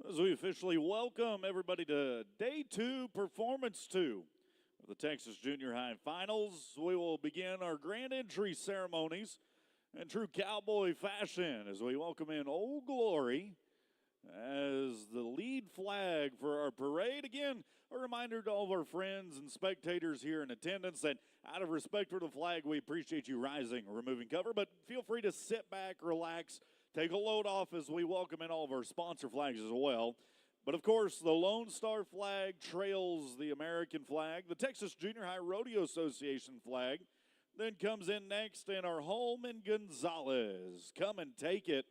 As we officially welcome everybody to Day 2, Performance 2 of the Texas Junior High Finals, we will begin our grand entry ceremonies in true cowboy fashion as we welcome in Old Glory as the lead flag for our parade. Again, a reminder to all of our friends and spectators here in attendance that out of respect for the flag, we appreciate you rising or removing cover, but feel free to sit back, relax, take a load off as we welcome in all of our sponsor flags as well. But of course, the Lone Star flag trails the American flag. The Texas Junior High Rodeo Association flag then comes in next, and our home in Gonzales. Come and take it.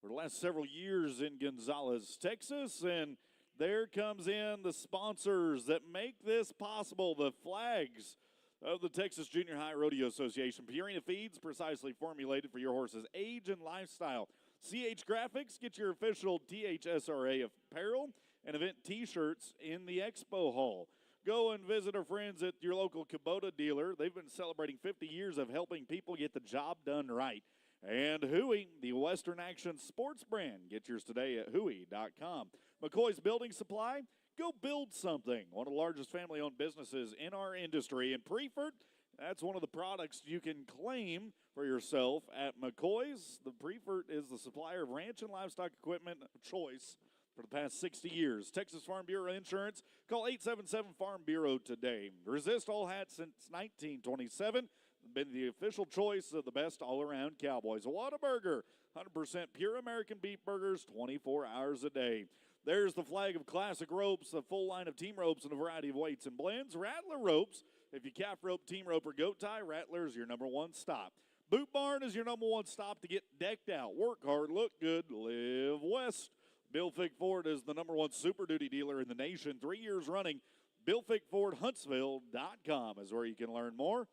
For the last several years in Gonzales, Texas, and there comes in the sponsors that make this possible, the flags of the Texas Junior High Rodeo Association. Purina Feeds, precisely formulated for your horse's age and lifestyle. CH Graphics, get your official TJHRA apparel and event t-shirts in the expo hall. Go and visit our friends at your local Kubota dealer. They've been celebrating 50 years of helping people get the job done right. And Huey, the Western Action sports brand. Get yours today at Huey.com. McCoy's Building Supply. Go build something. One of the largest family-owned businesses in our industry. And Prefert, that's one of the products you can claim for yourself at McCoy's. The Prefert is the supplier of ranch and livestock equipment of choice for the past 60 years. Texas Farm Bureau Insurance. Call 877 Farm Bureau today. Resist All Hats since 1927. Been the official choice of the best all-around cowboys. Whataburger, 100% pure American beef burgers, 24 hours a day. There's the flag of Classic Ropes, a full line of team ropes in a variety of weights and blends. Rattler Ropes, if you calf rope, team rope, or goat tie, Rattler's your number one stop. Boot Barn is your number one stop to get decked out. Work hard, look good, live west. Bill Fick Ford is the number one Super Duty dealer in the nation. 3 years running. BillFickFordHuntsville.com is where you can learn more.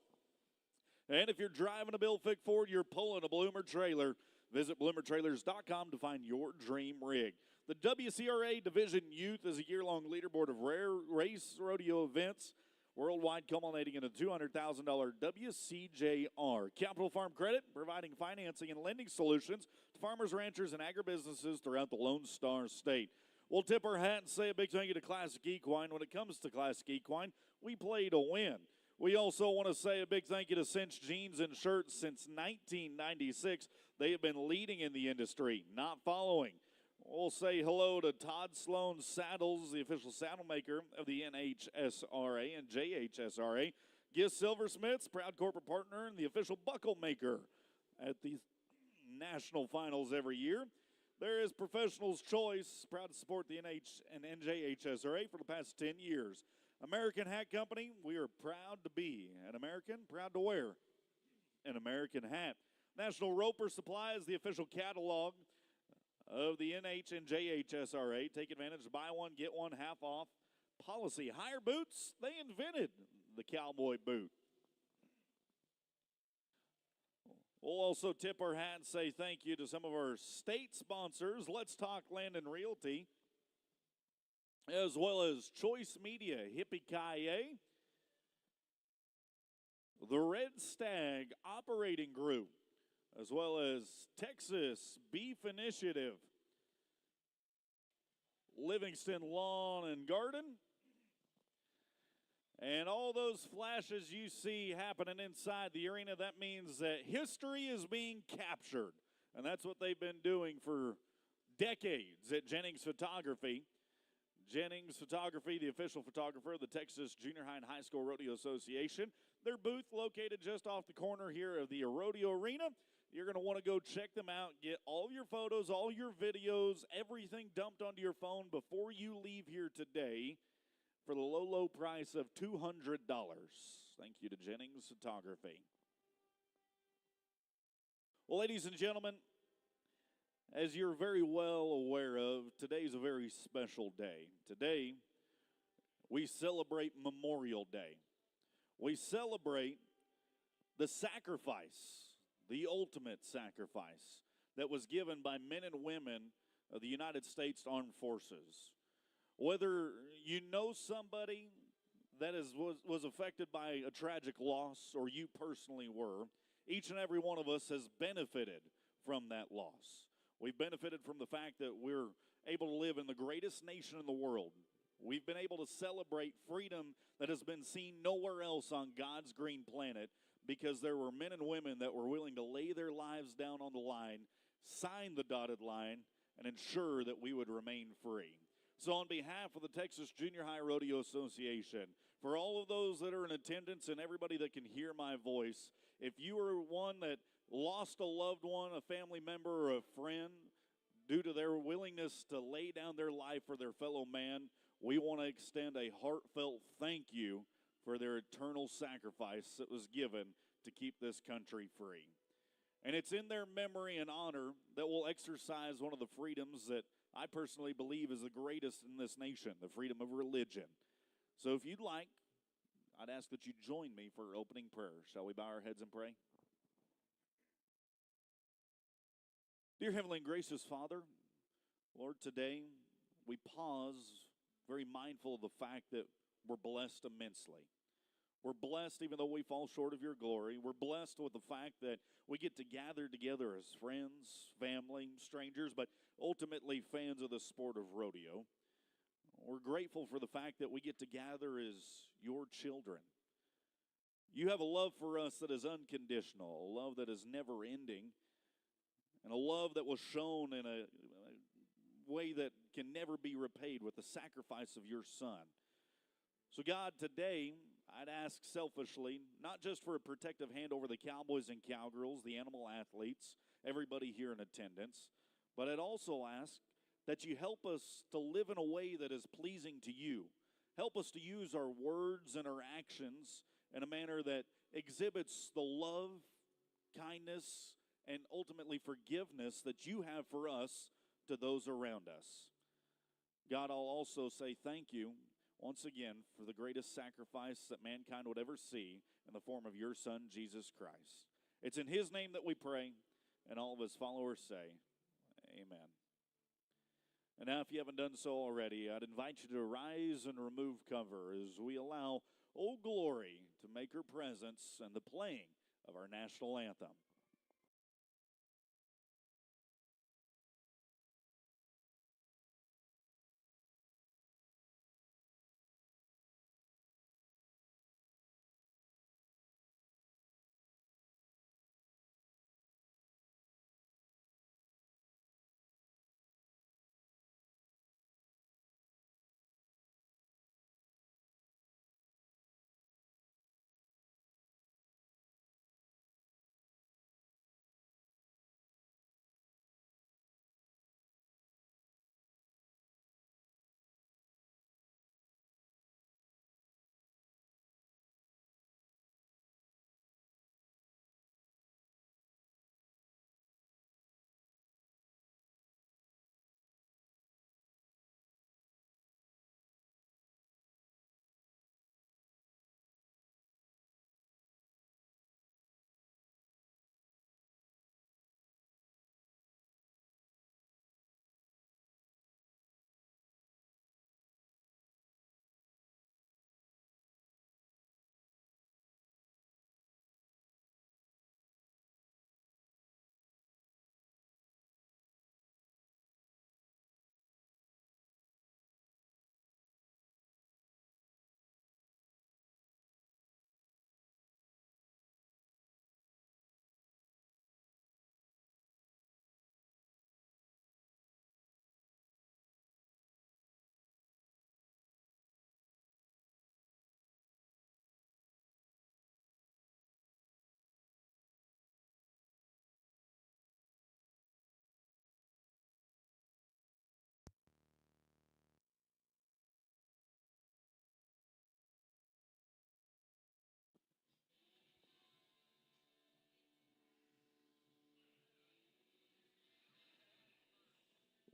And if you're driving a Bill Fick Ford, you're pulling a Bloomer trailer. Visit bloomertrailers.com to find your dream rig. The WCRA Division Youth is a year-long leaderboard of rare race rodeo events worldwide, culminating in a $200,000 WCJR. Capital Farm Credit, providing financing and lending solutions to farmers, ranchers, and agribusinesses throughout the Lone Star State. We'll tip our hat and say a big thank you to Classic Equine. When it comes to Classic Equine, we play to win. We also want to say a big thank you to Cinch Jeans and Shirts. Since 1996, they have been leading in the industry, not following. We'll say hello to Todd Sloan Saddles, the official saddle maker of the NHSRA and JHSRA. Giz Silversmiths, proud corporate partner and the official buckle maker at the national finals every year. There is Professionals Choice, proud to support the NH and NJHSRA for the past 10 years. American Hat Company, we are proud to be an American, proud to wear an American hat. National Roper Supply is the official catalog of the NH and JHSRA. Take advantage of buy one, get one half off policy. Higher Boots, they invented the cowboy boot. We'll also tip our hat and say thank you to some of our state sponsors. Let's Talk Land and Realty, as well as Choice Media, Hippie-Ki-Yay, the Red Stag Operating Group, as well as Texas Beef Initiative, Livingston Lawn and Garden, and all those flashes you see happening inside the arena. That means that history is being captured, and that's what they've been doing for decades at Jennings Photography. Jennings Photography, the official photographer of the Texas Junior High and High School Rodeo Association. Their booth located just off the corner here of the Rodeo Arena. You're going to want to go check them out, get all your photos, all your videos, everything dumped onto your phone before you leave here today for the low, low price of $200. Thank you to Jennings Photography. Well, ladies and gentlemen, as you're very well aware of, today's a very special day. Today, we celebrate Memorial Day. We celebrate the sacrifice, the ultimate sacrifice that was given by men and women of the United States Armed Forces. Whether you know somebody that was affected by a tragic loss or you personally were, each and every one of us has benefited from that loss. We've benefited from the fact that we're able to live in the greatest nation in the world. We've been able to celebrate freedom that has been seen nowhere else on God's green planet because there were men and women that were willing to lay their lives down on the line, sign the dotted line, and ensure that we would remain free. So on behalf of the Texas Junior High Rodeo Association, for all of those that are in attendance and everybody that can hear my voice, if you are one that lost a loved one, a family member, or a friend due to their willingness to lay down their life for their fellow man, we want to extend a heartfelt thank you for their eternal sacrifice that was given to keep this country free. And it's in their memory and honor that we'll exercise one of the freedoms that I personally believe is the greatest in this nation, the freedom of religion. So if you'd like, I'd ask that you join me for opening prayer. Shall we bow our heads and pray? Dear Heavenly and gracious Father, Lord, today we pause very mindful of the fact that we're blessed immensely. We're blessed even though we fall short of your glory. We're blessed with the fact that we get to gather together as friends, family, strangers, but ultimately fans of the sport of rodeo. We're grateful for the fact that we get to gather as your children. You have a love for us that is unconditional, a love that is never ending, and a love that was shown in a way that can never be repaid with the sacrifice of your Son. So God, today, I'd ask selfishly, not just for a protective hand over the cowboys and cowgirls, the animal athletes, everybody here in attendance, but I'd also ask that you help us to live in a way that is pleasing to you. Help us to use our words and our actions in a manner that exhibits the love, kindness, and ultimately forgiveness that you have for us to those around us. God, I'll also say thank you once again for the greatest sacrifice that mankind would ever see in the form of your Son, Jesus Christ. It's in his name that we pray, and all of his followers say, amen. And now, if you haven't done so already, I'd invite you to rise and remove cover as we allow Old Glory to make her presence and the playing of our national anthem.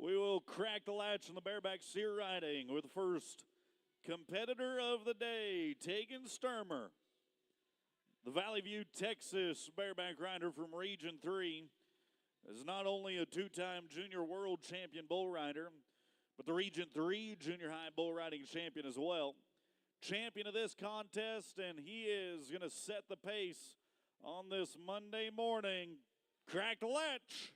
We will crack the latch on the Bareback steer riding with the first competitor of the day, Tegan Sturmer. The Valley View, Texas Bareback rider from Region 3 is not only a two-time junior world champion bull rider, but the Region 3 junior high bull riding champion as well. Champion of this contest, and he is going to set the pace on this Monday morning. Crack the latch.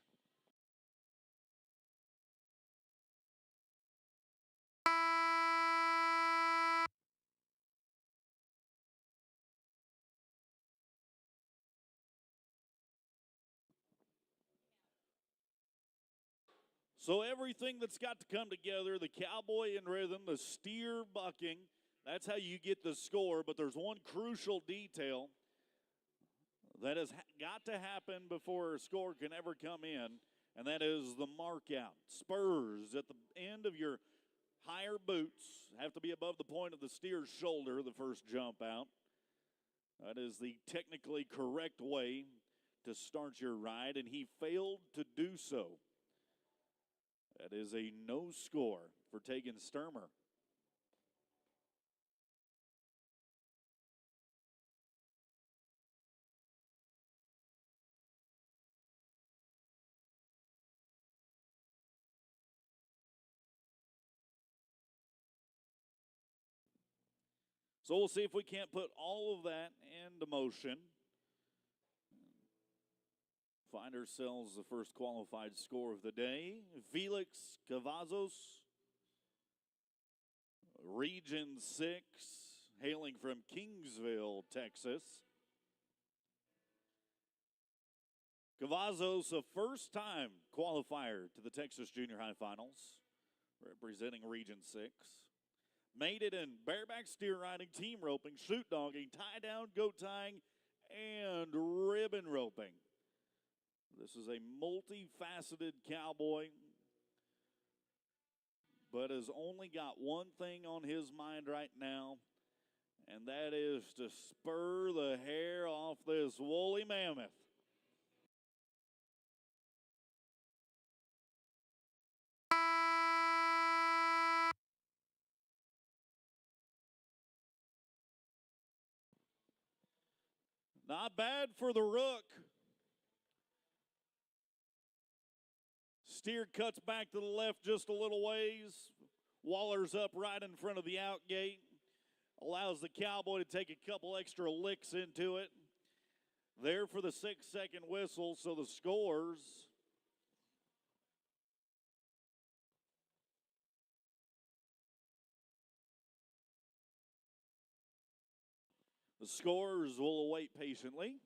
So everything that's got to come together, the cowboy in rhythm, the steer bucking, that's how you get the score. But there's one crucial detail that has got to happen before a score can ever come in, and that is the mark out. Spurs at the end of your higher boots have to be above the point of the steer's shoulder the first jump out. That is the technically correct way to start your ride, and he failed to do so. That is a no score for Tegan Sturmer. So we'll see if we can't put all of that into motion. Find ourselves the first qualified score of the day. Felix Cavazos, Region 6, hailing from Kingsville, Texas. Cavazos, a first-time qualifier to the Texas Junior High Finals, representing Region 6. Made it in bareback steer riding, team roping, shoot dogging, tie down, goat tying, and ribbon roping. This is a multifaceted cowboy, but has only got one thing on his mind right now, and that is to spur the hair off this woolly mammoth. Not bad for the rook. Steer cuts back to the left just a little ways. Waller's up right in front of the out gate. Allows the cowboy to take a couple extra licks into it. There for the 6-second whistle, so the scores. The scores will await patiently.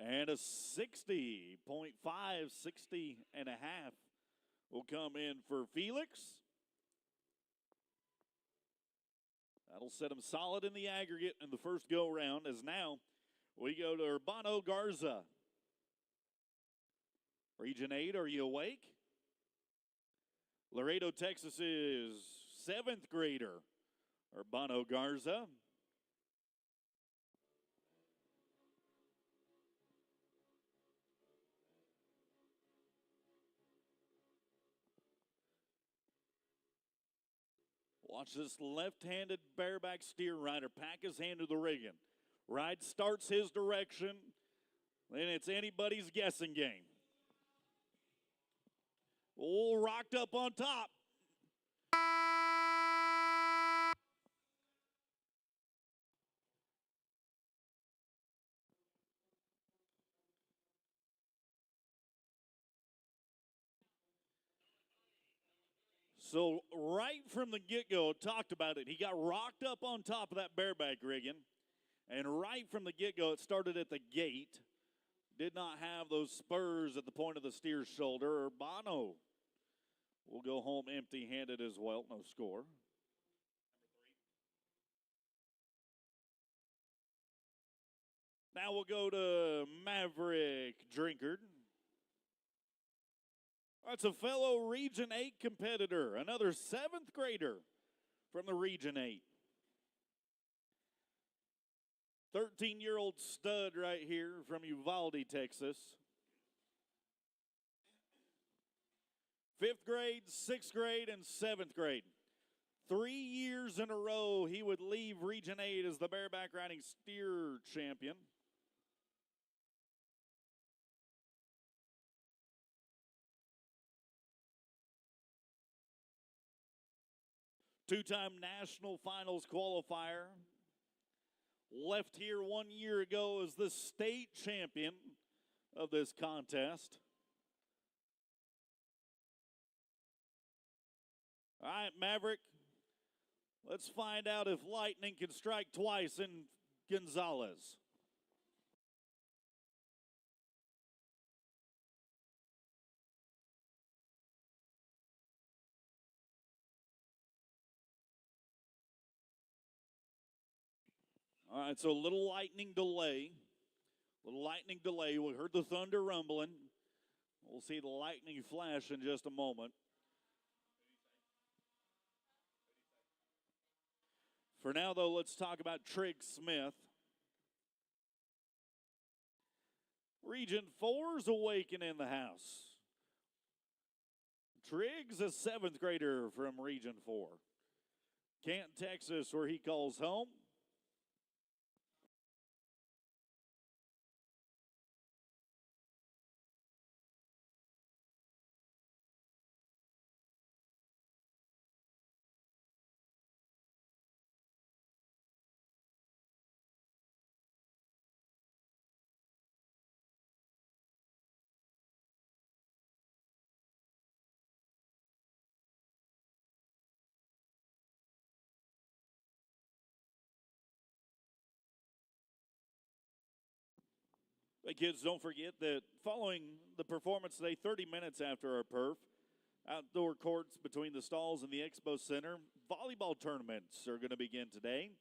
And a 60.5, 60 and a half will come in for Felix. That'll set him solid in the aggregate in the first go-round, as now we go to Urbano Garza. Region 8, are you awake? Laredo, Texas is 7th grader Urbano Garza. Watch this left-handed bareback steer rider pack his hand to the rigging. Ride starts his direction, then it's anybody's guessing game. Oh, rocked up on top. So right from the get-go, talked about it. He got rocked up on top of that bareback rigging. And right from the get-go, it started at the gate. Did not have those spurs at the point of the steer's shoulder. Urbano will go home empty-handed as well. No score. Now we'll go to Maverick Drinkard. That's a fellow Region 8 competitor, another 7th grader from the Region 8. 13-year-old stud right here from Uvalde, Texas. 5th grade, 6th grade, and 7th grade. 3 years in a row, he would leave Region 8 as the bareback riding steer champion. Two-time national finals qualifier. Left here 1 year ago as the state champion of this contest. All right, Maverick, let's find out if lightning can strike twice in Gonzales. All right, so a little lightning delay. We heard the thunder rumbling. We'll see the lightning flash in just a moment. For now, though, let's talk about Trig Smith. Region 4's awakening in the house. Trig's a 7th grader from Region 4. Canton, Texas, where he calls home. Hey, kids, don't forget that following the performance today, 30 minutes after our perf, outdoor courts between the stalls and the Expo Center, volleyball tournaments are going to begin today.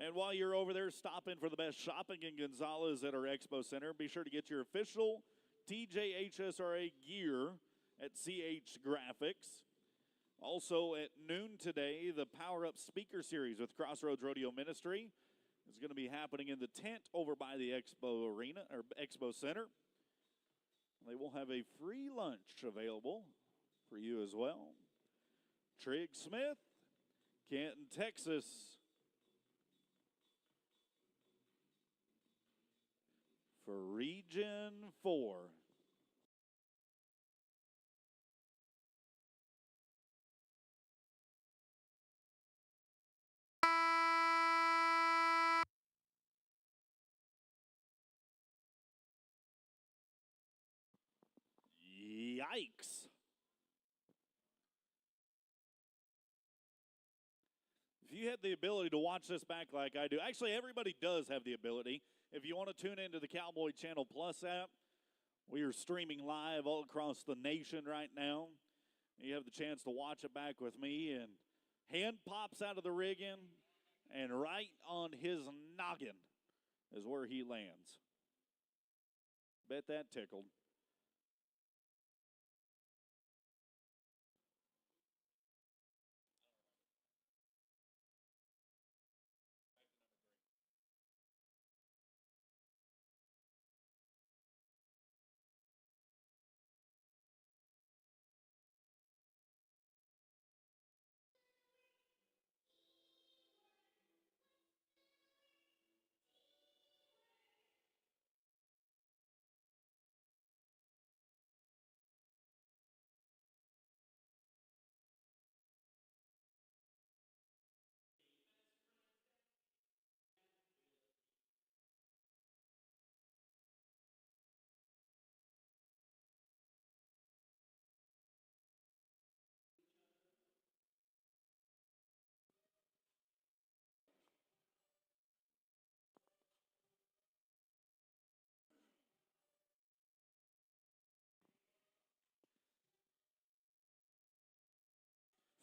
And while you're over there, stop in for the best shopping in Gonzales at our Expo Center. Be sure to get your official TJHRA gear at CH Graphics. Also at noon today, the Power Up Speaker Series with Crossroads Rodeo Ministry is going to be happening in the tent over by the Expo Arena or Expo Center. They will have a free lunch available for you as well. Trig Smith, Canton, Texas. For Region 4. Yikes. If you had the ability to watch this back like I do, actually everybody does have the ability. If you want to tune into the Cowboy Channel Plus app, we are streaming live all across the nation right now. You have the chance to watch it back with me, and hand pops out of the rigging, and right on his noggin is where he lands. Bet that tickled.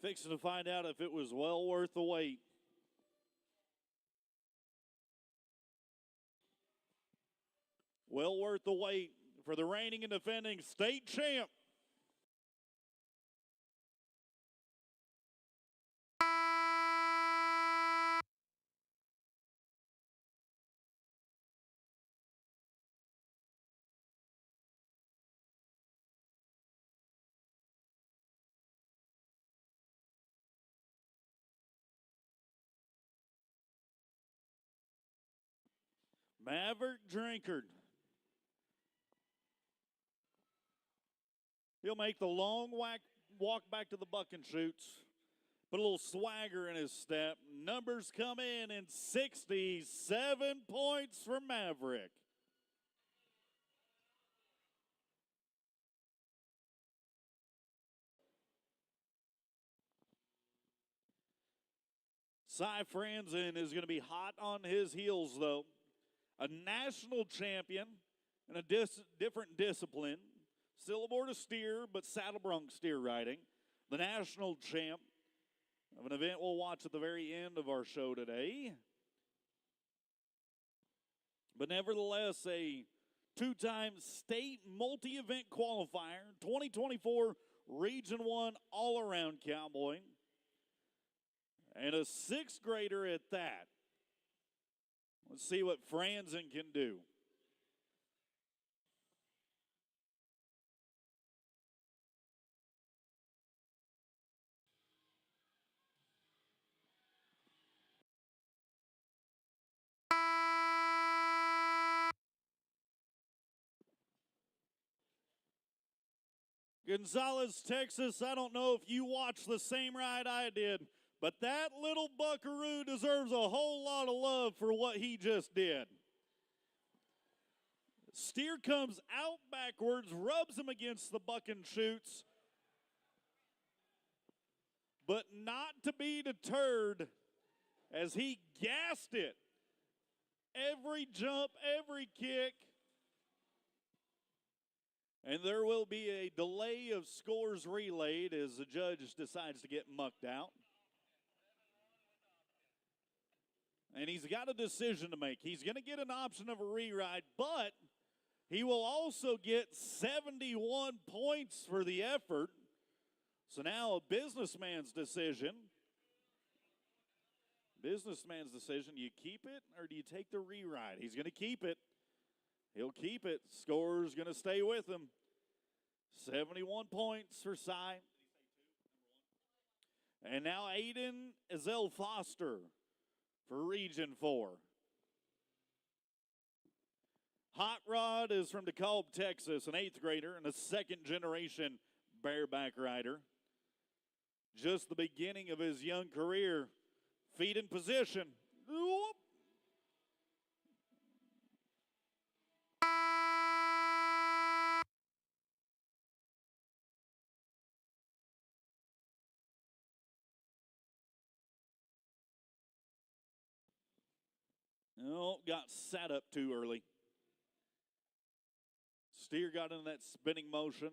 Fixing to find out if it was well worth the wait. Well worth the wait for the reigning and defending state champ. Maverick Drinkard. He'll make the long walk back to the buck and shoots. Put a little swagger in his step. Numbers come in 67 points for Maverick. Cy Franzen is going to be hot on his heels, though. A national champion in a different discipline. Still aboard a steer, but saddle bronc steer riding. The national champ of an event we'll watch at the very end of our show today. but nevertheless a two-time state multi-event qualifier, 2024 Region 1 all-around cowboy, and a sixth grader at that. Let's see what Franzen can do. Gonzales, Texas, I don't know if you watched the same ride I did, but that little buckaroo deserves a whole lot of love for what he just did. Steer comes out backwards, rubs him against the buck and shoots, but not to be deterred as he gassed it. Every jump, every kick. And there will be a delay of scores relayed as the judge decides to get mucked out. And he's got a decision to make. He's going to get an option of a re-ride, but he will also get 71 points for the effort. So now a businessman's decision. Businessman's decision, you keep it or do you take the re-ride? He's going to keep it. He'll keep it. Score's going to stay with him. 71 points for Cy. And now Aiden Ezell Foster for Region 4. Hot Rod is from DeKalb, Texas, an eighth grader and a second-generation bareback rider. Just the beginning of his young career. Feet in position. Whoop. Oh, got sat up too early. Steer got into that spinning motion.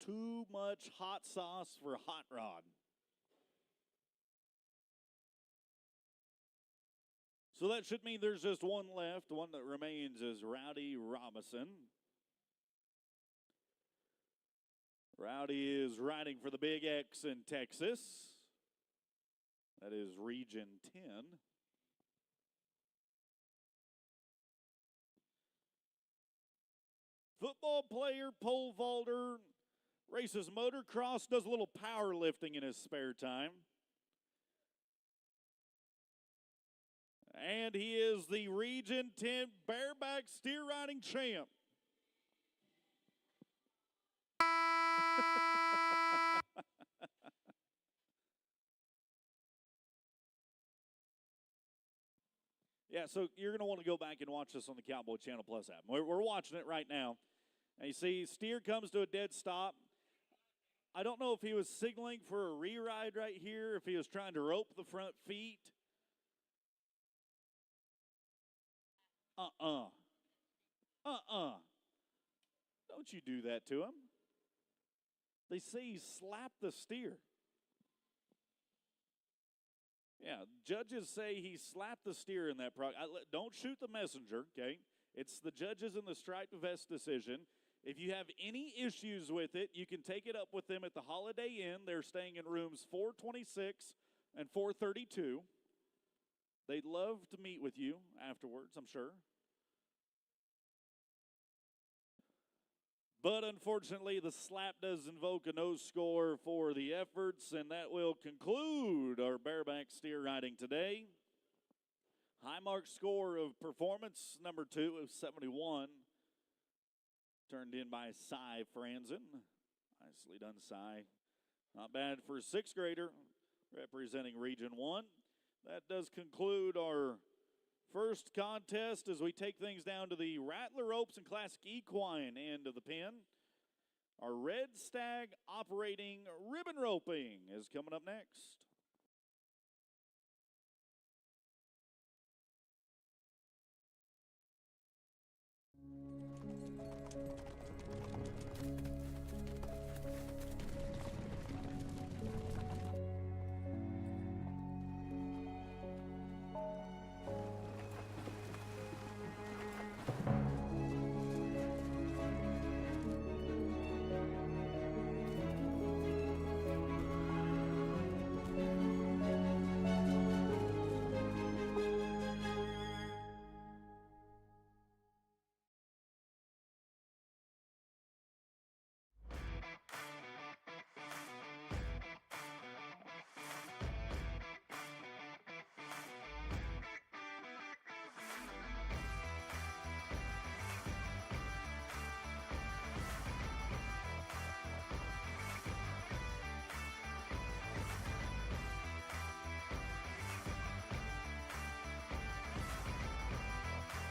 Too much hot sauce for Hot Rod. So that should mean there's just one left. The one that remains is Rowdy Robinson. Rowdy is riding for the Big X in Texas. That is Region 10. Football player, pole vaulter, races motocross, does a little powerlifting in his spare time. And he is the Region 10 bareback steer riding champ. Yeah, so you're going to want to go back and watch this on the Cowboy Channel Plus app. We're watching it right now. And you see, Steer comes to a dead stop. I don't know if he was signaling for a re-ride right here, if he was trying to rope the front feet. Don't you do that to him. They say he slapped the steer. Yeah, judges say he slapped the steer in that. Don't shoot the messenger, okay? It's the judges in the striped vest decision. If you have any issues with it, you can take it up with them at the Holiday Inn. They're staying in rooms 426 and 432. They'd love to meet with you afterwards, I'm sure. But unfortunately, the slap does invoke a no score for the efforts, and that will conclude our bareback steer riding today. High mark score of performance, number 2 of 71. Turned in by Cy Franzen. Nicely done, Cy. Not bad for a sixth grader representing Region 1. That does conclude our first contest as we take things down to the Rattler Ropes and Classic Equine end of the pen. Our Red Stag operating ribbon roping is coming up next.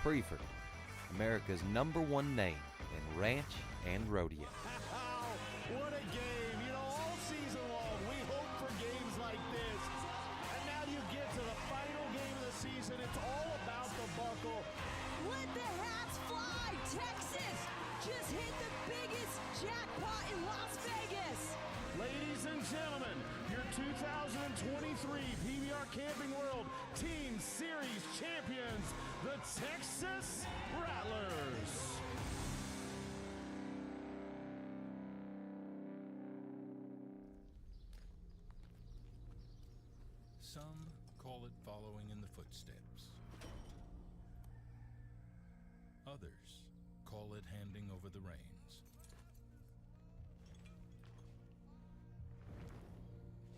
Preferred, America's #1 name in ranch and rodeo. Wow, what a game. You know, all season long, we hope for games like this. And now you get to the final game of the season. It's all about the buckle. Let the hats fly, Texas! Just hit the biggest jackpot in Las Vegas! Ladies and gentlemen, your 2023 PBR Camping World Team Series champions, the Texas Rattlers. Some call it following in the footsteps. Others call it handing over the reins.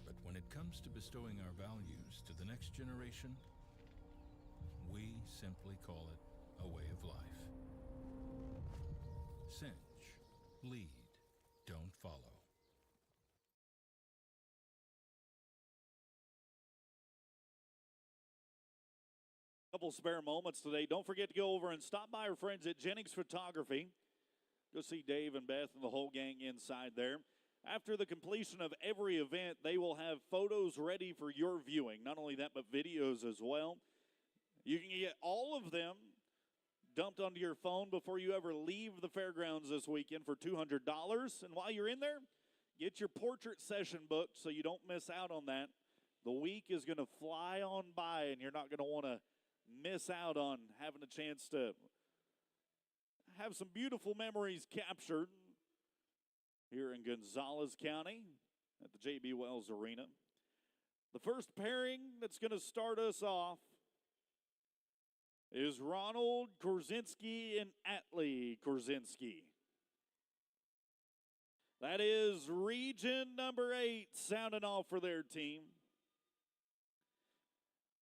But when it comes to bestowing our values to the next generation, we simply call it a way of life. Cinch, lead, don't follow. Couple spare moments today. Don't forget to go over and stop by our friends at Jennings Photography. Go see Dave and Beth and the whole gang inside there. After the completion of every event, they will have photos ready for your viewing. Not only that, but videos as well. You can get all of them dumped onto your phone before you ever leave the fairgrounds this weekend for $200. And while you're in there, get your portrait session booked so you don't miss out on that. The week is going to fly on by, and you're not going to want to miss out on having a chance to have some beautiful memories captured here in Gonzales County at the J.B. Wells Arena. The first pairing that's going to start us off is Ronald Korzinski and Atlee Korzinski. That is region number 8 sounding off for their team.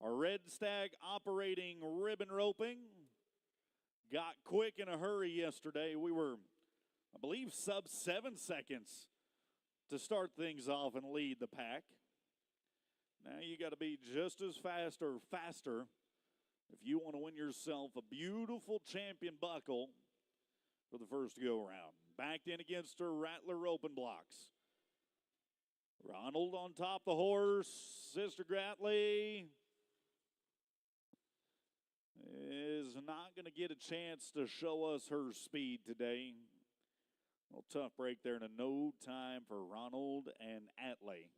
Our Red Stag operating ribbon roping got quick in a hurry yesterday. We were, I believe, sub 7 seconds to start things off and lead the pack. Now you got to be just as fast or faster if you want to win yourself a beautiful champion buckle for the first go-around. Backed in against her Rattler roping blocks. Ronald on top the horse. Sister Gratley is not going to get a chance to show us her speed today. A little tough break there and a no time for Ronald and Atlee.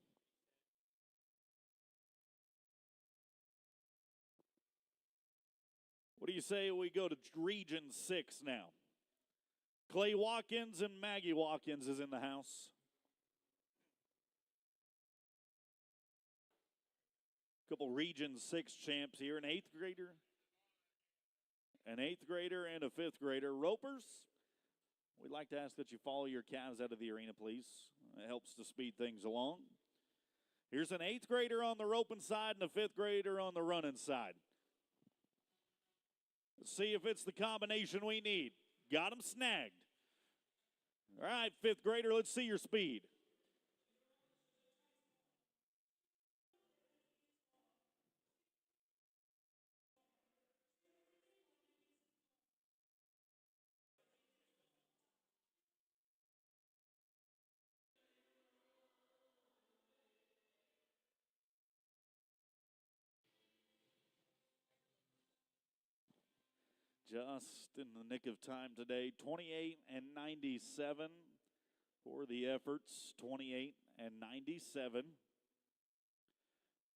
What do you say we go to Region 6 now? Clay Watkins and Maggie Watkins is in the house. Couple Region 6 champs here, an 8th grader. An 8th grader and a 5th grader. Ropers, we'd like to ask that you follow your calves out of the arena, please. It helps to speed things along. Here's an 8th grader on the roping side and a 5th grader on the running side. Let's see if it's the combination we need. Got him snagged. All right, 5th grader, let's see your speed. Just in the nick of time today, 28 and 97 for the efforts, 28 and 97.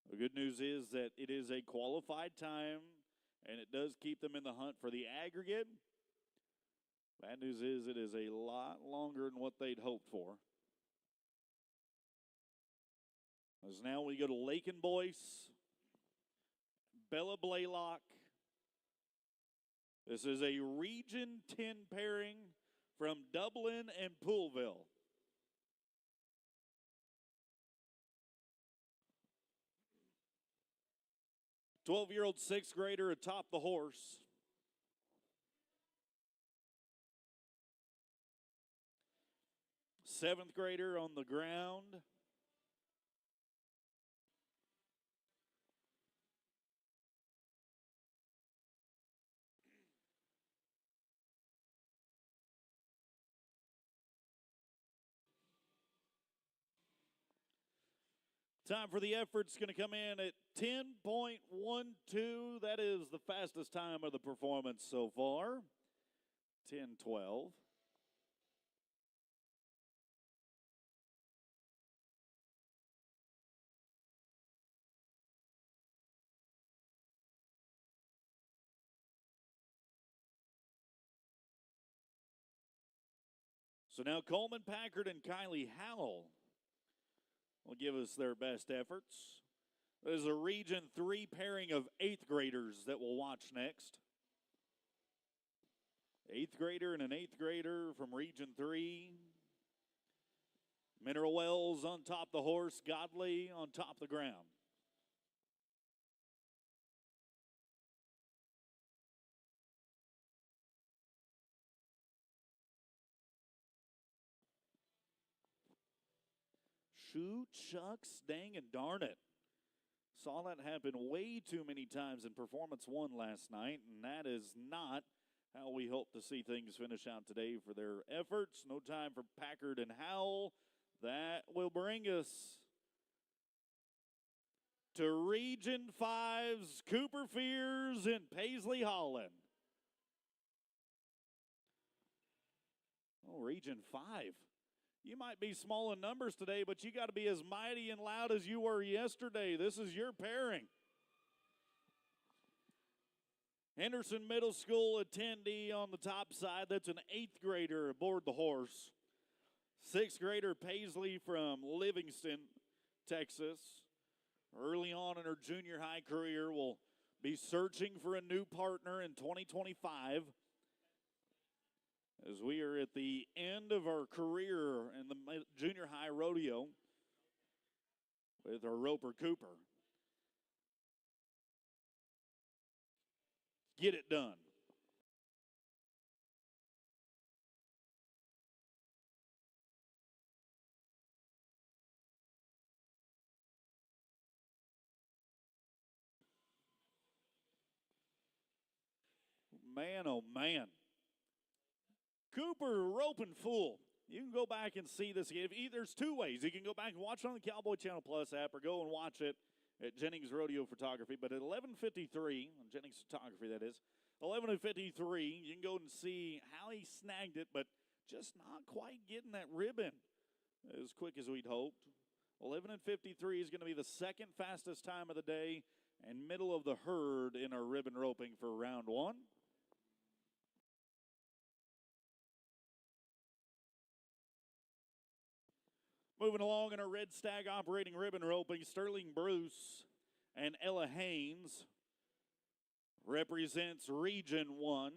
The good news is that it is a qualified time, and it does keep them in the hunt for the aggregate. Bad news is it is a lot longer than what they'd hoped for. As now we go to Lakin Boyce, Bella Blaylock. This is a Region 10 pairing from Dublin and Poolville. A 12-year-old 6th grader atop the horse. Seventh grader on the ground. Time for the effort's going to come in at 10.12. That is the fastest time of the performance so far. 10:12. So now Coleman Packard and Kylie Howell will give us their best efforts. There's a Region 3 pairing of 8th graders that we'll watch next. 8th grader and an 8th grader from Region 3. Mineral Wells on top the horse, Godley on top the ground. Shoot, shucks, dang, and darn it. Saw that happen way too many times in Performance 1 last night, and that is not how we hope to see things finish out today for their efforts. No time for Packard and Howell. That will bring us to Region 5's Cooper Fears and Paisley Holland. Oh, Region 5. You might be small in numbers today, but you got to be as mighty and loud as you were yesterday. This is your pairing. Henderson Middle School attendee on the top side. That's an 8th grader aboard the horse. 6th grader Paisley from Livingston, Texas. Early on in her junior high career, will be searching for a new partner in 2025. As we are at the end of our career in the junior high rodeo with our Roper Cooper. Get it done. Man, oh man. Cooper roping full. You can go back and see this again. There's two ways. You can go back and watch it on the Cowboy Channel Plus app or go and watch it at Jennings Rodeo Photography. But at 11:53, Jennings Photography that is, 11:53, you can go and see how he snagged it, but just not quite getting that ribbon as quick as we'd hoped. 11:53 is going to be the second fastest time of the day and middle of the herd in our ribbon roping for round one. Moving along in our Red Stag operating ribbon roping, Sterling Bruce and Ella Haynes represents Region 1.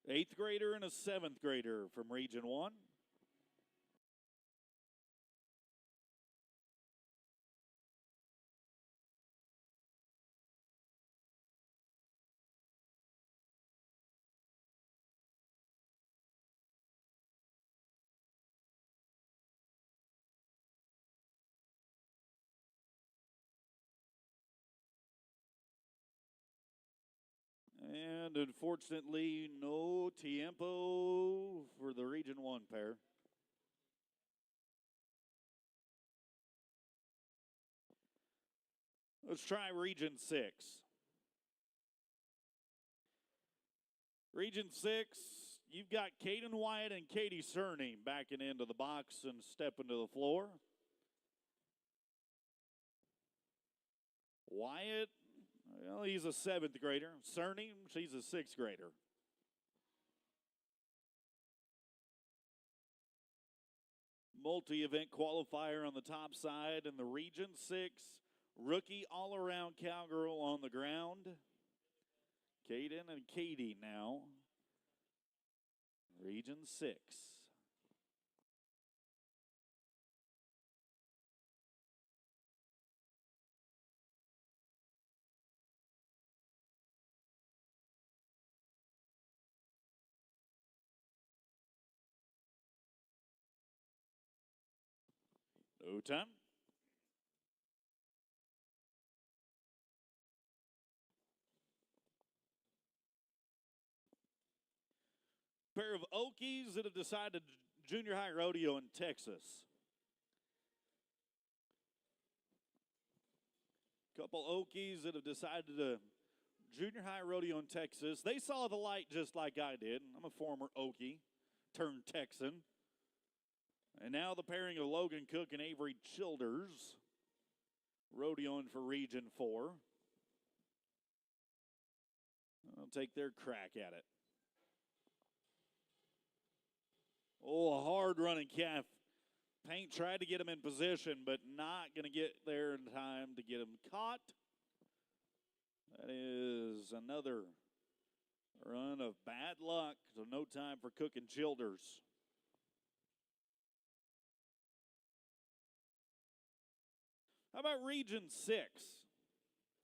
Eighth grader and a 7th grader from Region 1. And unfortunately, no tiempo for the Region 1 pair. Let's try Region 6. Region 6, you've got Caden Wyatt and Katie Cerny backing into the box and stepping to the floor. Wyatt, well, he's a 7th grader. Cerny, she's a 6th grader. Multi-event qualifier on the top side, and the Region 6 rookie all-around cowgirl on the ground. Caden and Katie now. Region 6. No time. Pair of Okies that have decided junior high rodeo in Texas. Couple Okies that have decided to junior high rodeo in Texas. They saw the light just like I did. I'm a former Okie turned Texan. And now the pairing of Logan Cook and Avery Childers rodeoing for Region 4. I'll take their crack at it. Oh, a hard running calf. Paint tried to get him in position, but not going to get there in time to get him caught. That is another run of bad luck, so no time for Cook and Childers. How about Region 6?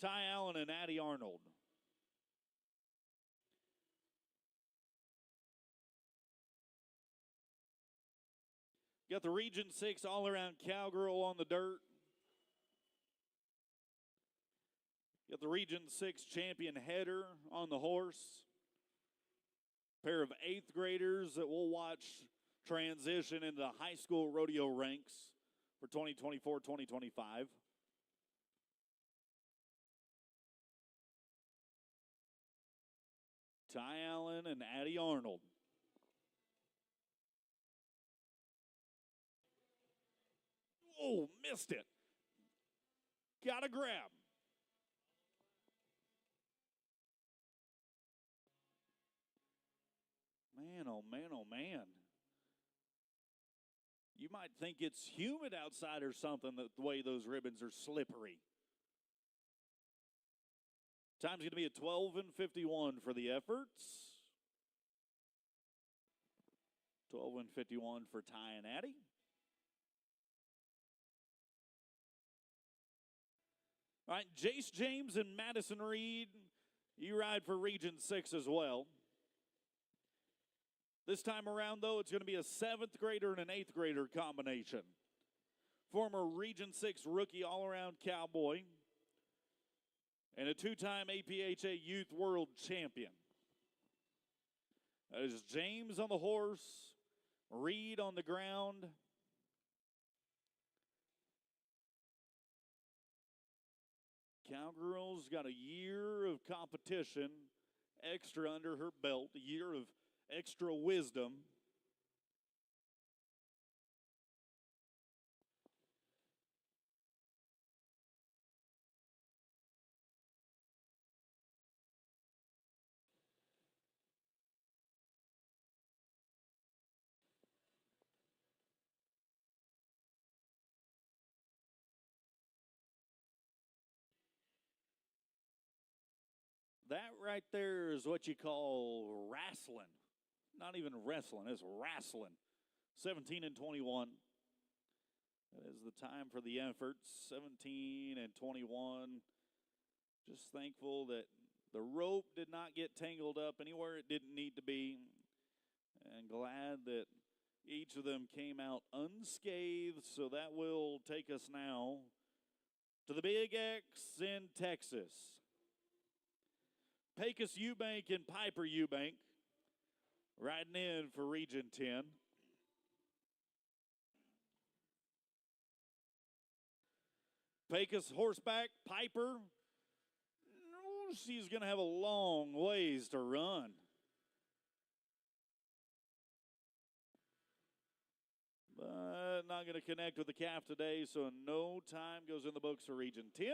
Ty Allen and Addie Arnold. Got the Region 6 all-around cowgirl on the dirt. Got the Region 6 champion header on the horse. Pair of 8th graders that we'll watch transition into high school rodeo ranks for 2024-2025. Ty Allen and Addie Arnold. Oh, missed it. Got a grab. Man, oh man, oh man. You might think it's humid outside or something, the way those ribbons are slippery. Time's going to be at 12:51 for the efforts. 12:51 for Ty and Addie. All right, Jace James and Madison Reed, you ride for Region 6 as well. This time around, though, it's going to be a 7th grader and an 8th grader combination. Former Region 6 rookie all-around cowboy and a 2-time APHA Youth World Champion. That is James on the horse, Reed on the ground. Cowgirl's got a year of competition extra under her belt, a year of extra wisdom. That right there is what you call wrestling. Not even wrestling, it's wrestling. 17 and 21. That is the time for the efforts. 17 and 21. Just thankful that the rope did not get tangled up anywhere it didn't need to be. And glad that each of them came out unscathed. So that will take us now to the Big X in Texas. Pecos Eubank and Piper Eubank riding in for Region 10. Pecos horseback, Piper, she's going to have a long ways to run. But not going to connect with the calf today, so no time goes in the books for Region 10.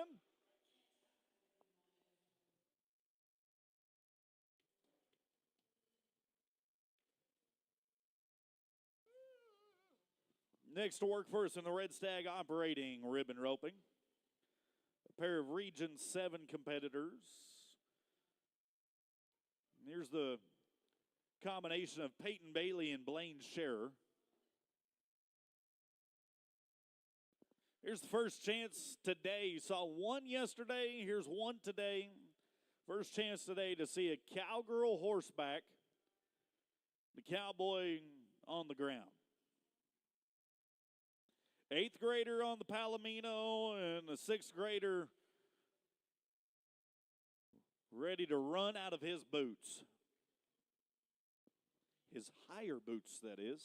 Next to work for us in the Red Stag operating ribbon roping. A pair of Region 7 competitors. And here's the combination of Peyton Bailey and Blaine Scherer. Here's the first chance today. You saw one yesterday. Here's one today. First chance today to see a cowgirl horseback. The cowboy on the ground. 8th grader on the Palomino and the 6th grader ready to run out of his boots. his higher boots, that is.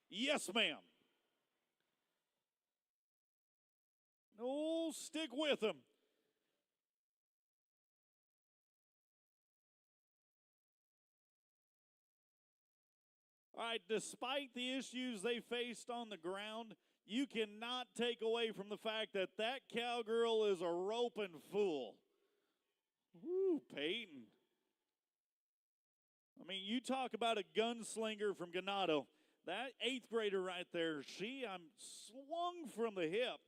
Yes, ma'am. No, stick with him. All right, despite the issues they faced on the ground, you cannot take away from the fact that that cowgirl is a roping fool. Woo, Peyton. I mean, you talk about a gunslinger from Ganado. That 8th grader right there, I'm swung from the hip.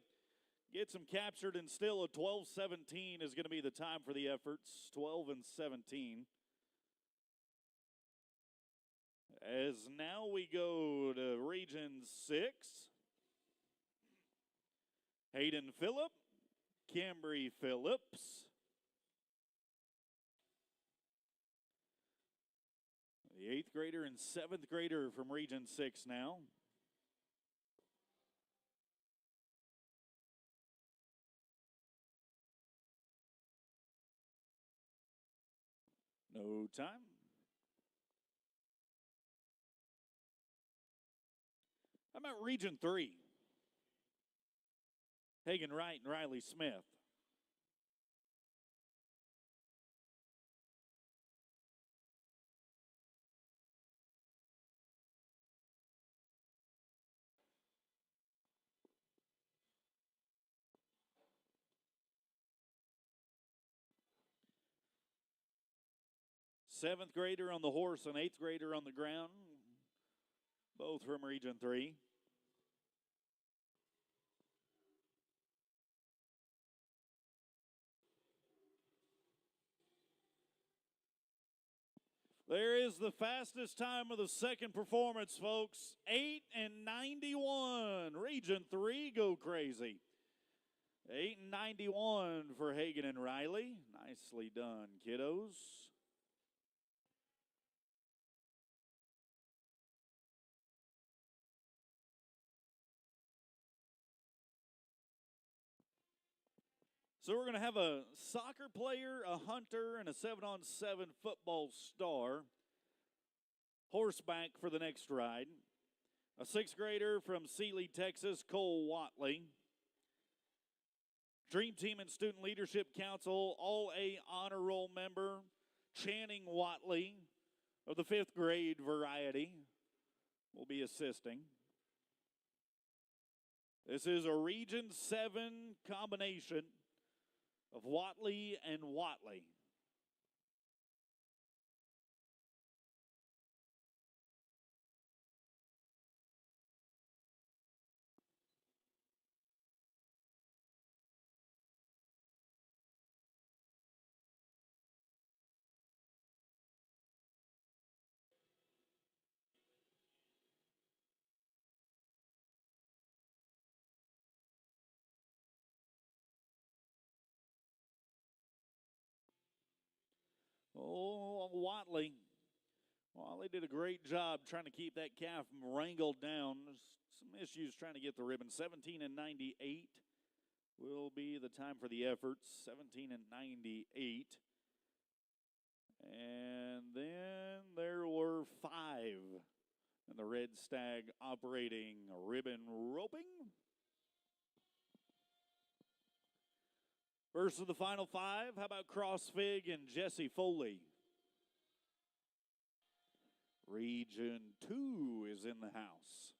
Gets him captured, and still a 12-17 is going to be the time for the efforts. 12 and 17. As now we go to Region 6. Hayden Phillip, Cambry Phillips. The 8th grader and 7th grader from Region 6 now. No time. How about Region 3? Hagen Wright and Riley Smith. Seventh grader on the horse and 8th grader on the ground, both from Region 3. There is the fastest time of the second performance, folks. 8 and 91. Region 3, go crazy. 8 and 91 for Hagen and Riley. Nicely done, kiddos. So we're going to have a soccer player, a hunter, and a 7-on-7 football star. Horseback for the next ride. A 6th grader from Sealy, Texas, Cole Watley. Dream Team and Student Leadership Council All-A Honor Roll member, Channing Watley of the 5th grade variety, will be assisting. This is a Region 7 combination of Watley and Watley. Oh, Watley. Watley did a great job trying to keep that calf wrangled down. There's some issues trying to get the ribbon. 17 and 98 will be the time for the efforts. 17 and 98. And then there were 5 in the Red Stag operating ribbon roping. First of the final 5, how about Crossfig and Jesse Foley? Region 2 is in the house.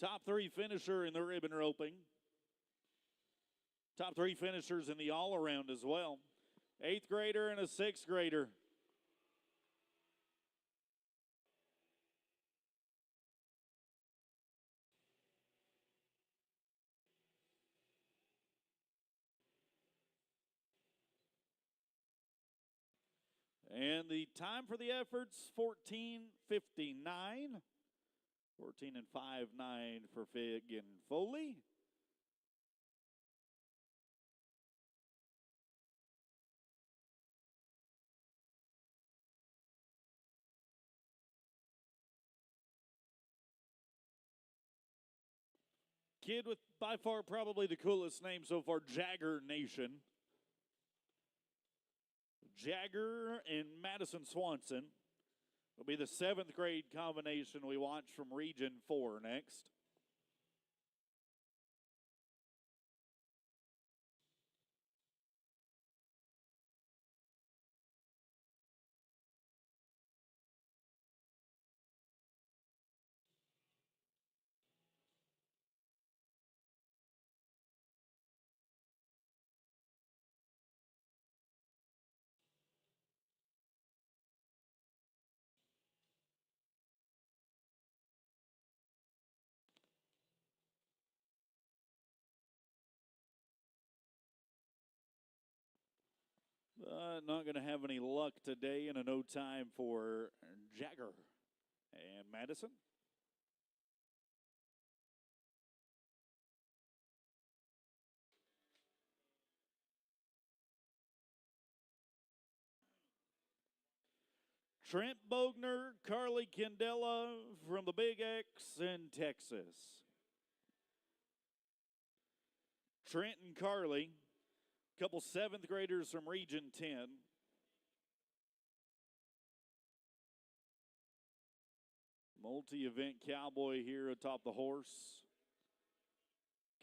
Top 3 finisher in the ribbon roping. Top 3 finishers in the all-around as well. 8th grader and a 6th grader. And the time for the efforts, 14:59. 14 and 5-9 for Fig and Foley. Kid with by far probably the coolest name so far, Jagger Nation. Jagger and Madison Swanson. Will be the 7th grade combination we watch from Region 4 next. Not going to have any luck today, and a no time for Jagger and Madison. Trent Bogner, Carly Candela from the Big X in Texas. Trent and Carly, couple 7th graders from Region 10. Multi-event cowboy here atop the horse.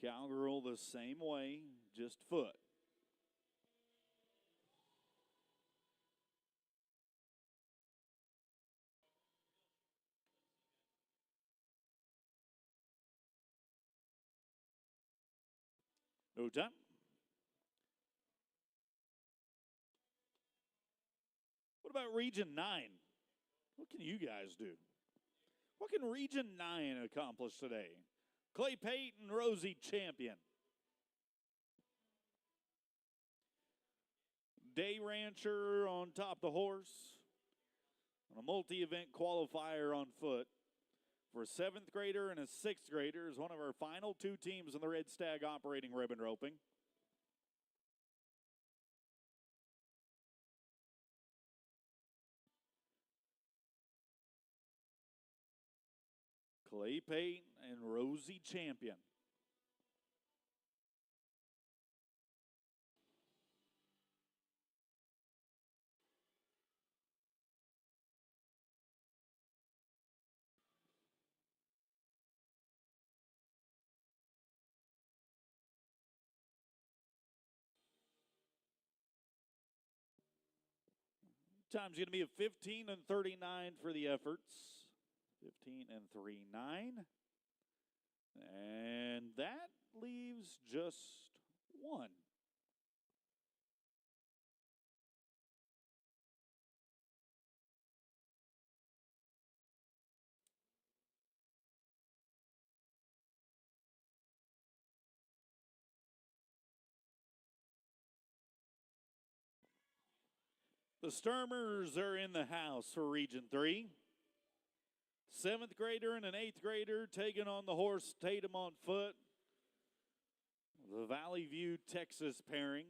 Cowgirl the same way, just foot. No time. What about Region 9? What can you guys do? What can Region 9 accomplish today? Clay Payton, Rosie Champion. Day Rancher on top the horse. On a multi-event qualifier on foot. For a 7th grader and a 6th grader is one of our final 2 teams in the Red Stag operating ribbon roping. Clay Payton and Rosie Champion. Time's going to be a 15 and 39 for the efforts. 15 and 39. And that leaves just 1. The Sturmers are in the house for Region 3. 7th grader and an 8th grader taking on the horse Tatum on foot. The Valley View, Texas pairing.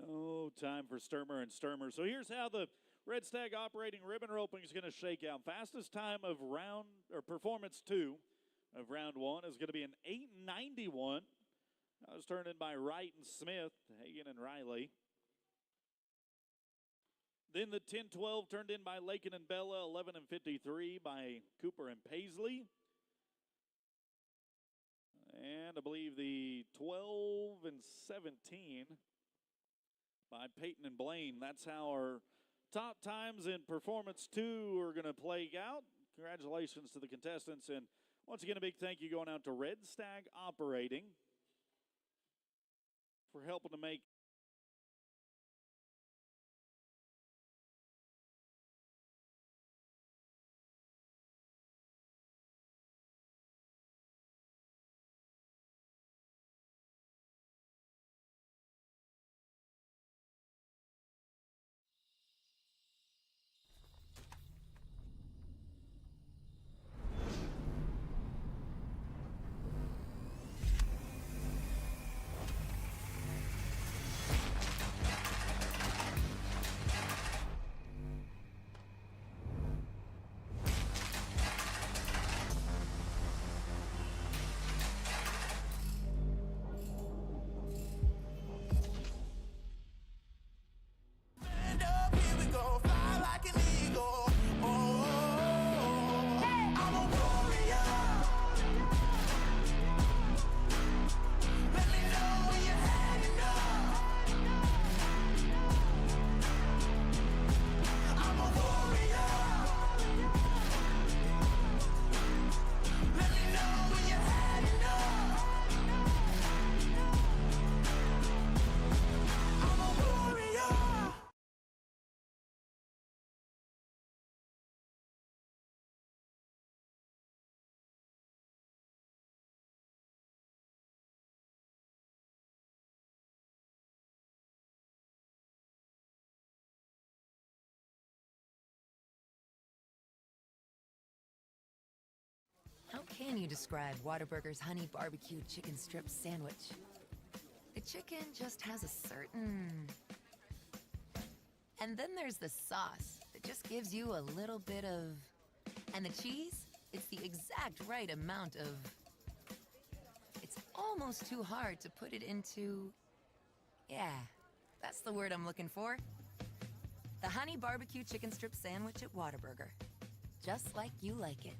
No time for Sturmer and Sturmer. So here's how the Red Stag operating ribbon roping is going to shake out. Fastest time of performance 2 of round 1 is going to be an 8:91. That was turned in by Wright and Smith, Hagan and Riley. Then the 10-12 turned in by Lakin and Bella, 11 and 53 by Cooper and Paisley. And I believe the 12 and 17 by Peyton and Blaine. That's how our top times in performance 2 are going to play out. Congratulations to the contestants in Once again, a big thank you going out to Red Stag Operating for helping to make Stand up, here we go, fly like an eagle. Oh, I'm a warrior. Let me know when you're had enough. I'm a warrior. Let me know when you're had enough. I'm a warrior. How can you describe Whataburger's honey barbecue chicken strip sandwich? The chicken just has a certain... And then there's the sauce that just gives you a little bit of... And the cheese? It's the exact right amount of... It's almost too hard to put it into... Yeah, that's the word I'm looking for. The honey barbecue chicken strip sandwich at Whataburger. Just like you like it.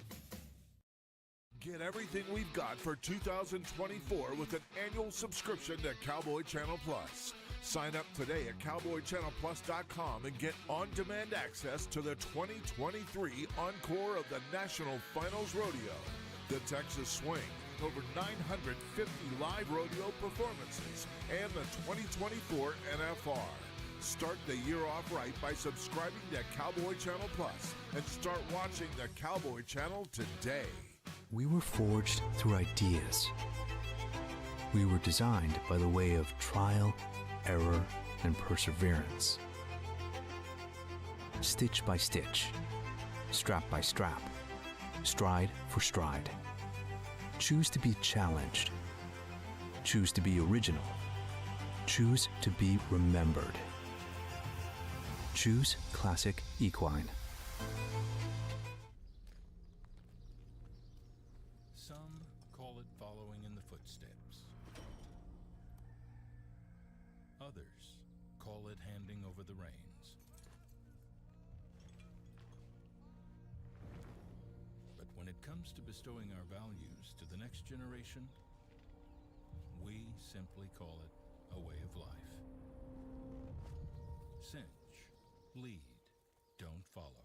Get everything we've got for 2024 with an annual subscription to Cowboy Channel Plus. Sign up today at CowboyChannelPlus.com and get on-demand access to the 2023 encore of the National Finals Rodeo, the Texas Swing, over 950 live rodeo performances, and the 2024 NFR. Start the year off right by subscribing to Cowboy Channel Plus and start watching the Cowboy Channel today. We were forged through ideas. We were designed by the way of trial, error, and perseverance. Stitch by stitch, strap by strap, stride for stride. Choose to be challenged. Choose to be original. Choose to be remembered. Choose Classic Equine. Some call it following in the footsteps. Others call it handing over the reins. But when it comes to bestowing our values to the next generation, we simply call it a way of life. Cinch, lead, don't follow.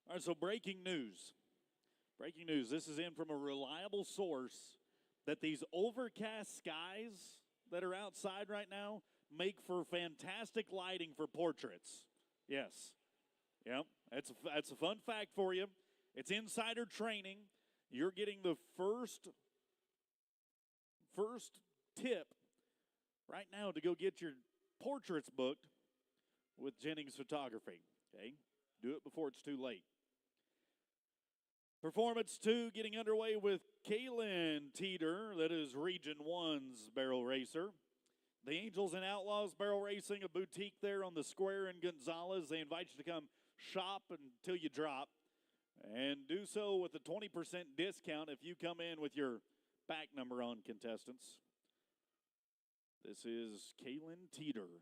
All right, so breaking news. Breaking news. This is in from a reliable source that these overcast skies that are outside right now make for fantastic lighting for portraits. Yes. Yep. That's a fun fact for you. It's insider training. You're getting the first tip right now to go get your portraits booked with Jennings Photography. Okay? Do it before it's too late. Performance 2 getting underway with Kaylin Teeter, that is Region 1's barrel racer. The Angels and Outlaws Barrel Racing, a boutique there on the square in Gonzales. They invite you to come shop until you drop, and do so with a 20% discount if you come in with your back number on, contestants. This is Kaylin Teeter.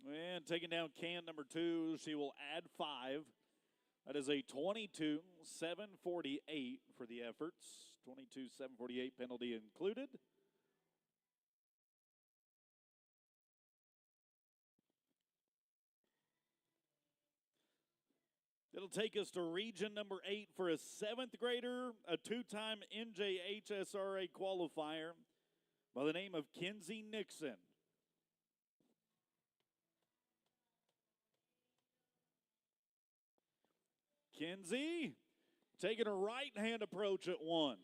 And taking down can number 2, she will add 5. That is a 22-748 for the efforts. 22-748 penalty included. It'll take us to region number 8 for a 7th grader, a 2-time NJHSRA qualifier by the name of Kenzie Nixon. Kenzie taking a right-hand approach at 1.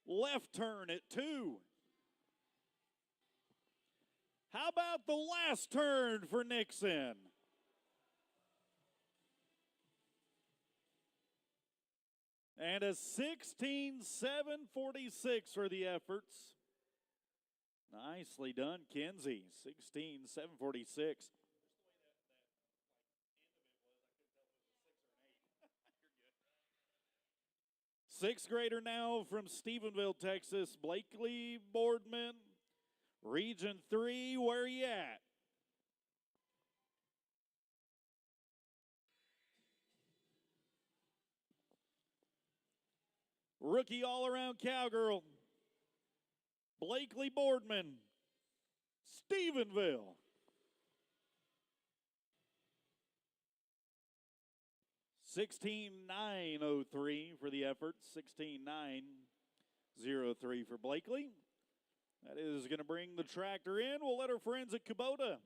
Left turn at 2. How about the last turn for Nixon? And a 16-746 for the efforts. Nicely done, Kenzie. 16-746. 6th grader now from Stephenville, Texas, Blakely Boardman. Region 3, where you at? Rookie all-around cowgirl, Blakely Boardman, Stephenville. $16,903 for the effort, $16,903 for Blakely. That is going to bring the tractor in. We'll let our friends at Kubota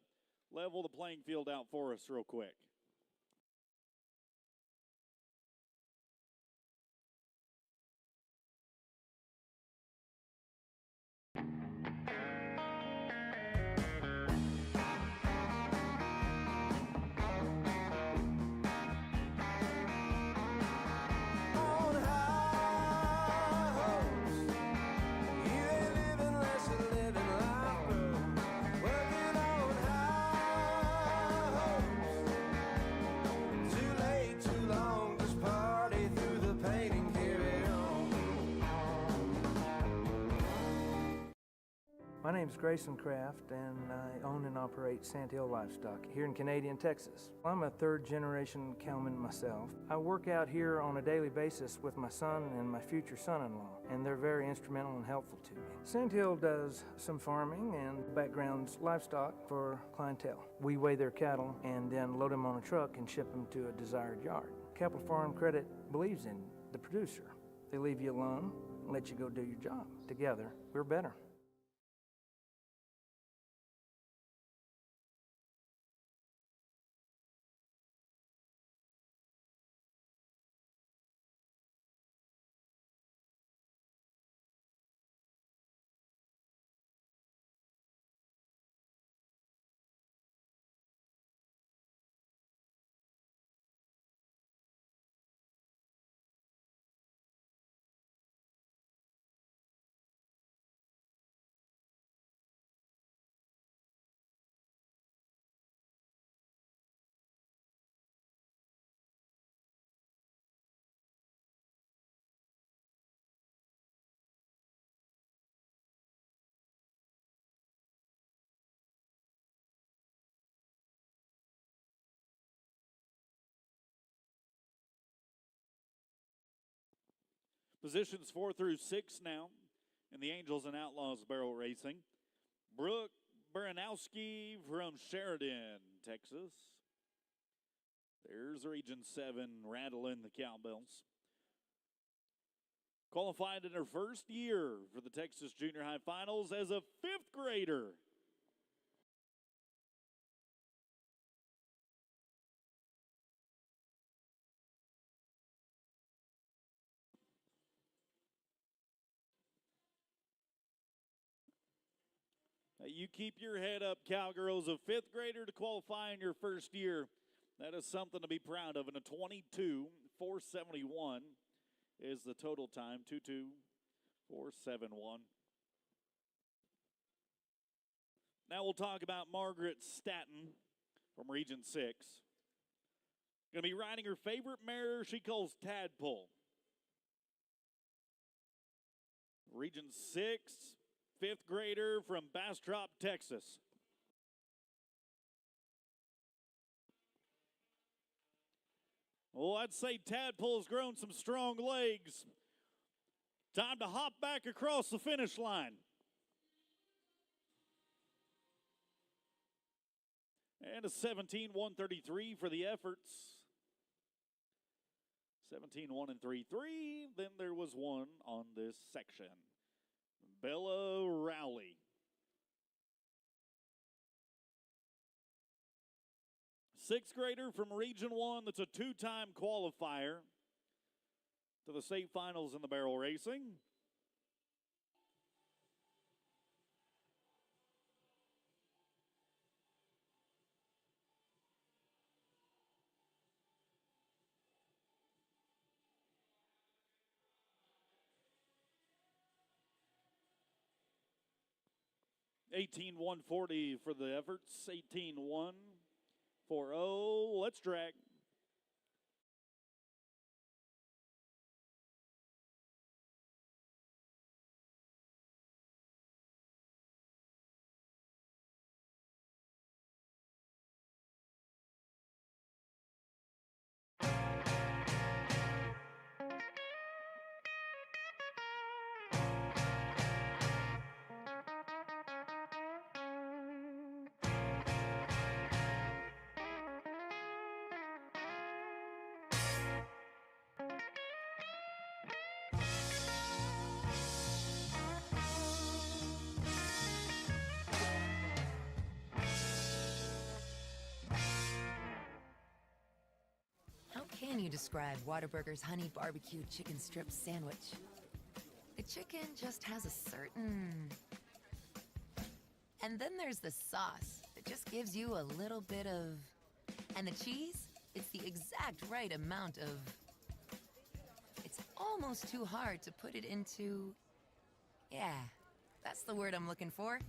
level the playing field out for us real quick. My name is Grayson Kraft, and I own and operate Sandhill Livestock here in Canadian, Texas. I'm a third-generation cowman myself. I work out here on a daily basis with my son and my future son-in-law, and they're very instrumental and helpful to me. Sandhill does some farming and backgrounds livestock for clientele. We weigh their cattle and then load them on a truck and ship them to a desired yard. Capital Farm Credit believes in the producer. They leave you alone and let you go do your job. Together, we're better. Positions 4 through 6 now in the Angels and Outlaws barrel racing. Brooke Baranowski from Sheridan, Texas. There's Region 7 rattling the cowbells. Qualified in her first year for the Texas Junior High Finals as a 5th grader. You keep your head up, Cowgirls. A 5th grader to qualify in your first year. That is something to be proud of. And a 22.471 is the total time. 22.471. Now we'll talk about Margaret Staton from Region 6. Going to be riding her favorite mare she calls Tadpole. Region 6. 5th grader from Bastrop, Texas. Well, I'd say Tadpole's grown some strong legs. Time to hop back across the finish line. And a 17.133 for the efforts. 17.1 and 3-3. Then there was one on this section. Bella Rowley. Sixth grader from Region 1 that's a 2-time qualifier to the state finals in the barrel racing. $18,140 for the efforts. 18,140. Let's drag. How can you describe Whataburger's honey barbecue chicken strip sandwich? The chicken just has a certain... And then there's the sauce that just gives you a little bit of... And the cheese, it's the exact right amount of... It's almost too hard to put it into... Yeah, that's the word I'm looking for.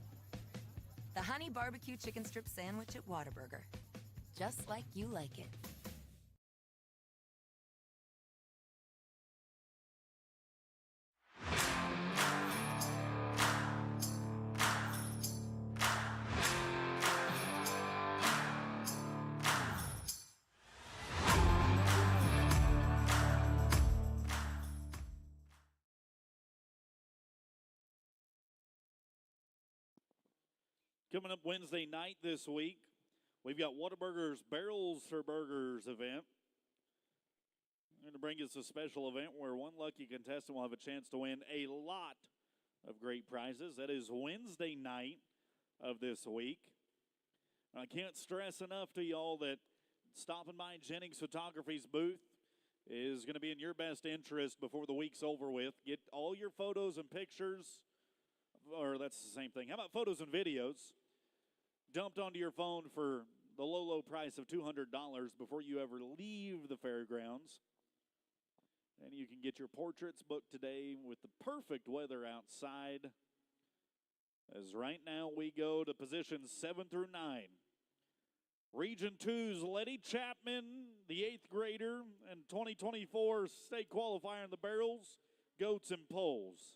The honey barbecue chicken strip sandwich at Whataburger. Just like you like it. Coming up Wednesday night this week, we've got Whataburger's Barrels for Burgers event. Going to bring us a special event where one lucky contestant will have a chance to win a lot of great prizes. That is Wednesday night of this week. I can't stress enough to y'all that stopping by Jennings Photography's booth is going to be in your best interest before the week's over with. Get all your photos and pictures, or that's the same thing. How about photos and videos dumped onto your phone for the low, low price of $200 before you ever leave the fairgrounds? And you can get your portraits booked today with the perfect weather outside. As right now we go to positions 7 through 9. Region 2's Letty Chapman, the 8th grader, and 2024 state qualifier in the barrels, goats, and poles.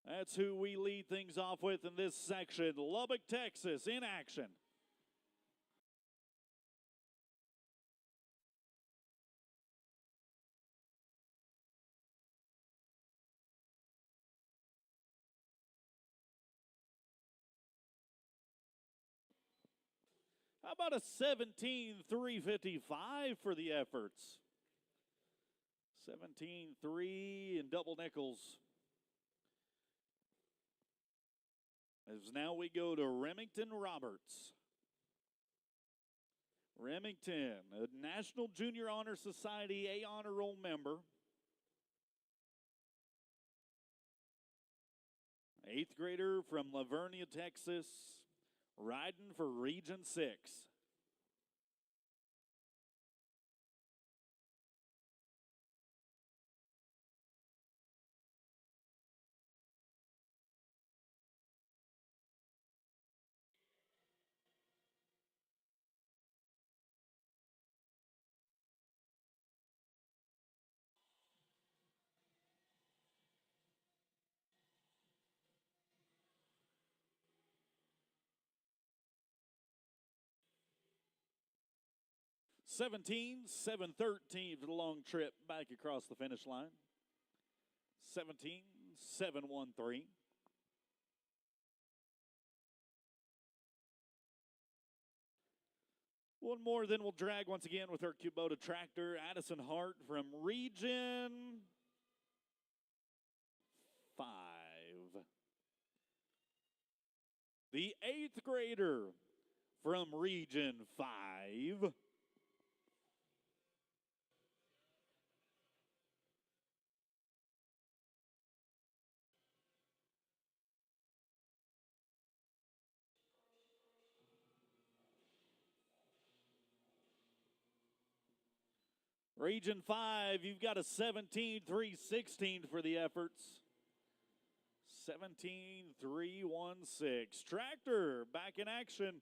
That's who we lead things off with in this section. Lubbock, Texas, in action. about a 17-355 for the efforts? 17-3 and double nickels. As now we go to Remington Roberts. Remington, a National Junior Honor Society A Honor Roll member. 8th grader from Lavernia, Texas, riding for Region 6. $17,713 for the long trip back across the finish line. 17,713. One more, then we'll drag once again with our Kubota tractor. Addison Hart from Region 5. The 8th grader from Region 5. Region 5, you've got a 17-316 for the efforts. 17-316. Tractor back in action.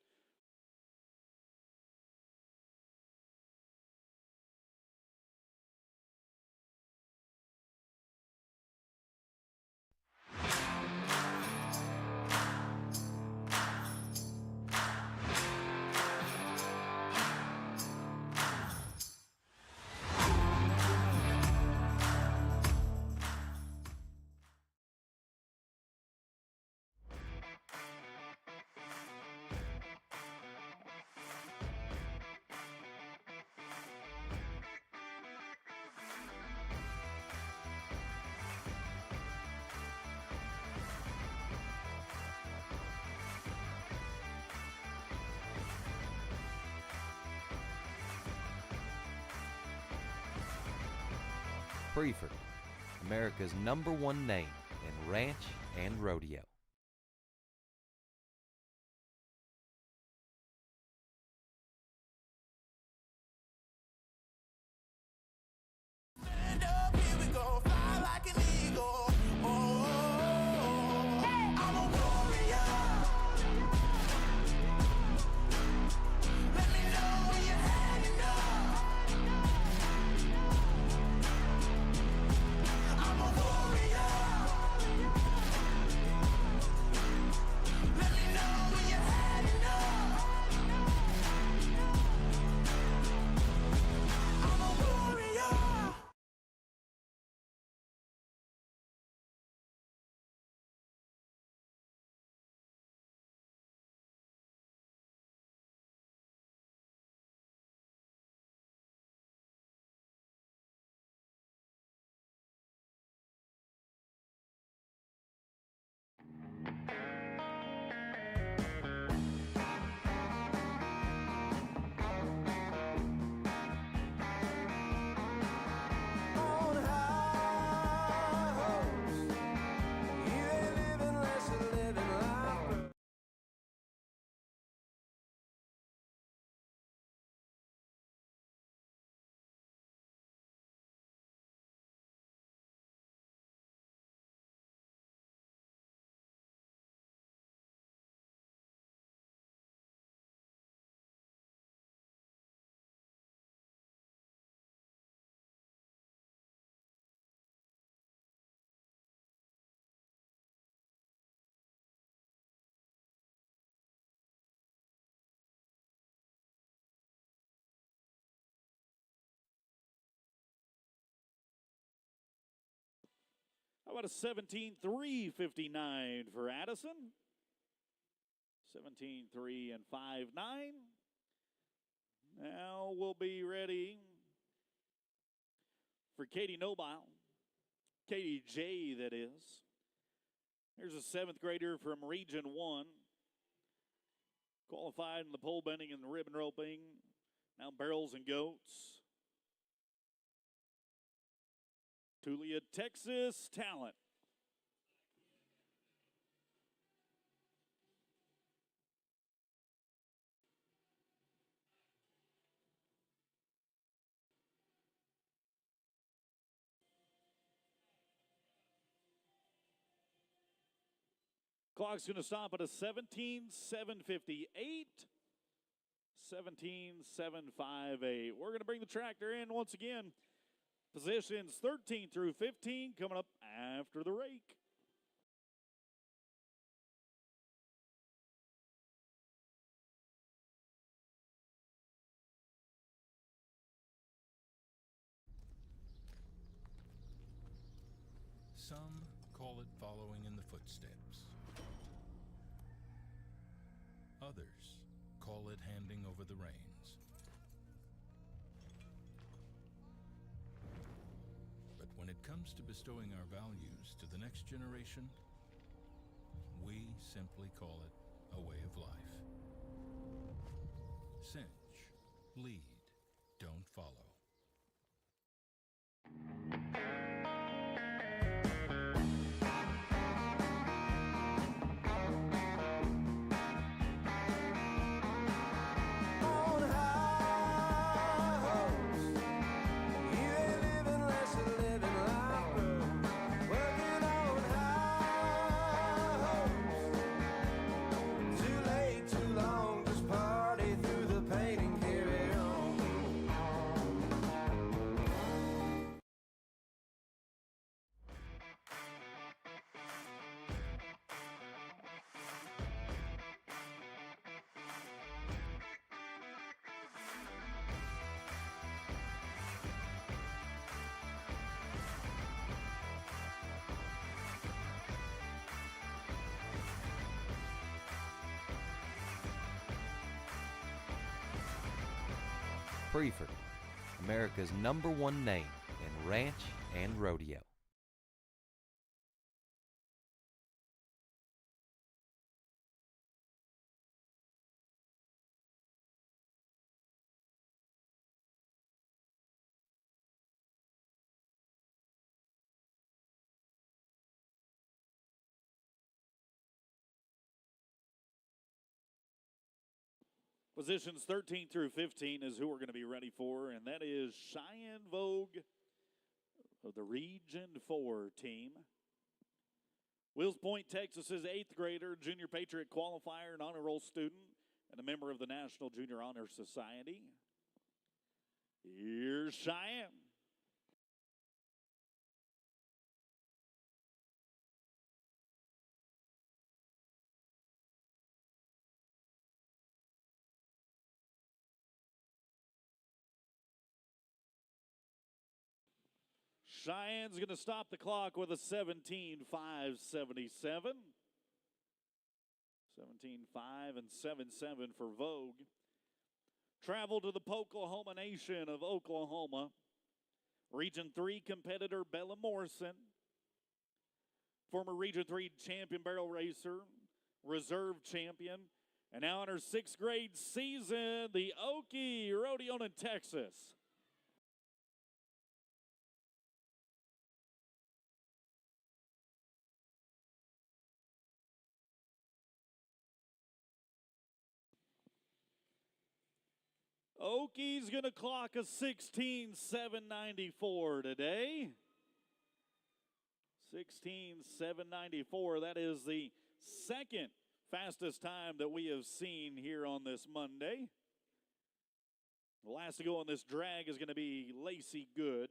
Preferred, America's #1 name in ranch and rodeo. Stand up, here we go, fly like an eagle. Oh, I'm a warrior. Let me know when you're heading up. I'm a warrior. Let me know when you're heading up. I'm a warrior. On high hopes, you ain't living less than living life. How about a 17-359 for Addison? 17-3 and 5-9. Now we'll be ready for Katie Nobile. Katie J, that is. Here's a 7th grader from Region 1. Qualified in the pole bending and the ribbon roping. Now barrels and goats. Tulia, Texas talent. Clock's going to stop at a 17:758. 17:758. We're going to bring the tractor in once again. Positions 13 through 15 coming up after the rake. Some call it following in the footsteps. Others call it handing over the reins. But when it comes to bestowing our values to the next generation, we simply call it a way of life. Cinch, lead, don't follow. Preferred, America's #1 name in ranch and rodeo. Positions 13 through 15 is who we're going to be ready for, and that is Cheyenne Vogue of the Region 4 team. Wills Point, Texas's 8th grader, Junior Patriot qualifier, and honor roll student, and a member of the National Junior Honor Society. Here's Cheyenne. Cheyenne's going to stop the clock with a 17:577. 17:5 and 77 for Vogue. Travel to the Poklahoma Nation of Oklahoma. Region 3 competitor Bella Morrison. Former Region 3 champion barrel racer, reserve champion, and now in her 6th grade season, the Okie Rodeo in Texas. Okie's going to clock a 16:794 today. 16:794. That is the 2nd fastest time that we have seen here on this Monday. The last to go on this drag is going to be Lacey Good.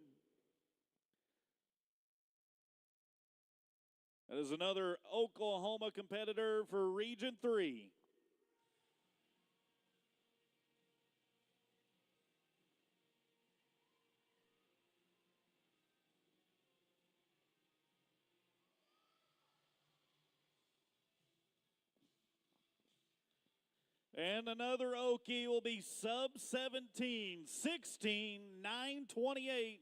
That is another Oklahoma competitor for Region 3. And another Okie will be sub 17, 16, 9, 28.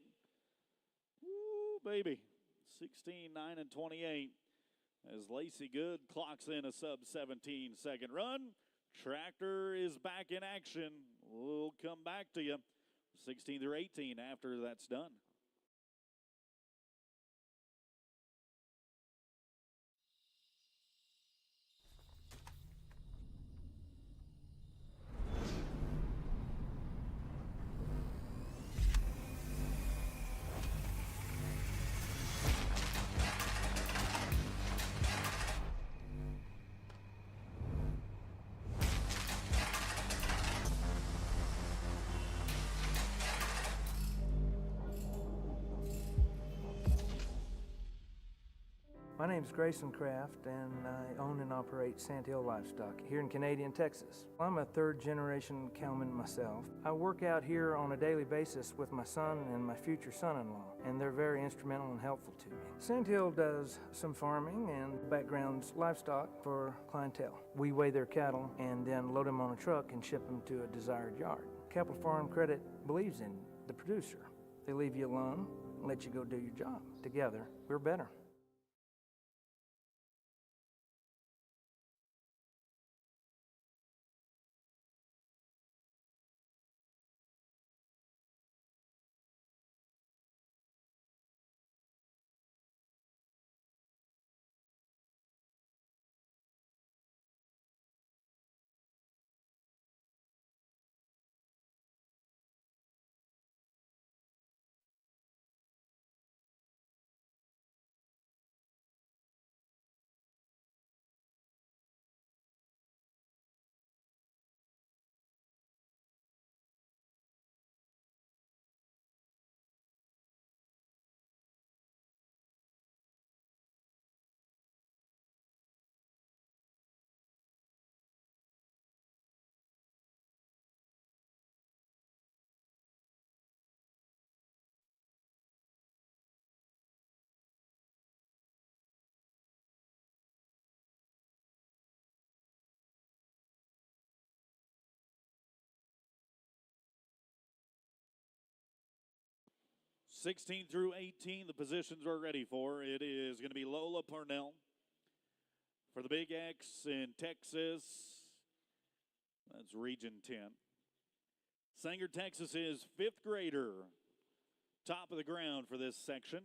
Woo, baby. 16, 9, and 28. As Lacey Good clocks in a sub 17 second run. Tractor is back in action. We'll come back to you. 16 through 18 after that's done. My name's Grayson Kraft, and I own and operate Sandhill Livestock here in Canadian, Texas. I'm a third-generation cowman myself. I work out here on a daily basis with my son and my future son-in-law, and they're very instrumental and helpful to me. Sandhill does some farming and backgrounds livestock for clientele. We weigh their cattle and then load them on a truck and ship them to a desired yard. Capital Farm Credit believes in the producer. They leave you alone and let you go do your job. Together, we're better. '16 through 18, the positions we're ready for. It is going to be Lola Parnell for the Big X in Texas. That's Region 10. Sanger, Texas is fifth grader. Top of the ground for this section.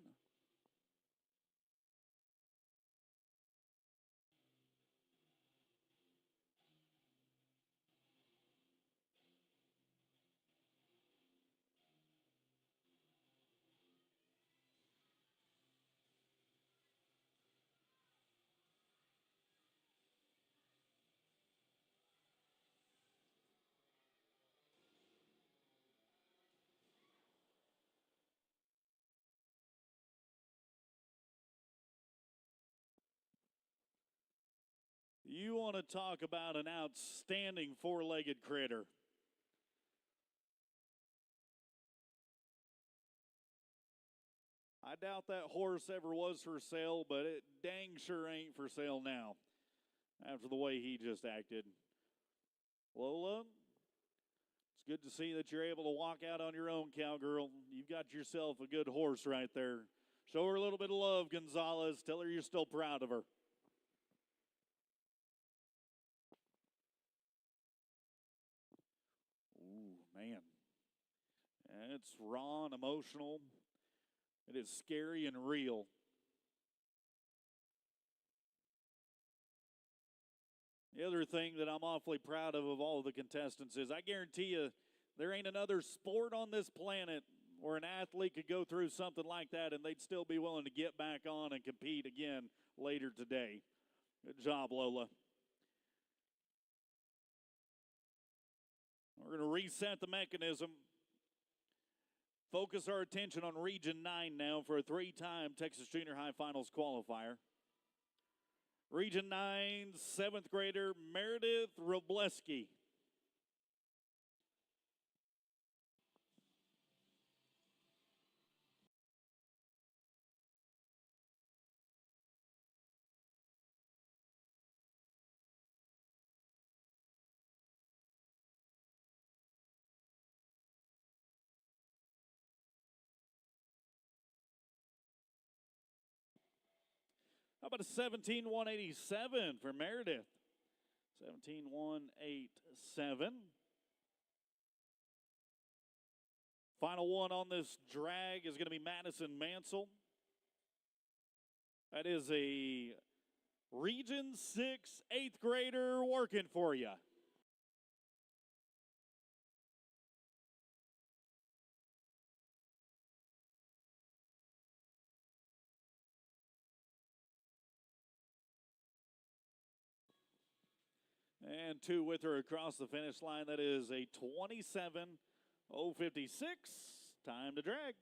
You want to talk about an outstanding four-legged critter. I doubt that horse ever was for sale, but it dang sure ain't for sale now after the way he just acted. Lola, it's good to see that you're able to walk out on your own, cowgirl. You've got yourself a good horse right there. Show her a little bit of love, Gonzalez. Tell her you're still proud of her. Ooh, man. It's raw and emotional. It is scary and real. The other thing that I'm awfully proud of all of the contestants is I guarantee you there ain't another sport on this planet where an athlete could go through something like that and they'd still be willing to get back on and compete again later today. Good job, Lola. We're going to reset the mechanism. Focus our attention on Region 9 now for a three-time Texas Junior High Finals qualifier. Region 9, 7th grader Meredith Robleski. How about a 17,187 for Meredith? 17,187. Final one on this drag is going to be Madison Mansell. That is a Region 6 8th grader working for you. And two with her across the finish line. That is a 27,056. Time to drag.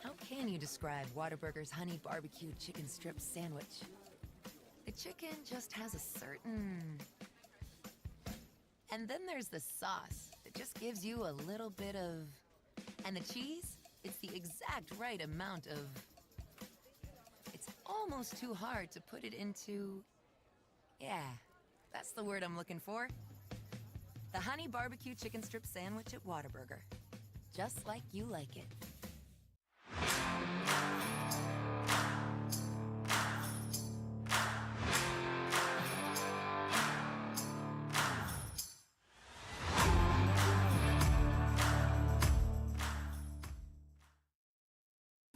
How can you describe Whataburger's honey barbecue chicken strip sandwich? The chicken just has a certain... And then there's the sauce that just gives you a little bit of... And the cheese? It's the exact right amount of... It's almost too hard to put it into... Yeah, that's the word I'm looking for. The honey barbecue chicken strip sandwich at Whataburger. Just like you like it.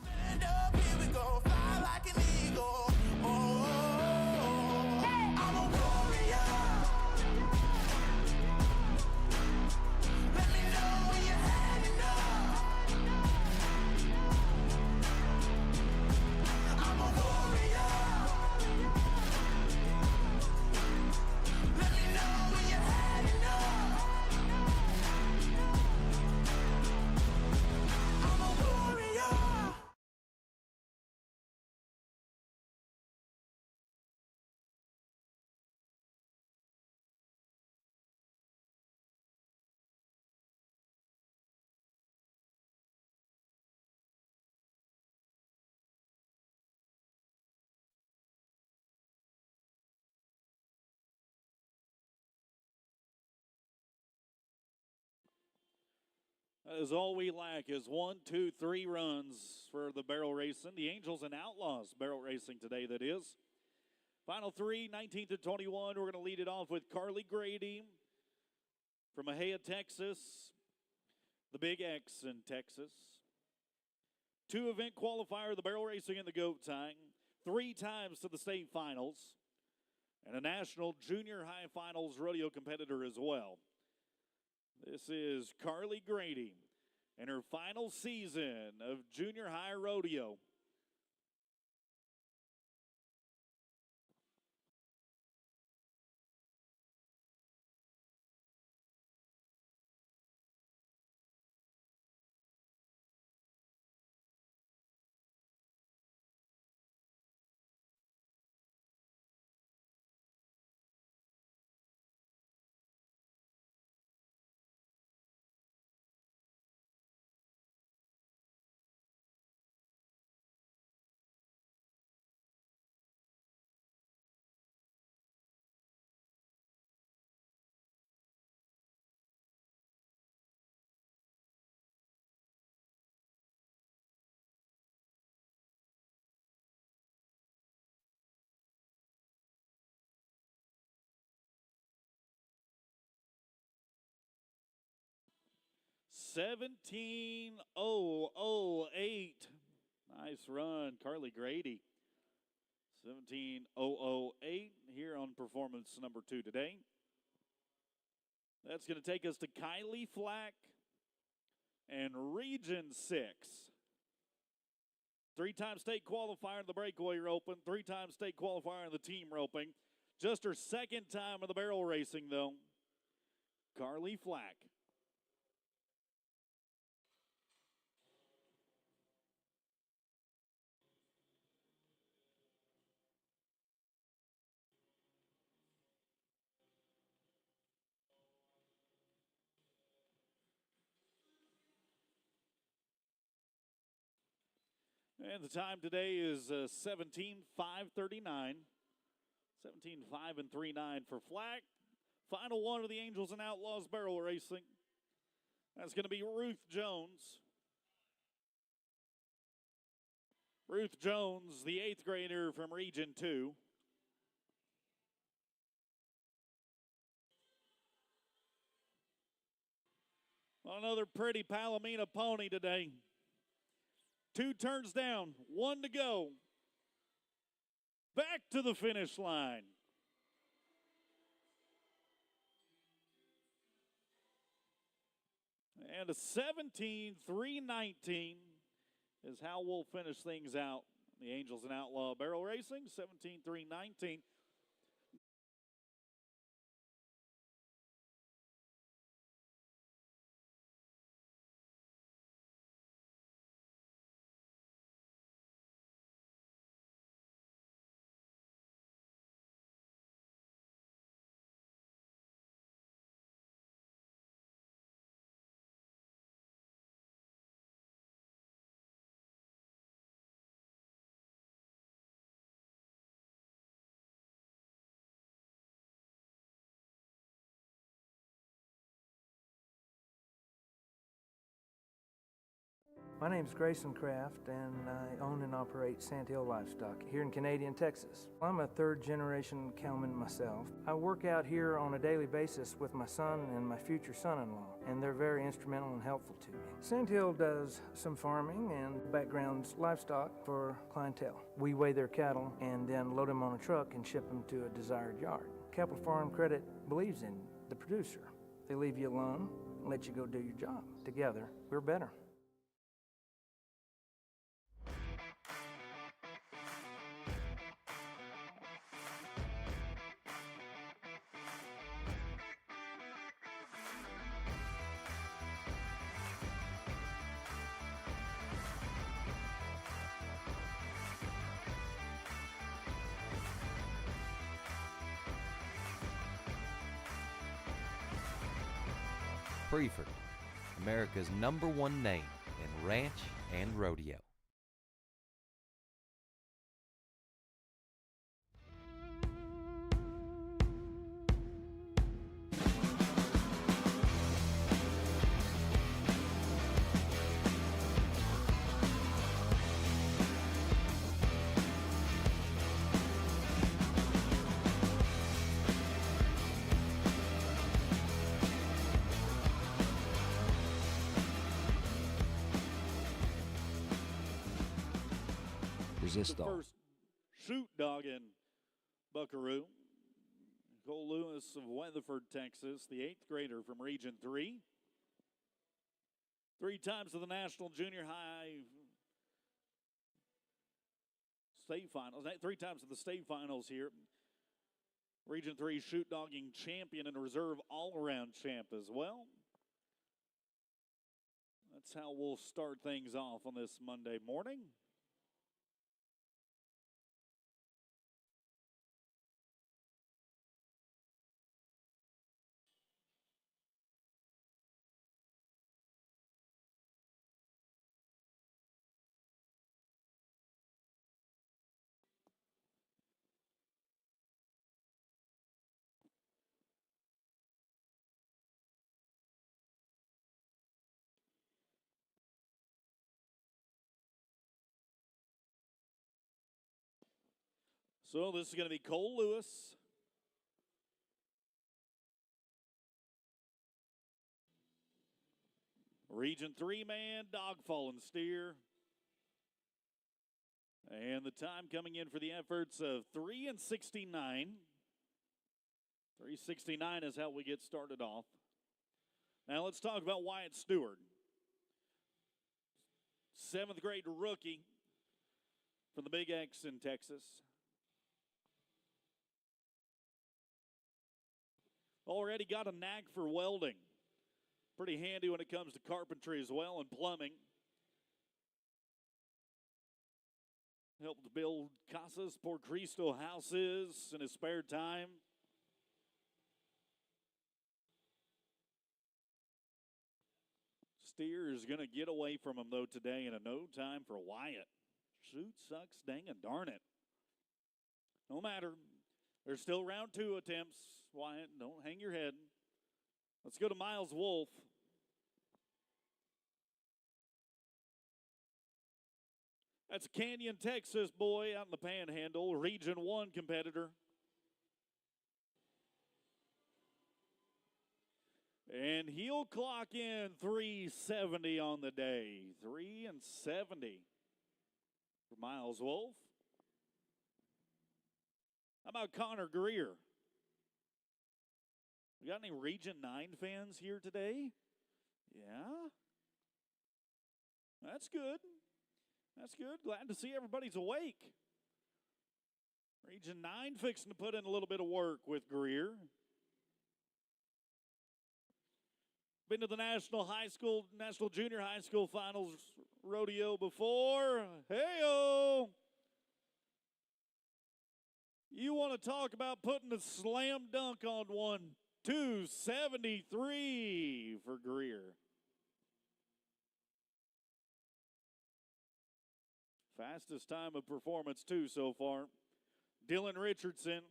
Stand up, here we go, fly like an eagle. I'm a warrior. Let me know when you're had enough. I'm a warrior. Let me know when you're had enough. I'm a warrior. That is all we lack is 1, 2, 3 runs for the barrel racing. The Angels and Outlaws barrel racing today, that is. Final three, 19 to 21. We're going to lead it off with Carly Grady from Mahia, Texas. The Big X in Texas. 2-event qualifier, the barrel racing and the goat tying. 3 times to the state finals. And a national junior high finals rodeo competitor as well. This is Carly Grady in her final season of junior high rodeo. $17,008. Nice run, Carly Grady. 17,008 here on performance number 2 today. That's going to take us to Kylie Flack and Region 6. 3-time state qualifier in the Breakaway roping, 3-time state qualifier in the team roping. Just her second time in the barrel racing, though. Carly Flack. And the time today is 17:5:39. 17:5 and 3:9 for flag. Final one of the Angels and Outlaws barrel racing. That's going to be Ruth Jones. Ruth Jones, the 8th grader from Region 2. Another pretty Palomino pony today. 2 turns down, 1 to go. Back to the finish line. And a 17:3:19 is how we'll finish things out. The Angels and Outlaw barrel racing, 17:3:19. My name is Grayson Kraft, and I own and operate Sandhill Livestock here in Canadian, Texas. I'm a third-generation cowman myself. I work out here on a daily basis with my son and my future son-in-law, and they're very instrumental and helpful to me. Sandhill does some farming and backgrounds livestock for clientele. We weigh their cattle and then load them on a truck and ship them to a desired yard. Capital Farm Credit believes in the producer. They leave you alone and let you go do your job. Together, we're better. Preferred, America's #1 name in ranch and rodeo. The first shoot dog in Buckaroo. Cole Lewis of Weatherford, Texas, the 8th grader from Region 3. 3 times to the National Junior High State Finals. 3 times to the state finals here. Region 3 shoot dogging champion and reserve all-around champ as well. That's how we'll start things off on this Monday morning. So this is going to be Cole Lewis. Region 3-man, dog fallen steer. And the time coming in for the efforts of 3:69. 3:69 is how we get started off. Now let's talk about Wyatt Stewart. 7th grade rookie from the Big X in Texas. Already got a knack for welding. Pretty handy when it comes to carpentry as well and plumbing. Helped build casas por Cristo houses in his spare time. Steer is going to get away from him, though, today, and a no time for Wyatt. Shoot, sucks, dang and darn it. No matter. There's still round 2 attempts. Wyatt, don't hang your head. Let's go to Miles Wolf. That's a Canyon, Texas boy out in the Panhandle, Region 1 competitor. And he'll clock in 370 on the day. 370 for Miles Wolf. How about Connor Greer? We got any Region 9 fans here today? Yeah? That's good. That's good. Glad to see everybody's awake. Region 9 fixing to put in a little bit of work with Greer. Been to the National Junior High School Finals rodeo before. Hey-o! You want to talk about putting a slam dunk on one. 273 for Greer. Fastest time of performance, too, so far. Dylan Richardson.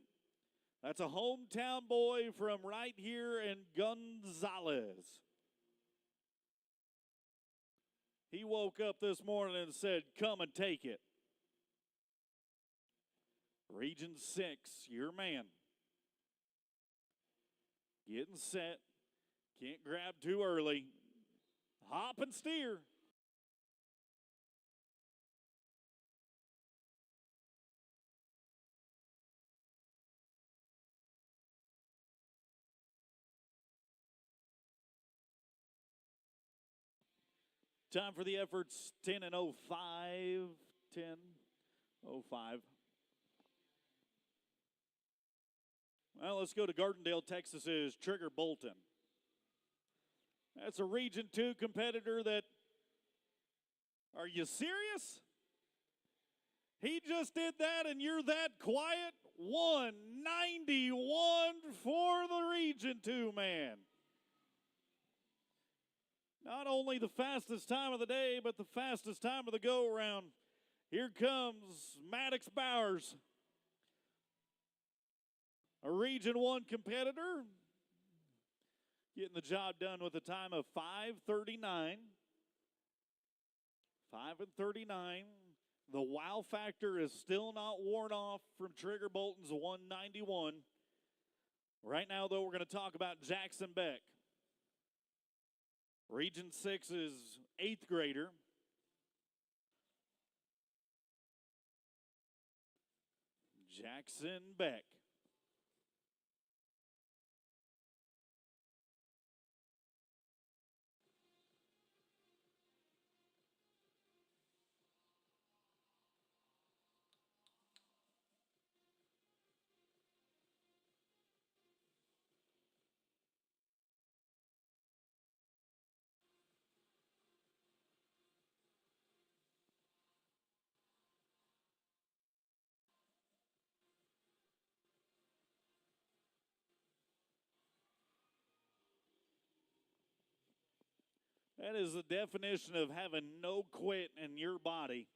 That's a hometown boy from right here in Gonzales. He woke up this morning and said, come and take it. Region 6, your man. Getting set. Can't grab too early. Hop and steer. Time for the efforts, 10 and 05. 10:05. Well, let's go to Gardendale, Texas's Trigger Bolton. That's a Region 2 competitor that, are you serious? He just did that and you're that quiet? 191 for the Region 2 man. Not only the fastest time of the day, but the fastest time of the go-around. Here comes Maddox Bowers, a Region 1 competitor, getting the job done with a time of 5:39. 5:39. The wow factor is still not worn off from Trigger Bolton's 191. Right now, though, we're going to talk about Jackson Beck. Region 6's 8th grader. Jackson Beck. That is the definition of having no quit in your body.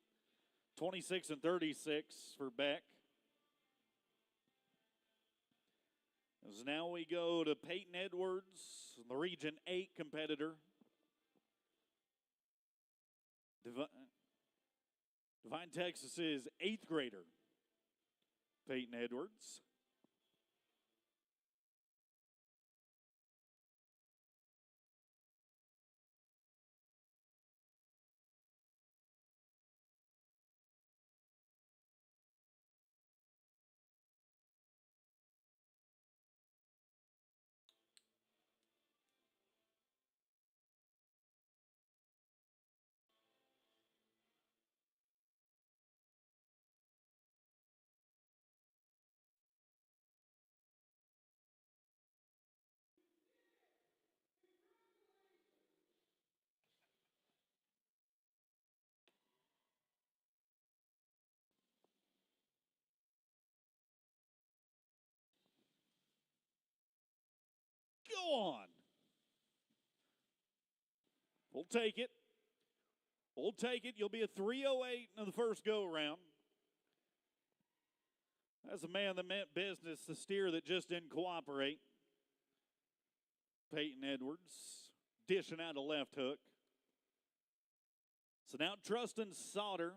26 and 36 for Beck. As now we go to Peyton Edwards, the Region 8 competitor. Divine Texas's 8th grader, Peyton Edwards. Go on. We'll take it. We'll take it. You'll be a 3:08 in the first go-around. That's a man that meant business, the steer that just didn't cooperate. Peyton Edwards dishing out a left hook. So now Trustin Sauter.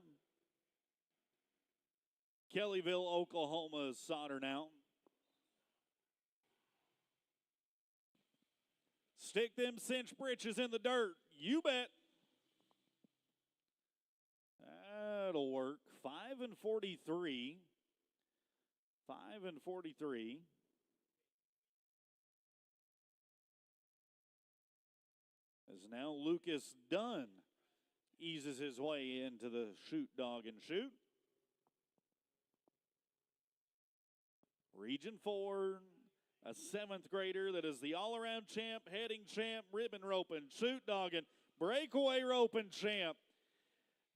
Kellyville, Oklahoma is Sauter now. Stick them cinch britches in the dirt. You bet. That'll work. 5-43. 5-43. As now Lucas Dunn eases his way into the shoot dog and shoot. Region 4, a 7th grader that is the all-around champ, heading champ, ribbon roping, shoot dogging, breakaway roping champ.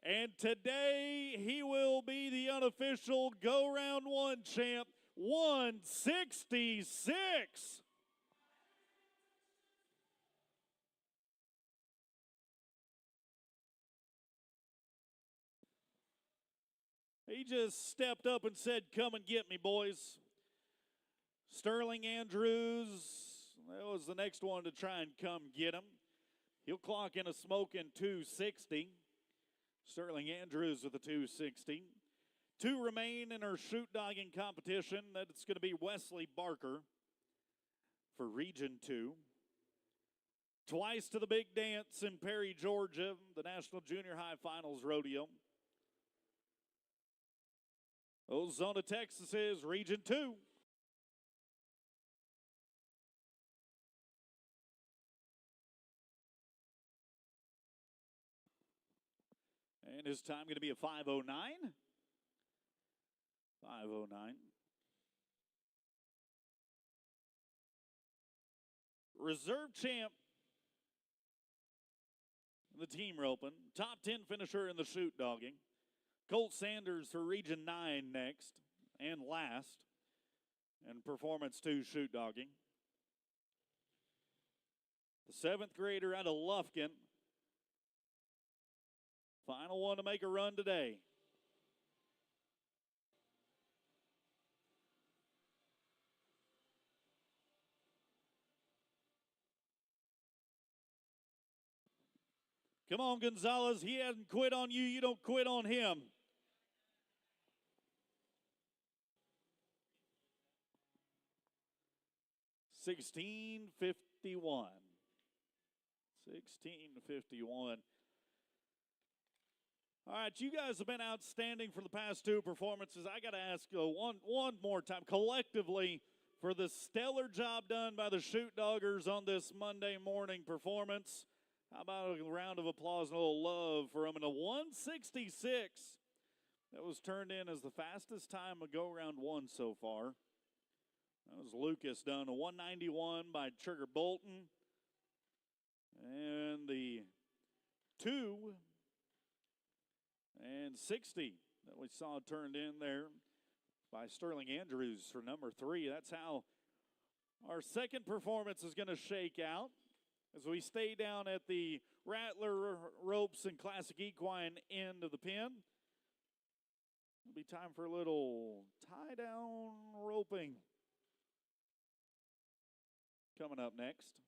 And today he will be the unofficial go-round 1 champ, 166. He just stepped up and said, "Come and get me, boys." Sterling Andrews, that was the next one to try and come get him. He'll clock in a smoking 260. Sterling Andrews with a 260. 2 remain in our shoot dogging competition. That's going to be Wesley Barker for Region 2. Twice to the big dance in Perry, Georgia, the National Junior High Finals Rodeo. Ozona, Texas is Region 2. And his time going to be a 5:09. 5:09. Reserve champ in the team roping. Top 10 finisher in the shoot dogging. Colt Sanders for Region 9 next and last. And Performance 2 shoot dogging. The 7th grader out of Lufkin. Final one to make a run today. Come on, Gonzalez. He hasn't quit on you. You don't quit on him. $16.51. $16.51. All right, you guys have been outstanding for the past 2 performances. I got to ask one more time, collectively, for the stellar job done by the shoot doggers on this Monday morning performance. How about a round of applause and a little love for them? And a 166 that was turned in as the fastest time of go-round 1 so far. That was Lucas Dunn. A 191 by Trigger Bolton. And the 2 and 60 that we saw turned in there by Sterling Andrews for number 3. That's how our second performance is going to shake out as we stay down at the Rattler Ropes and Classic Equine end of the pen. It'll be time for a little tie-down roping coming up next.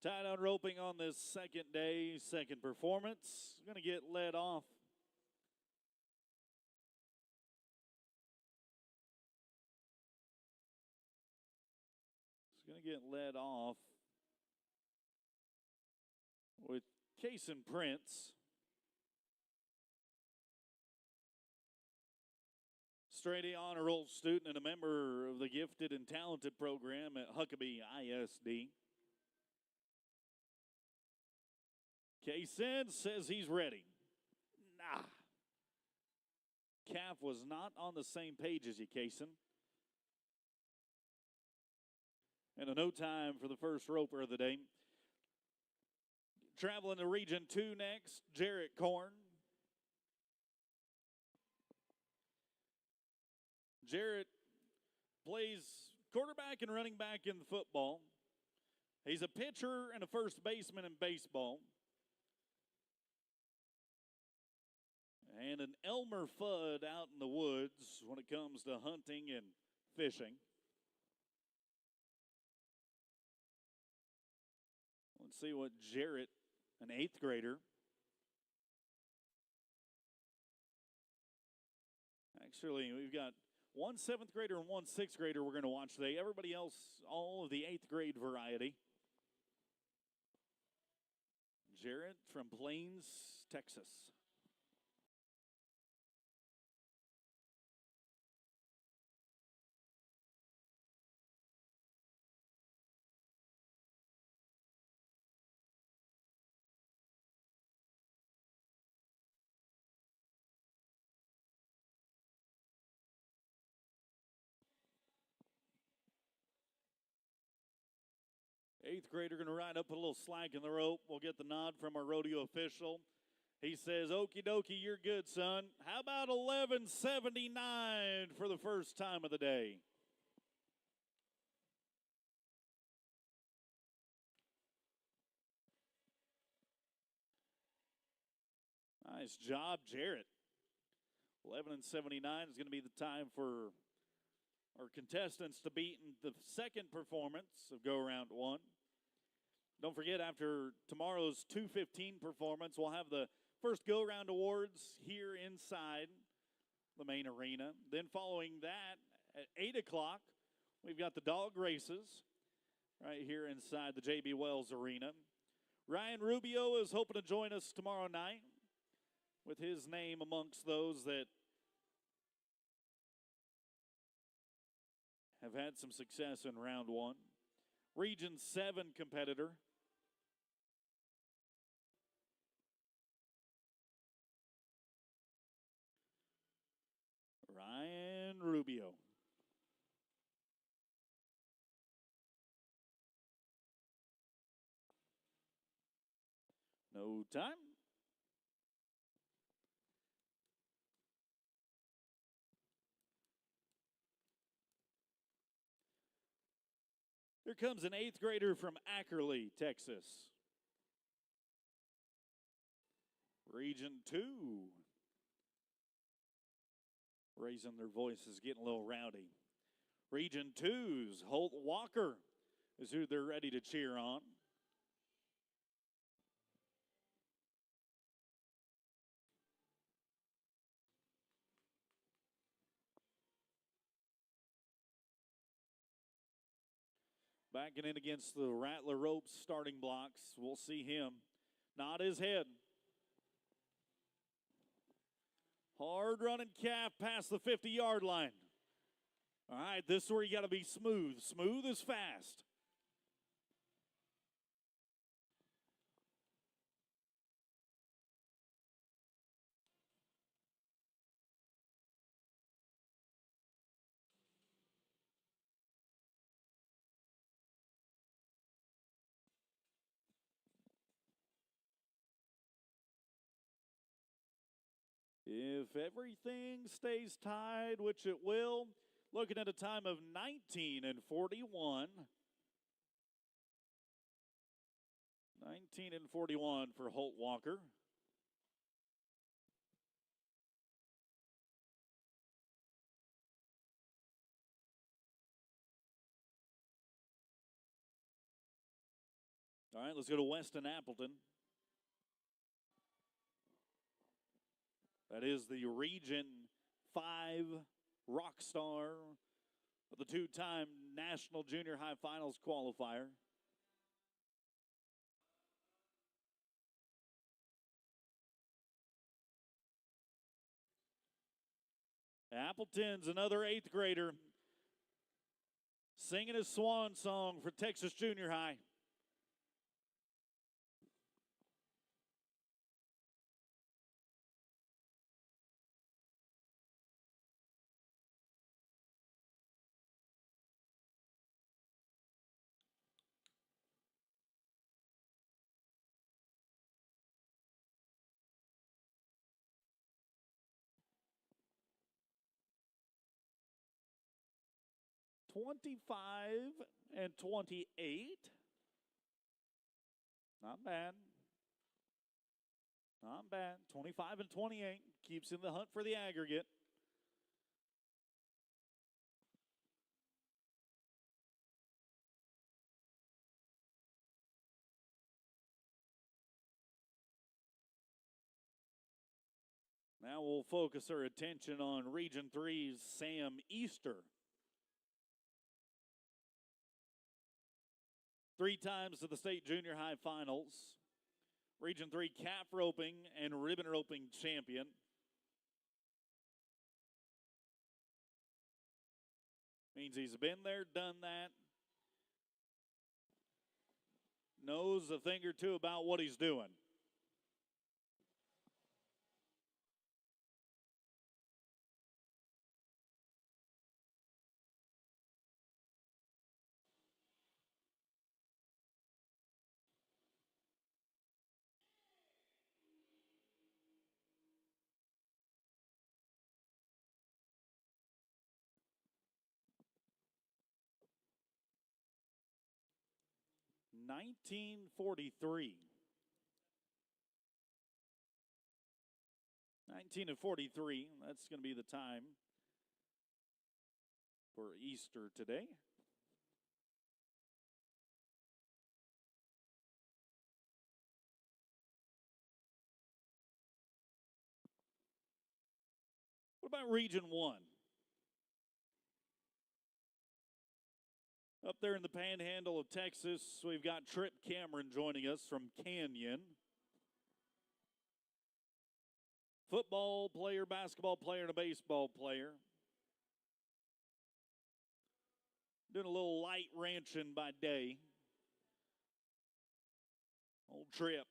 Tied on roping on this second day, second performance. Going to get led off. It's going to get led off with Kason Prince. Straight A honor roll student and a member of the Gifted and Talented program at Huckabee ISD. Kason says he's ready. Nah. Calf was not on the same page as you, Kason. And a no time for the first roper of the day. Traveling to Region 2 next, Jarrett Korn. Jarrett plays quarterback and running back in football. He's a pitcher and a first baseman in baseball. And an Elmer Fudd out in the woods when it comes to hunting and fishing. Let's see what Jarrett, an 8th grader. Actually, we've got one 7th grader and one 6th grader we're going to watch today. Everybody else, all of the 8th grade variety. Jarrett from Plains, Texas. Eighth grader going to ride up, put a little slack in the rope. We'll get the nod from our rodeo official. He says, okie dokie, you're good, son. How about 11:79 for the first time of the day? Nice job, Jarrett. 11:79 is going to be the time for our contestants to beat in the second performance of Go Round 1. Don't forget, after tomorrow's 2:15 performance, we'll have the first Go Round Awards here inside the main arena. Then following that, at 8 o'clock, we've got the dog races right here inside the J.B. Wells Arena. Ryan Rubio is hoping to join us tomorrow night with his name amongst those that have had some success in round 1. Region 7 competitor. Ryan Rubio. No time. Here comes an 8th grader from Ackerley, Texas. Region 2. Raising their voices, getting a little rowdy. Region 2's Holt Walker is who they're ready to cheer on. Backing in against the Rattler Ropes starting blocks. We'll see him nod his head. Hard running calf past the 50-yard line. All right, this is where you got to be smooth. Smooth is fast. If everything stays tied, which it will, looking at a time of 19:41. 19:41 for Holt Walker. All All right, let's go to Weston Appleton. That is the Region 5 rock star of the two-time National Junior High Finals qualifier. Appleton's another 8th grader singing his swan song for Texas Junior High. (25 and 28). Not bad. Not bad. 25 and 28 keeps in the hunt for the aggregate. Now we'll focus our attention on Region 3's Sam Easter. 3 times to the state junior high finals. Region 3 calf roping and ribbon roping champion. Means he's been there, done that. Knows a thing or two about what he's doing. (1943). 19:43. That's going to be the time for Easter today. What about Region 1? Up there in the panhandle of Texas, we've got Trip Cameron joining us from Canyon. Football player, basketball player, and a baseball player. Doing a little light ranching by day. Old Trip.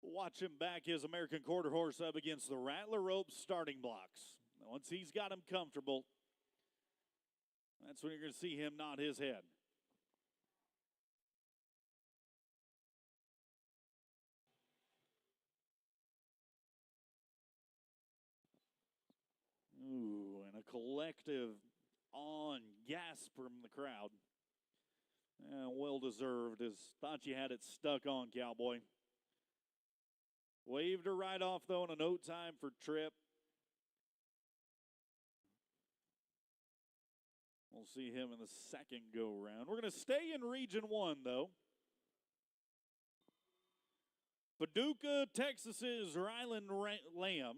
Watch him back his American Quarter Horse up against the Rattler Rope starting blocks. Once he's got him comfortable, that's when you're going to see him nod his head. Ooh, and a collective on gasp from the crowd. Well deserved. Thought you had it stuck on, Cowboy. Waved her right off, though, in a no time for Trip. We'll see him in the second go-round. We're going to stay in Region 1, though. Paducah, Texas's Rylan Lamb,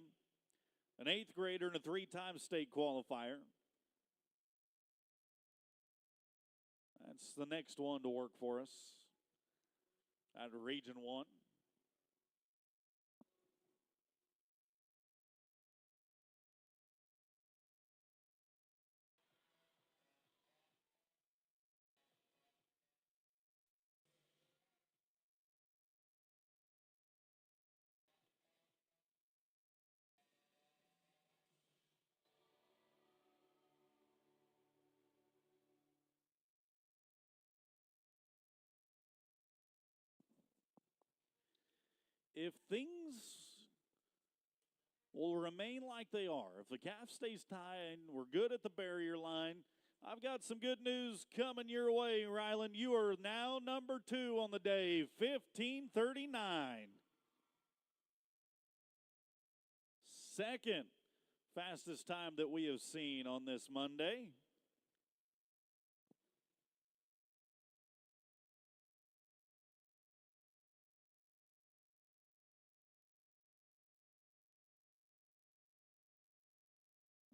an 8th grader and a 3-time state qualifier. That's the next one to work for us out of Region 1. If things will remain like they are, if the calf stays tied, we're good at the barrier line, I've got some good news coming your way, Rylan. You are now number 2 on the day, 15:39. Second, Fastest time that we have seen on this Monday.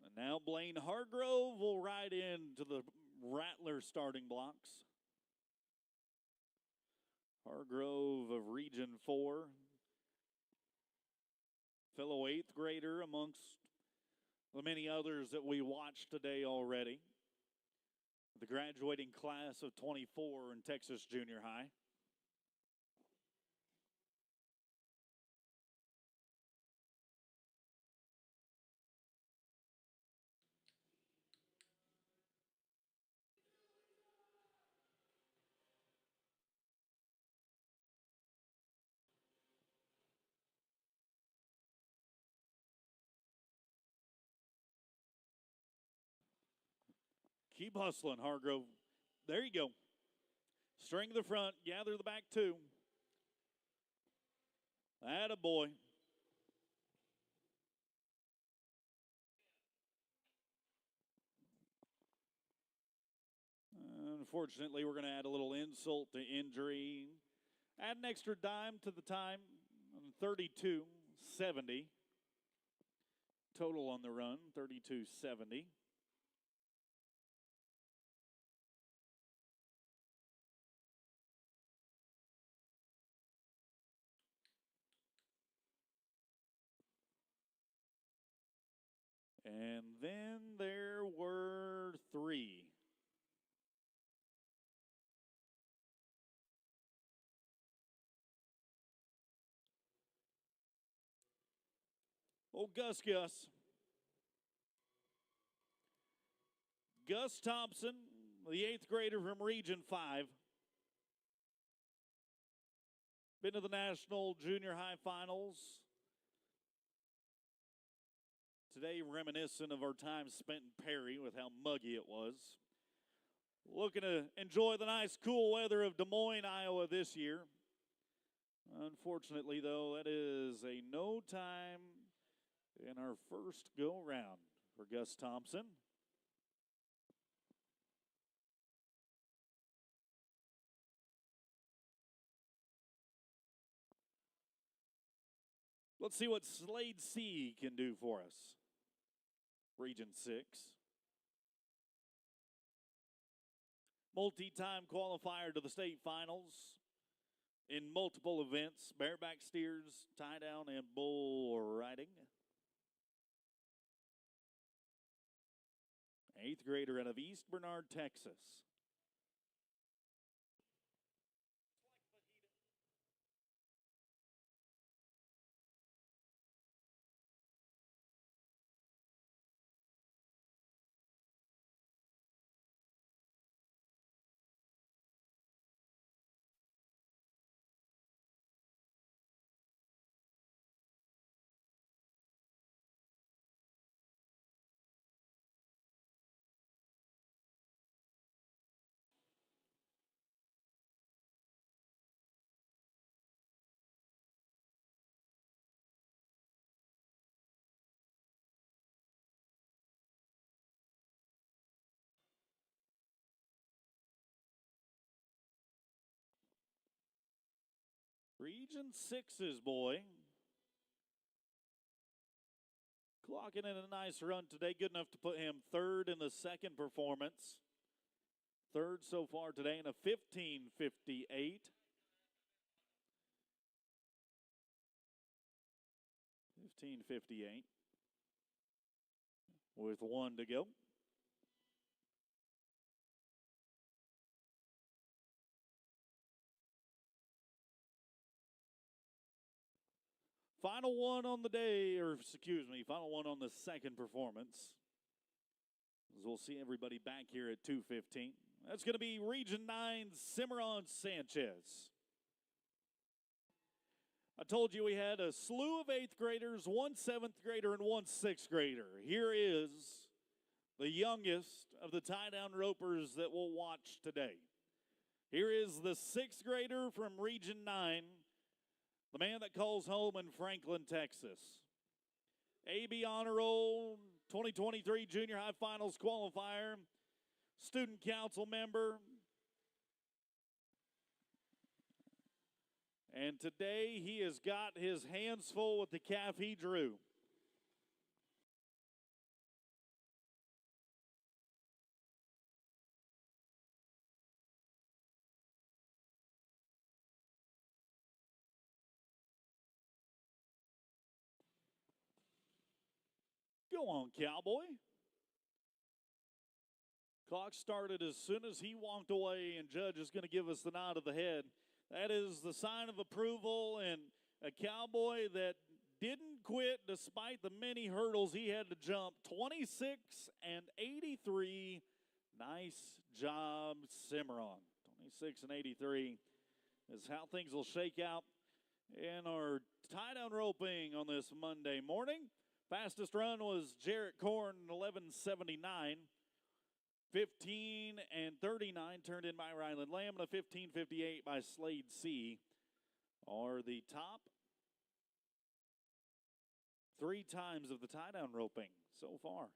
And now Blaine Hargrove will ride into the Rattler starting blocks. Hargrove of Region 4. Fellow 8th grader amongst the many others that we watched today already. The graduating class of 24 in Texas Junior High. Keep hustling, Hargrove. There you go. String the front, gather the back two. Attaboy. Unfortunately, we're going to add a little insult to injury. Add an extra dime to the time. 32:70. Total on the run, 32:70. And then there were three. Oh, Gus. Gus Thompson, the 8th grader from Region 5. Been to the National Junior High Finals. Today, reminiscent of our time spent in Perry with how muggy it was. Looking to enjoy the nice, cool weather of Des Moines, Iowa this year. Unfortunately, though, that is a no time in our first go-round for Gus Thompson. Let's see what Slade C can do for us. Region 6. Multi-time qualifier to the state finals in multiple events. Bareback steers, tie down, and bull riding. 8th grader out of East Bernard, Texas. Region 6's boy. Clocking in a nice run today. Good enough to put him third in the second performance. Third so far today in a 15:58. 15:58. With one to go. Final one on the day, or excuse me, final one on the second performance. As we'll see everybody back here at 2:15. That's going to be Region 9, Cimarron Sanchez. I told you we had a slew of 8th graders, one 7th grader, and one 6th grader. Here is the youngest of the tie-down ropers that we'll watch today. Here is the 6th grader from Region 9, the man that calls home in Franklin, Texas. AB Honor Roll 2023 Junior High Finals qualifier, student council member. And today he has got his hands full with the calf he drew. Go on, Cowboy. Clock started as soon as he walked away, and Judge is going to give us the nod of the head. That is the sign of approval, and a Cowboy that didn't quit despite the many hurdles he had to jump. 26 and 83. Nice job, Cimarron. 26 and 83 is how things will shake out in our tie-down roping on this Monday morning. Fastest run was Jarrett Korn, 11:79. 15 and 39 turned in by Ryland Lamb, and a 15:58 by Slade C. are the top 3 times of the tie-down roping so far.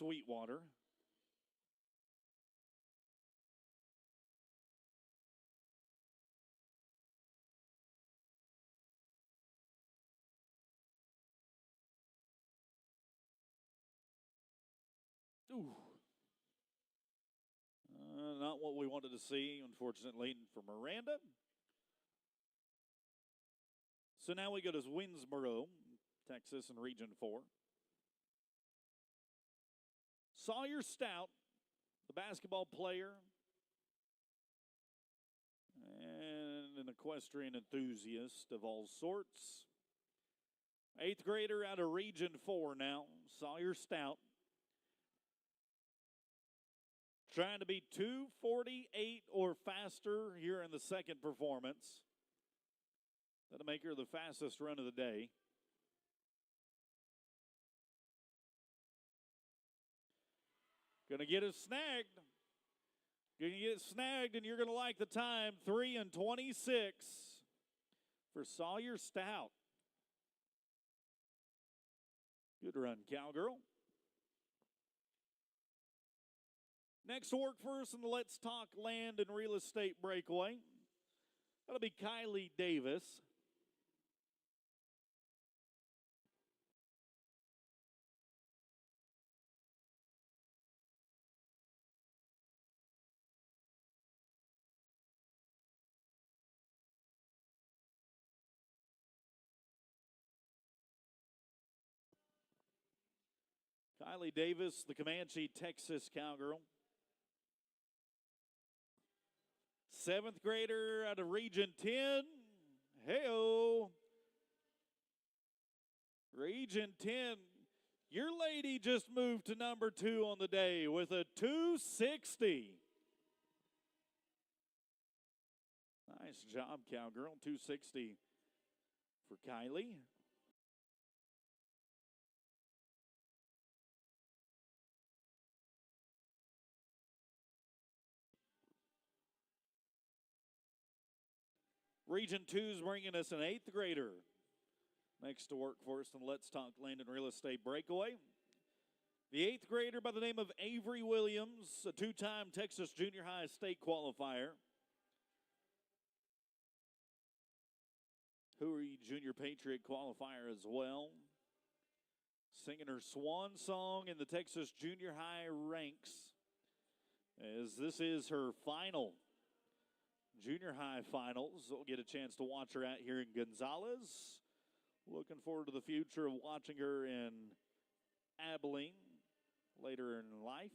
Sweetwater. Ooh. Not what we wanted to see, unfortunately, for Miranda. So now we go to Winsboro, Texas, in Region 4. Sawyer Stout, the basketball player and an equestrian enthusiast of all sorts. 8th grader out of Region 4 now, Sawyer Stout. Trying to be 2:48 or faster here in the second performance. That'll make her the fastest run of the day. Gonna get it snagged. Gonna get it snagged, and you're gonna like the time. 3:26 for Sawyer Stout. Good run, Cowgirl. Next to work for us in the Let's Talk Land and Real Estate Breakaway. That'll be Kylie Davis. Kylie Davis, the Comanche, Texas Cowgirl. 7th grader out of Region 10. Hey-o. Region 10. Your lady just moved to number 2 on the day with a 260. Nice job, Cowgirl. 260 for Kylie. Region 2 is bringing us an 8th grader. Next to work for us in Let's Talk Land and Real Estate Breakaway. The 8th grader by the name of Avery Williams, a 2-time Texas Junior High state qualifier. Huey Junior Patriot qualifier as well. Singing her swan song in the Texas Junior High ranks, as this is her final Junior High finals. We'll get a chance to watch her out here in Gonzales. Looking forward to the future of watching her in Abilene later in life.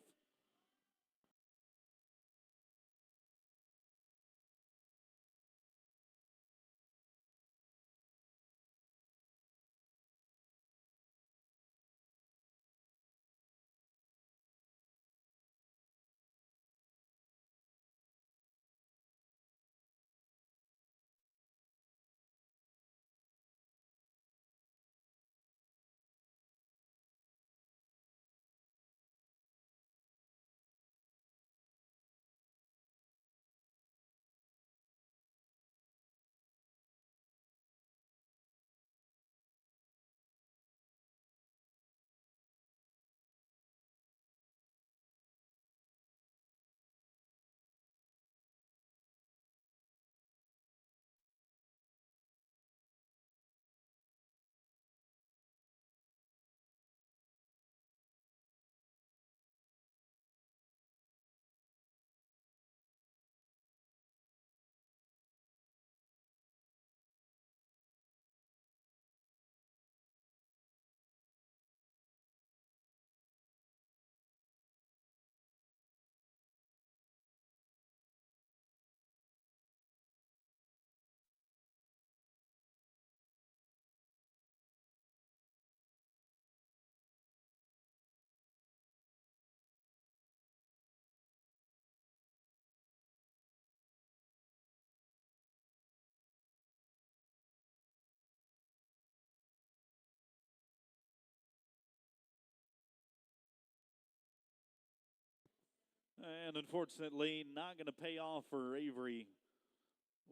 And unfortunately, not going to pay off for Avery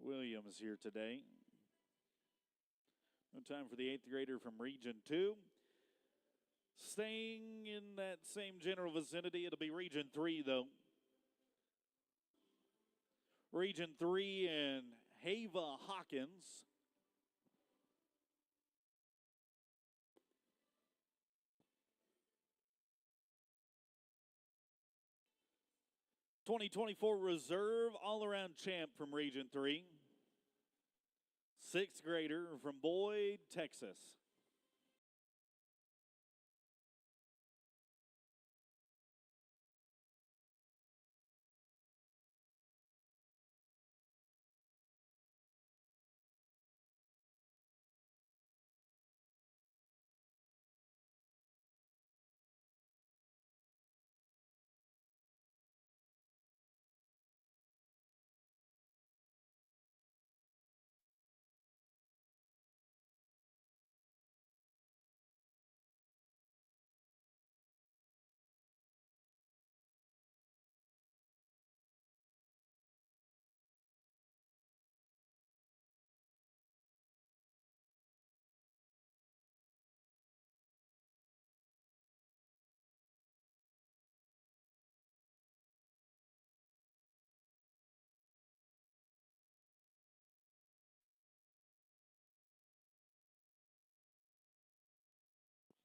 Williams here today. No time for the 8th grader from Region 2. staying in that same general vicinity. It'll be Region 3, though. Region 3 and Hava Hawkins. '24 Reserve all-around champ from Region 3. Sixth grader from Boyd, Texas.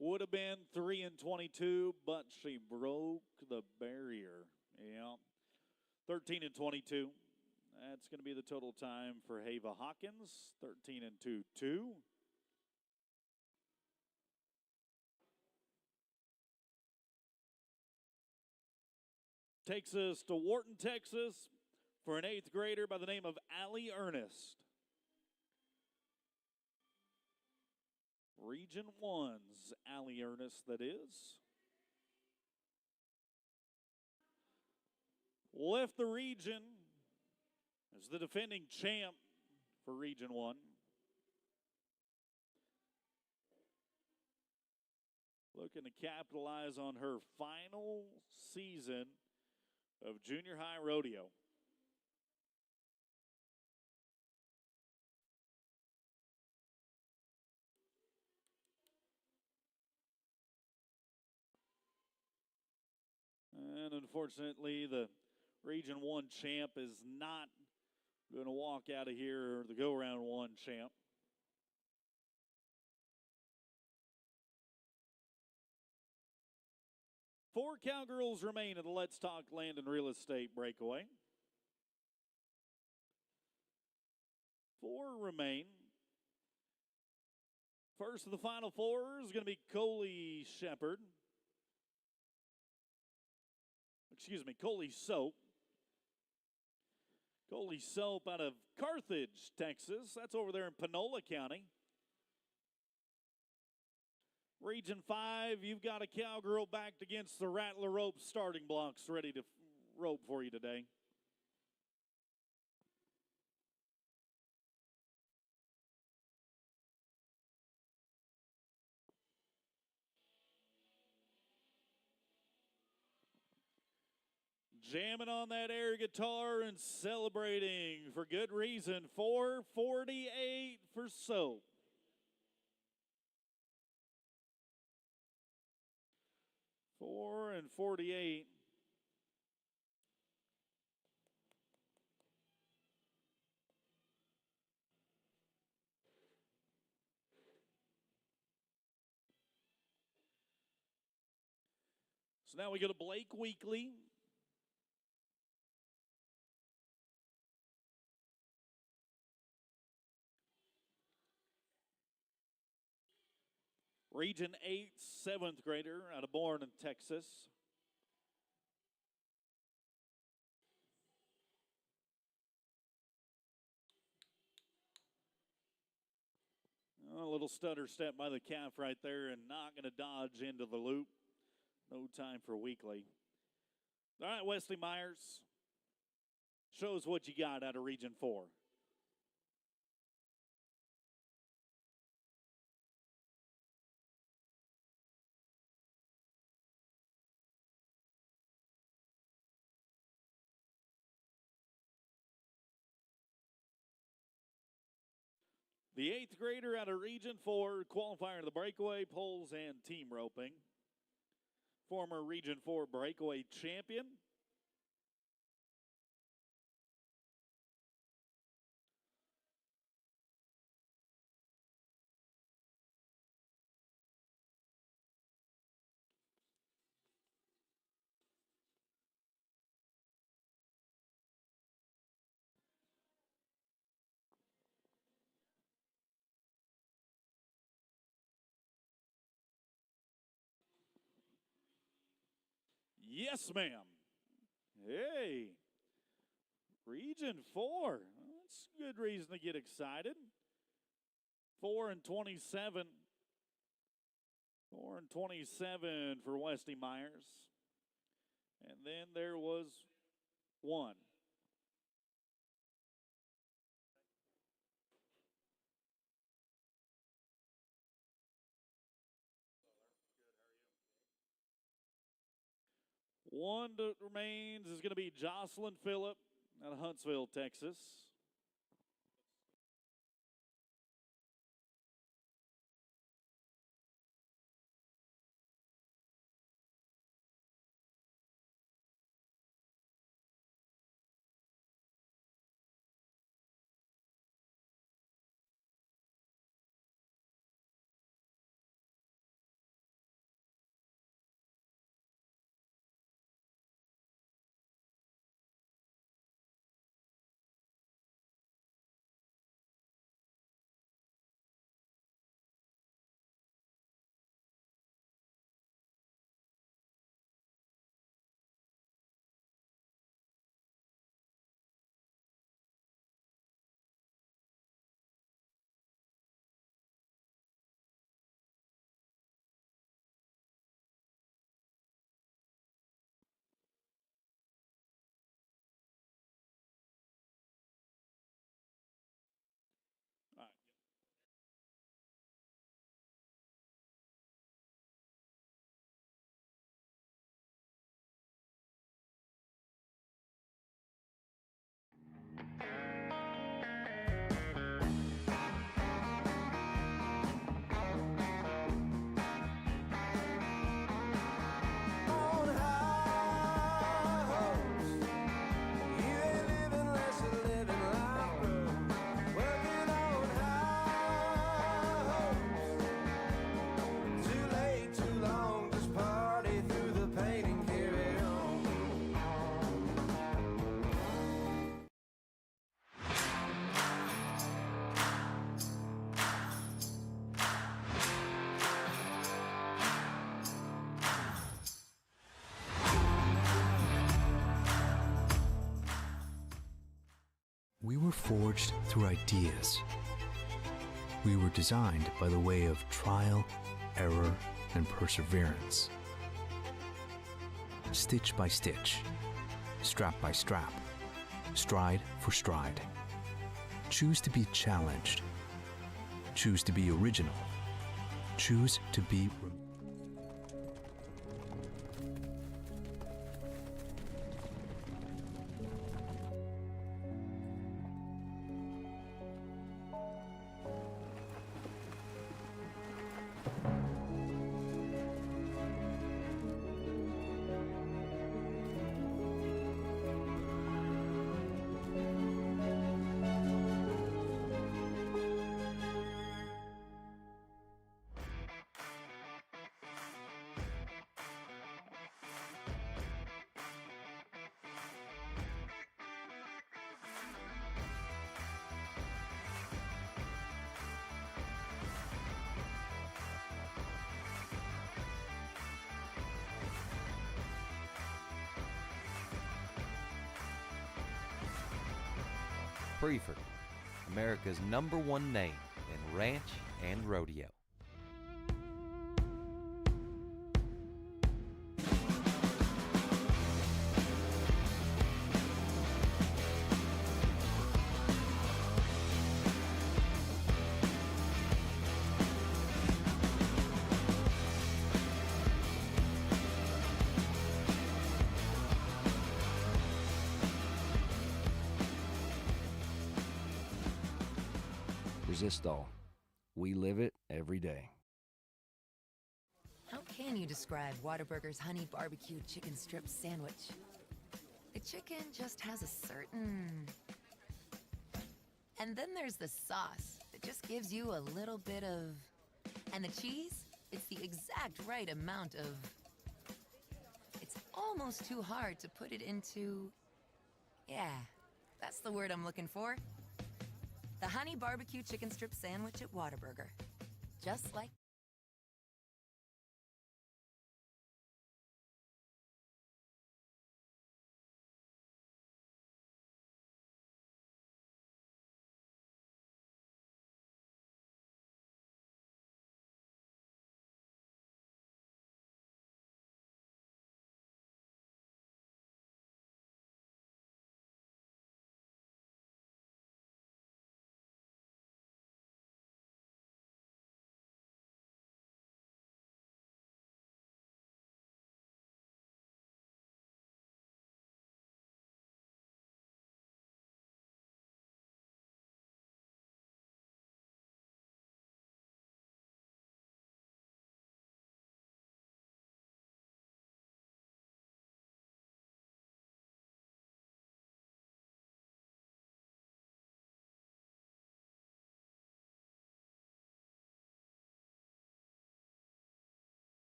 Would have been 3 and 22, but she broke the barrier. Yeah. 13 and 22. That's going to be the total time for Hava Hawkins. 13 and 2-2. Takes us to Wharton, Texas for an eighth grader by the name of Allie Ernest. Region 1's Allie Ernest, that is. Left the region as the defending champ for Region 1. Looking to capitalize on her final season of junior high rodeo. And unfortunately, the Region 1 champ is not going to walk out of here, the go-around 1 champ. Four cowgirls remain in the Let's Talk Land and Real Estate Breakaway. 4 remain. First of the final 4 is going to be Coley Shepard. Coley Soap. Coley Soap out of Carthage, Texas. That's over there in Panola County. Region 5, you've got a cowgirl backed against the Rattler Rope starting blocks ready to rope for you today. Jamming on that air guitar and celebrating for good reason. 448 for Soap. Four and 48. So now we go to Blake Weekly. Region 8, 7th grader out of Bourne, Texas. A little stutter step by the calf right there and not going to dodge into the loop. No time for Weekly. All right, Wesley Myers. Shows what you got out of Region 4. The 8th grader out of Region 4, qualifier to the breakaway, poles, and team roping. former Region 4 Breakaway champion. Yes, ma'am. Hey, Region 4. That's a good reason to get excited. 4 and 27. 4 and 27 for Westy Myers. And then there was one. One that remains is going to be Jocelyn Phillip out of Huntsville, Texas. All right. On high hopes, you ain't living unless you're living life broke. Working on high hopes, too late, too long, just party through the pain and carry on. We were forged through ideas. We were designed by the way of trial, error, and perseverance. Stitch by stitch, strap by strap, stride for stride. Choose to be challenged. Choose to be original. Choose to be Preferred, America's #1 name in ranch and rodeo. Resistol. We live it every day. Okay. can you describe Whataburger's honey barbecue chicken strip sandwich? The chicken just has a certain... And then there's the sauce that just gives you a little bit of... And the cheese, it's the exact right amount of... It's almost too hard to put it into... Yeah, that's the word I'm looking for. The honey barbecue chicken strip sandwich at Whataburger. Just like...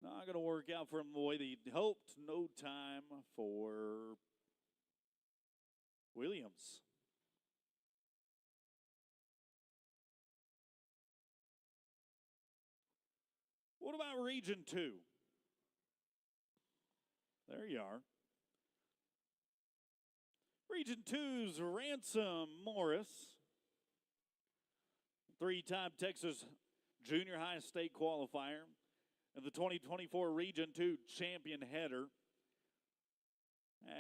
Not going to work out for him the way that he hoped. No time for Williams. What about Region 2? There you are. Region 2's Ransom Morris, three-time Texas Junior High State qualifier, and the 2024 Region 2 champion header.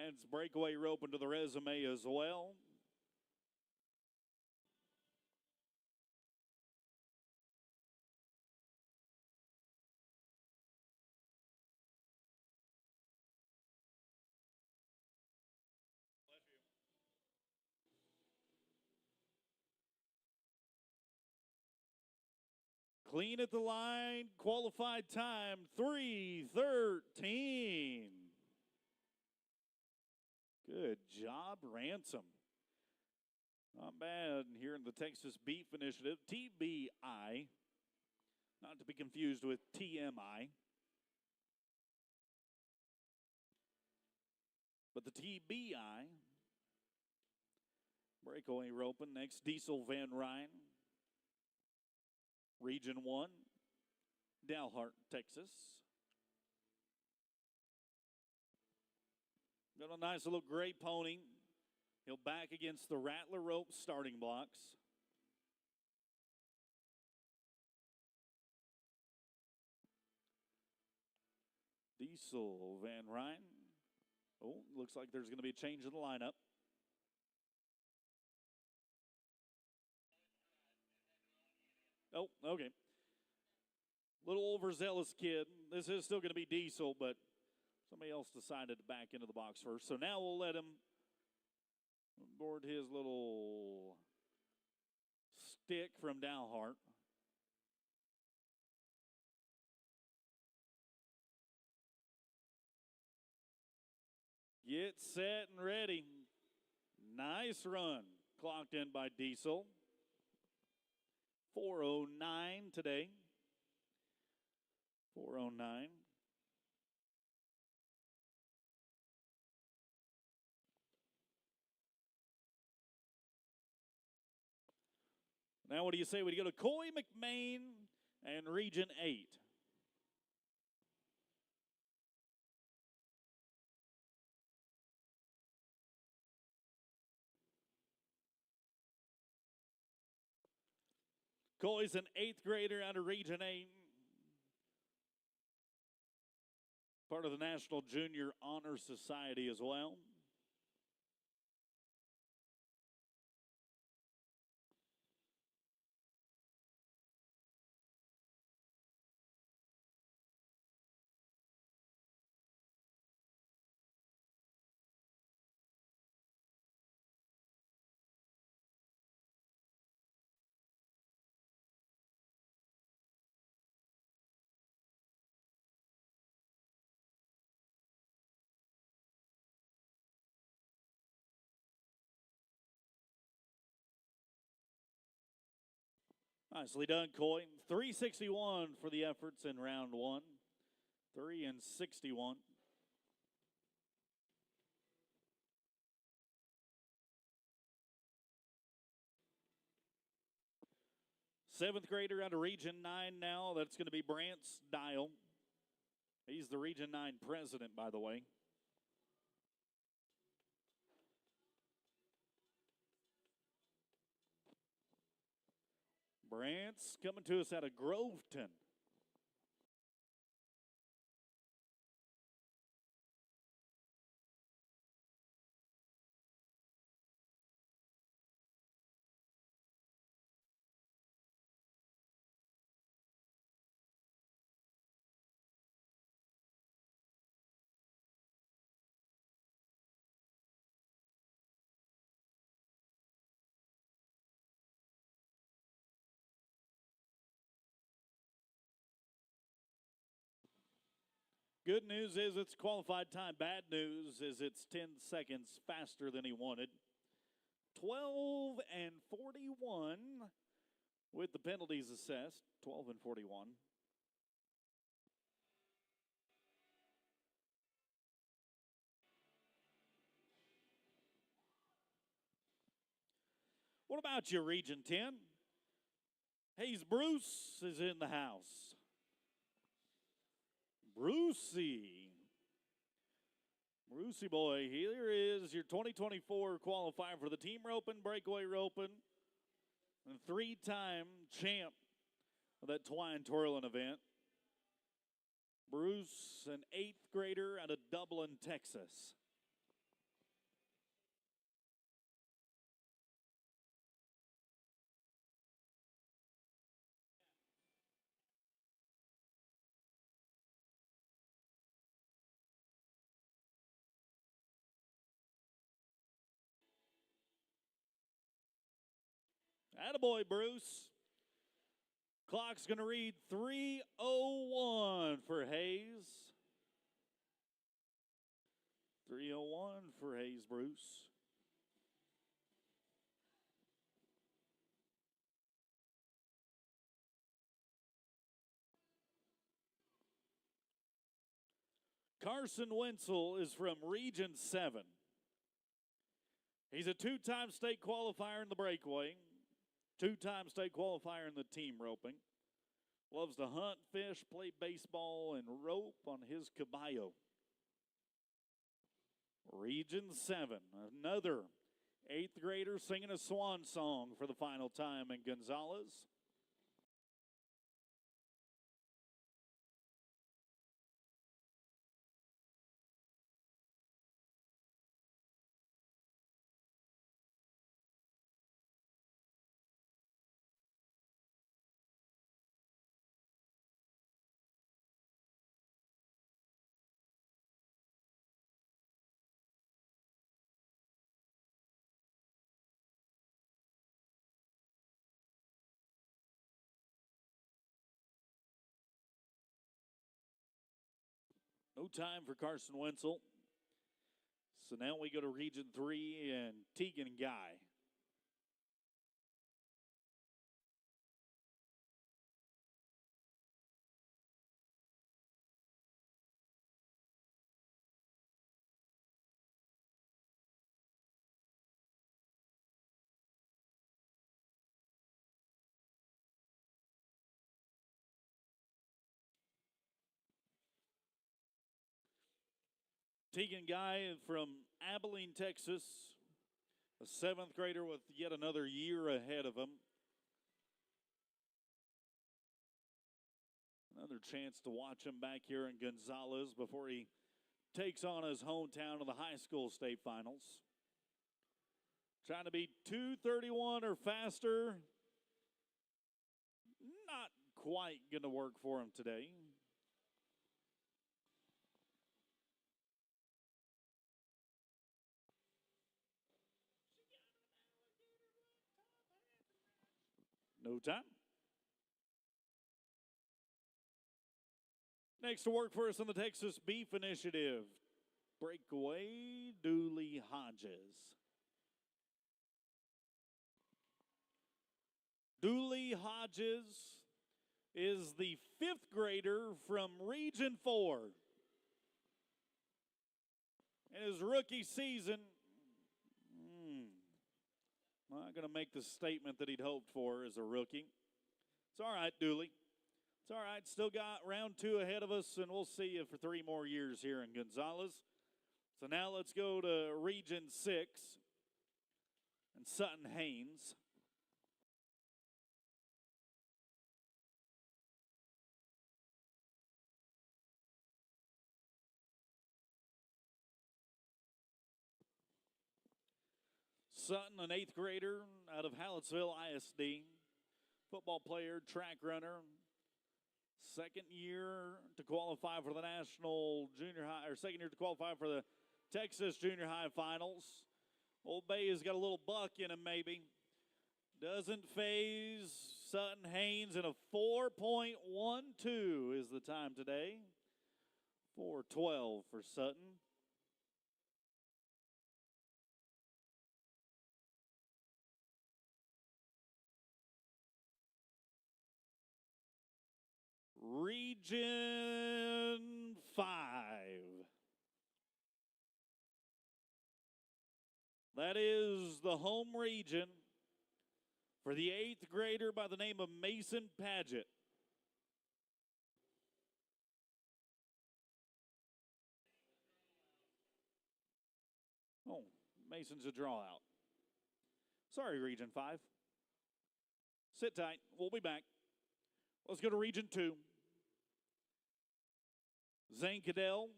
Adds breakaway rope into the resume as well. Clean at the line, qualified time 3:13. Good job, Ransom. Not bad here in the Texas Beef Initiative, TBI, not to be confused with TMI. But the TBI, breakaway roping, next Diesel Van Ryn. Region 1, Dalhart, Texas. Got a nice little gray pony. He'll back against the Rattler rope starting blocks. Diesel Van Ryn. Oh, looks like there's going to be a change in the lineup. Oh, okay. Little overzealous kid. This is still going to be Diesel, but somebody else decided to back into the box first. So now we'll let him board his little stick from Dalhart. Get set and ready. Nice run. Clocked in by Diesel. 4:09 today. 4:09. Now, what do you say we go to Coy McMain and Region 8? Coy's an 8th grader out of Region 8. Part of the National Junior Honor Society as well. Nicely done, Coy. 361 for the efforts in round 1. 3 and 61. Seventh grader out of Region 9 now. That's going to be Brant's Dial. He's the Region 9 president, by the way. Brant's coming to us out of Groveton. Good news is it's qualified time. Bad news is it's 10 seconds faster than he wanted. 12 and 41 with the penalties assessed. 12 and 41. What about you, Region 10? Hayes Bruce is in the house. Brucey boy, here is your 2024 qualifier for the team roping, breakaway roping, and 3-time champ of that twine twirling event. Bruce, an 8th grader out of Dublin, Texas. Attaboy, Bruce. Clock's going to read 3:01 for Hayes. 3:01 for Hayes Bruce. Carson Wenzel is from Region 7. He's a 2-time state qualifier in the breakaway, 2-time state qualifier in the team roping. Loves to hunt, fish, play baseball, and rope on his caballo. Region 7, another 8th grader singing a swan song for the final time in Gonzales. No time for Carson Wenzel. So now we go to Region 3 and Tegan Guy. Tegan Guy from Abilene, Texas, a 7th grader with yet another year ahead of him. Another chance to watch him back here in Gonzales before he takes on his hometown in the high school state finals. Trying to be 2:31 or faster. Not quite going to work for him today. No time. Next to work for us on the Texas Beef Initiative, Breakaway, Dooley Hodges. Dooley Hodges is the 5th grader from Region 4. In his rookie season, not going to make the statement that he'd hoped for as a rookie. It's all right, Dooley. It's all right. Still got round 2 ahead of us, and we'll see you for 3 more years here in Gonzales. So now let's go to Region 6 and Sutton Haynes. Sutton, an 8th grader out of Hallettsville ISD, football player, track runner, 2nd year to qualify for the national junior high, or 2nd year to qualify for the Texas junior high finals. Old Bay has got a little buck in him maybe. Doesn't phase Sutton Haynes, and a 4.12 is the time today. 4:12 for Sutton. Region 5. That is the home region for the 8th grader by the name of Mason Paget. Oh, Mason's a draw out. Sorry, Region 5. Sit tight. We'll be back. Let's go to Region 2. Zane Cadell,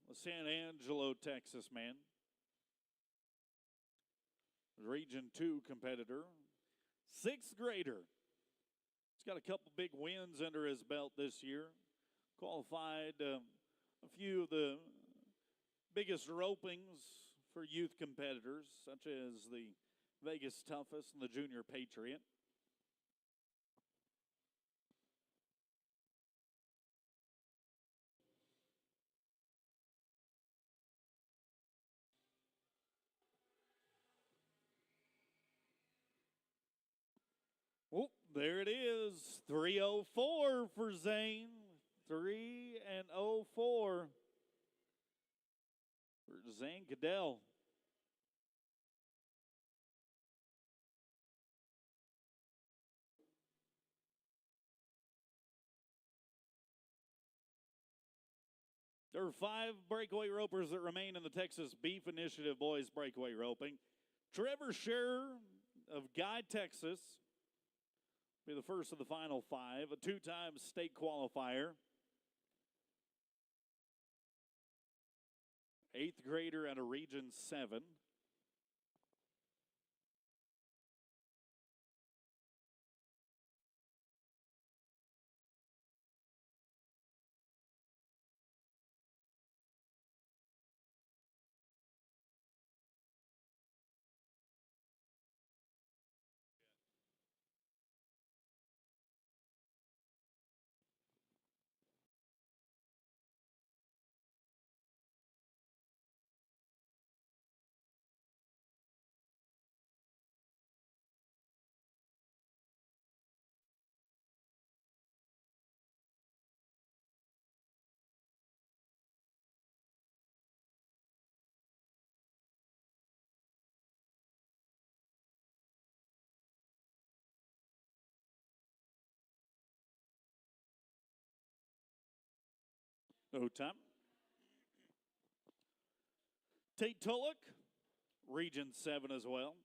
a San Angelo, Texas man. Region 2 competitor. 6th grader. He's got a couple big wins under his belt this year. Qualified a few of the biggest ropings for youth competitors, such as the Vegas Toughest and the Junior Patriot. Oh, there it is. 3:04 for Zane. 3:04 for Zane Cadell. There are 5 breakaway ropers that remain in the Texas Beef Initiative Boys Breakaway Roping. Trevor Scherer of Guy, Texas, be the first of the final 5, a 2-time state qualifier. 8th grader out of Region 7. No time. Tate Tulloch, Region 7 as well.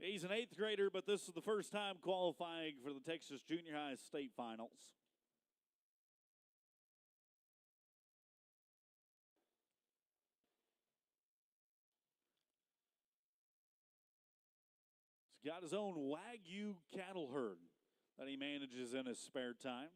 He's an 8th grader, but this is the first time qualifying for the Texas Junior High State Finals. He's got his own Wagyu cattle herd that he manages in his spare time.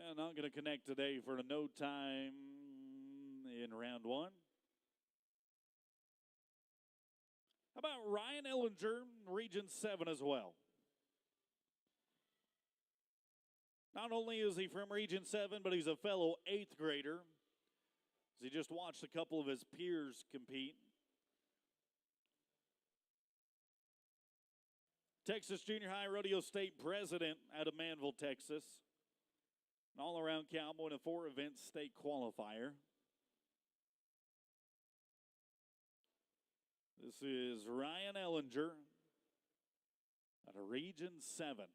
And not going to connect today for a no time in round 1. How about Ryan Ellinger, Region 7 as well? Not only is he from Region 7, but he's a fellow 8th grader. As he just watched a couple of his peers compete. Texas Junior High Rodeo State President out of Manville, Texas. An all-around cowboy and a 4-event state qualifier. This is Ryan Ellinger out of Region 7.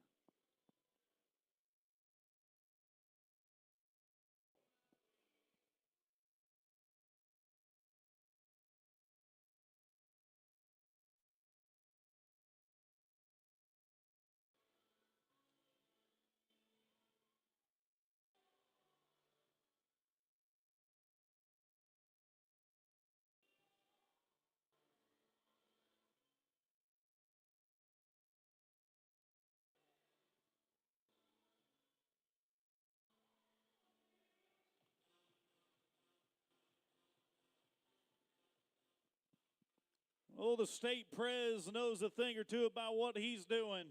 Oh, the state prez knows a thing or two about what he's doing.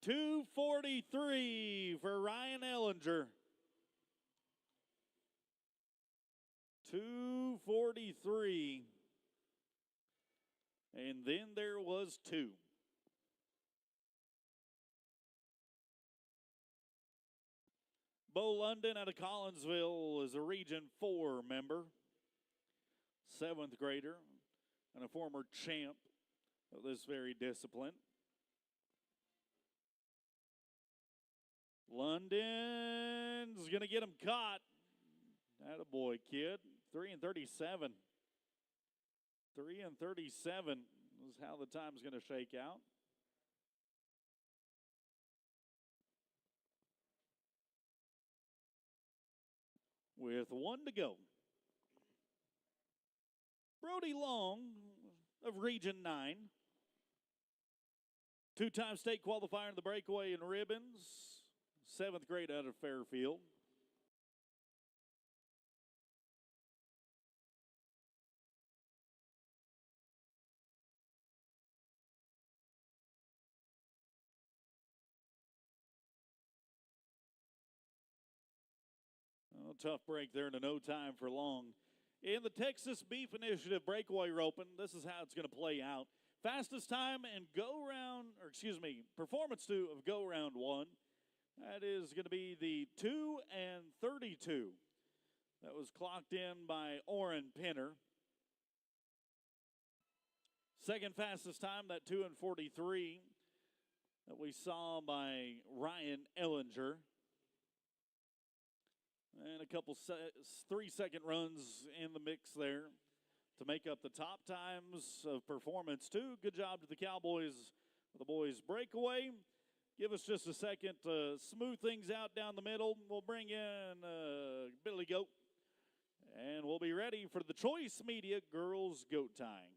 243 for Ryan Ellinger. 243. And then there was 2. Bo London out of Collinsville is a Region 4 member. 7th grader and a former champ of this very discipline. London's going to get him caught. Attaboy, kid. 3:37. 3:37 is how the time's going to shake out. With 1 to go. Brody Long of Region 9. 2-time state qualifier in the Breakaway and Ribbons. 7th grade out of Fairfield. Oh, tough break there and a no time for Long. In the Texas Beef Initiative Breakaway Roping, this is how it's going to play out. Fastest time and performance 2 of go round 1. That is going to be the 2 and 32. That was clocked in by Orrin Penner. Second fastest time, that 2 and 43 that we saw by Ryan Ellinger. And a couple 3-second runs in the mix there to make up the top times of performance two. Good job to the Cowboys, the boys breakaway. Give us just a second to smooth things out down the middle. We'll bring in Billy Goat, and we'll be ready for the Choice Media Girls Goat Tying.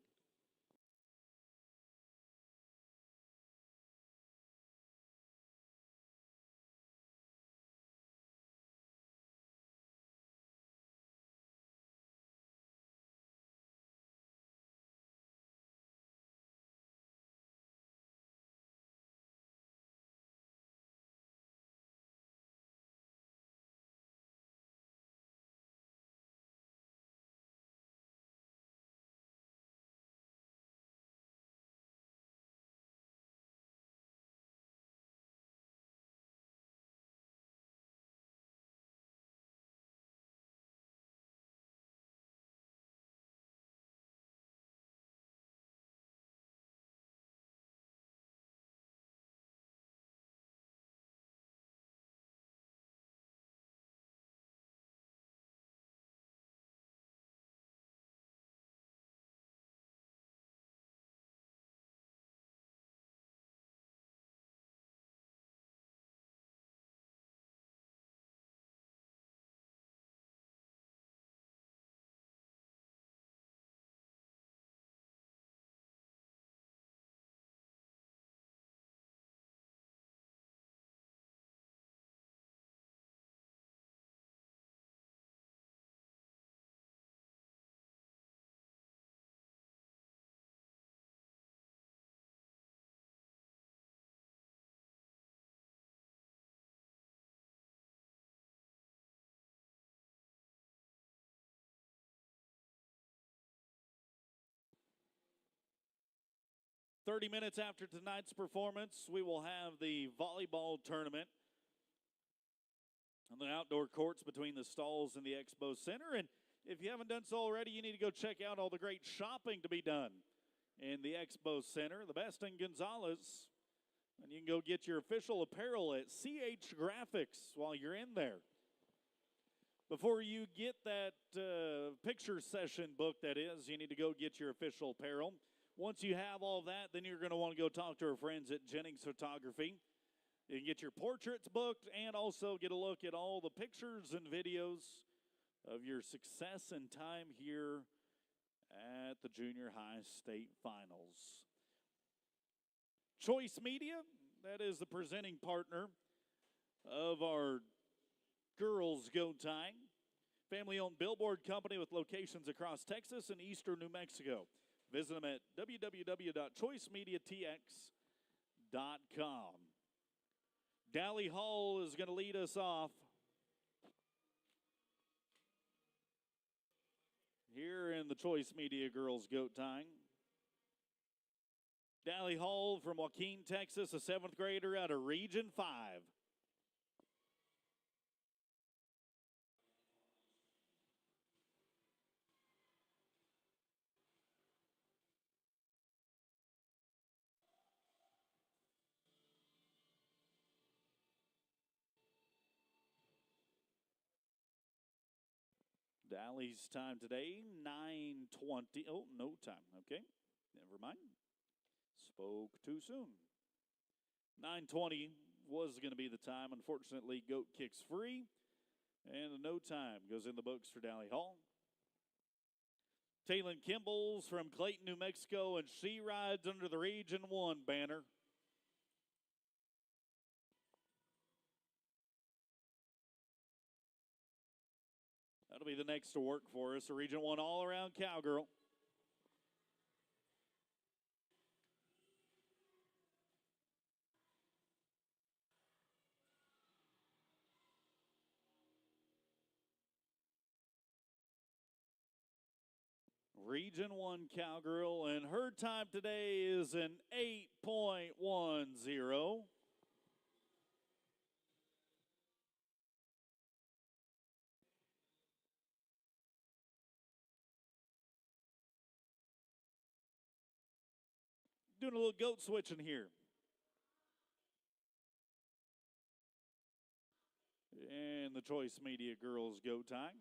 "30 minutes after tonight's performance, we will have the volleyball tournament on the outdoor courts between the stalls and the Expo Center. And if you haven't done so already, you need to go check out all the great shopping to be done in the Expo Center, the best in Gonzales. And you can go get your official apparel at CH Graphics while you're in there. Before you get that picture session book, that is, you need to go get your official apparel. Once you have all that, then you're going to want to go talk to our friends at Jennings Photography. You can get your portraits booked and also get a look at all the pictures and videos of your success and time here at the Junior High State Finals. Choice Media, that is the presenting partner of our Girls Go Tying. Family-owned billboard company with locations across Texas and eastern New Mexico. Visit them at www.choicemediatx.com. Dally Hall is going to lead us off here in the Choice Media Girls Goat Tying. Dally Hall from Joaquin, Texas, a 7th grader out of Region 5. Dally's time today, 9:20. Oh, no time. Okay, never mind. Spoke too soon. 9:20 was going to be the time. Unfortunately, Goat kicks free, and no time goes in the books for Dally Hall. Taylon Kimball's from Clayton, New Mexico, and she rides under the Region 1 banner. That'll be the next to work for us, a Region 1 all-around cowgirl. Region 1 cowgirl, and her time today is an 8.10. doing a little goat switching here. And the Choice Media girls go time.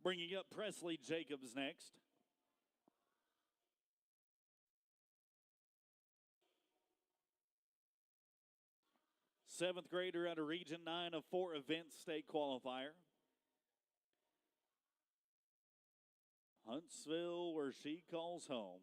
Bringing up Presley Jacobs next. Seventh grader out of Region 9, a 4-event state qualifier. Huntsville, where she calls home.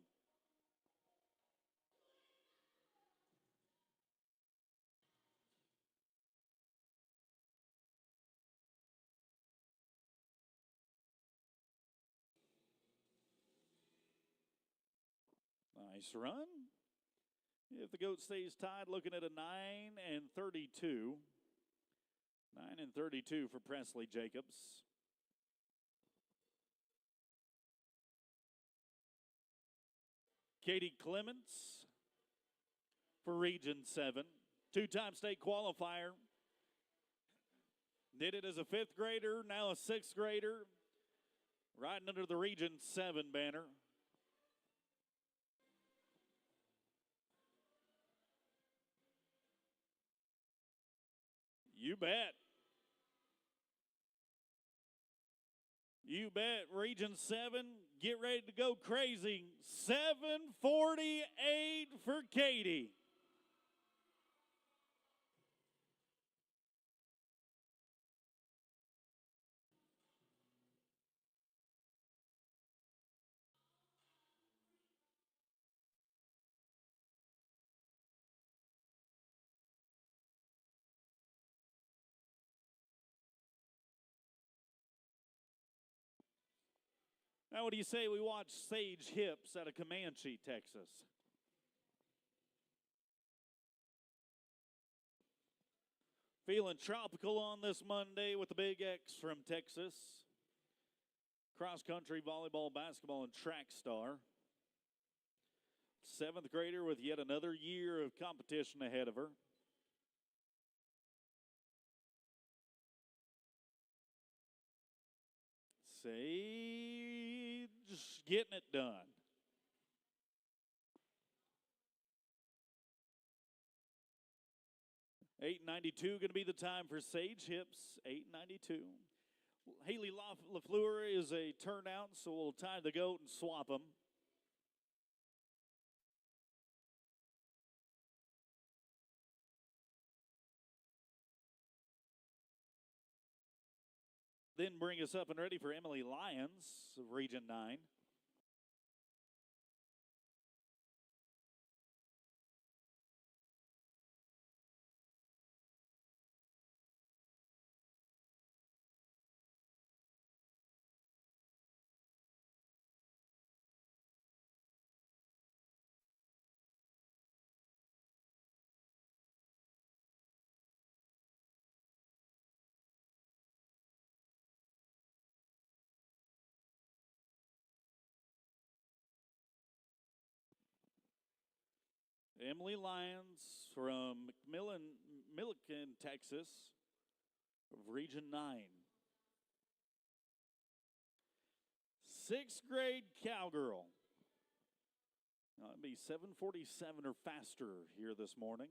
Nice run. If the goat stays tied, looking at a 9-32. 9-32 for Presley Jacobs. Katie Clements for Region 7. Two-time state qualifier. Did it as a 5th grader, now a 6th grader. Riding under the Region 7 banner. You bet. You bet. Region 7, get ready to go crazy. 7:48 for Katie. Now, what do you say we watch Sage Hips out of Comanche, Texas? Feeling tropical on this Monday with the Big X from Texas. Cross country, volleyball, basketball, and track star. 7th grader with yet another year of competition ahead of her. Sage getting it done. $8.92 going to be the time for Sage Hips. $8.92. Haley LaFleur is a turnout, so we'll tie the goat and swap them. Then bring us up and ready for Emily Lyons of Region 9. Emily Lyons from Milliken, Texas, of Region 9. 6th grade cowgirl. Now, it'll be 7:47 or faster here this morning.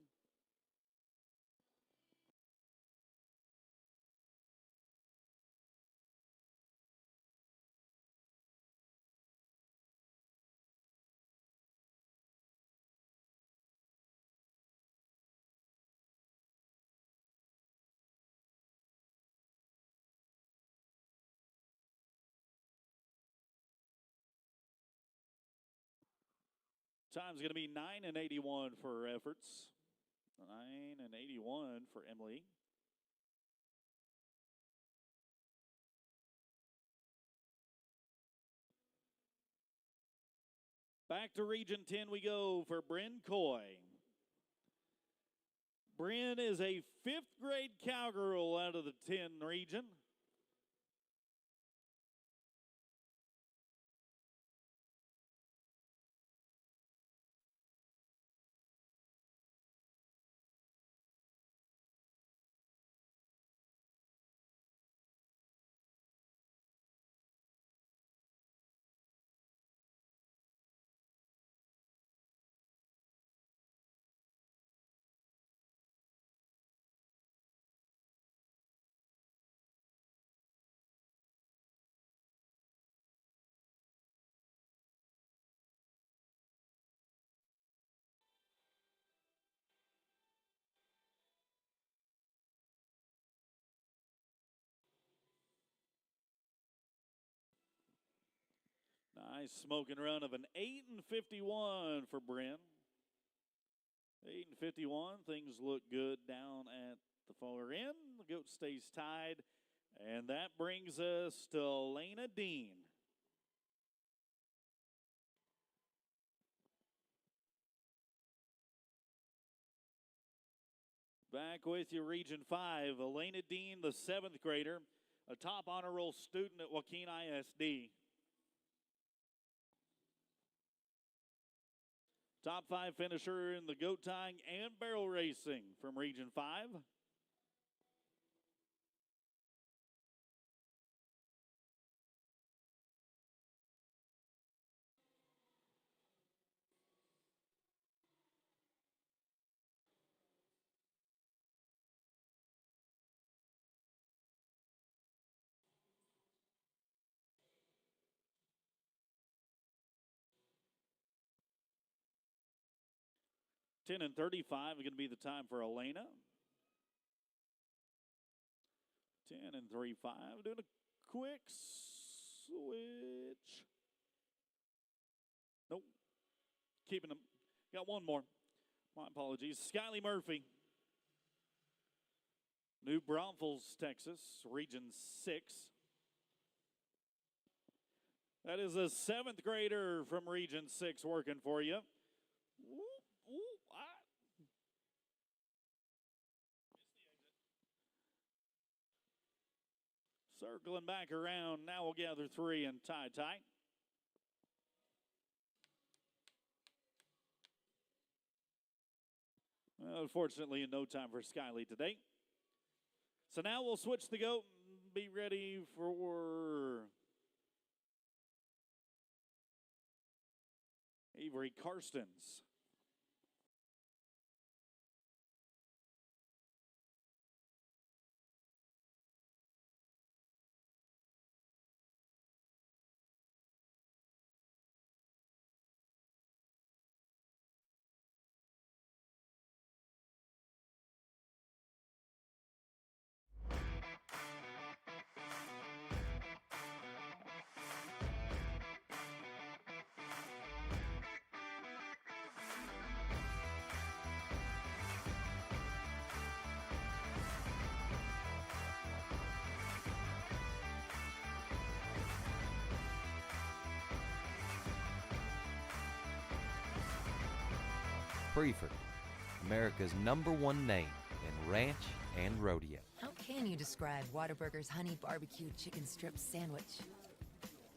Time's going to be 9:81 for her efforts. 9:81 for Emily. Back to Region 10 we go for Bryn Coy. Bryn is a 5th grade cowgirl out of the 10 region. Nice smoking run of an 8:51 for Bryn. 8:51. Things look good down at the far end. The goat stays tied. And that brings us to Elena Dean. Back with you, Region 5. Elena Dean, the 7th grader, a top honor roll student at Joaquin ISD. Top 5 finisher in the goat tying and barrel racing from Region 5. Ten and 35 are going to be the time for Elena. 10 and 35. Doing a quick switch. Nope. Keeping them. Got one more. My apologies. Skylie Murphy. New Braunfels, Texas, Region 6. That is a 7th grader from Region 6 working for you. Circling back around. Now we'll gather 3 and tie tight. Unfortunately, in no time for Skylie today. So now we'll switch the goat and be ready for Avery Karstens. Preferred, America's #1 name in ranch and rodeo. How can you describe Whataburger's honey barbecue chicken strip sandwich?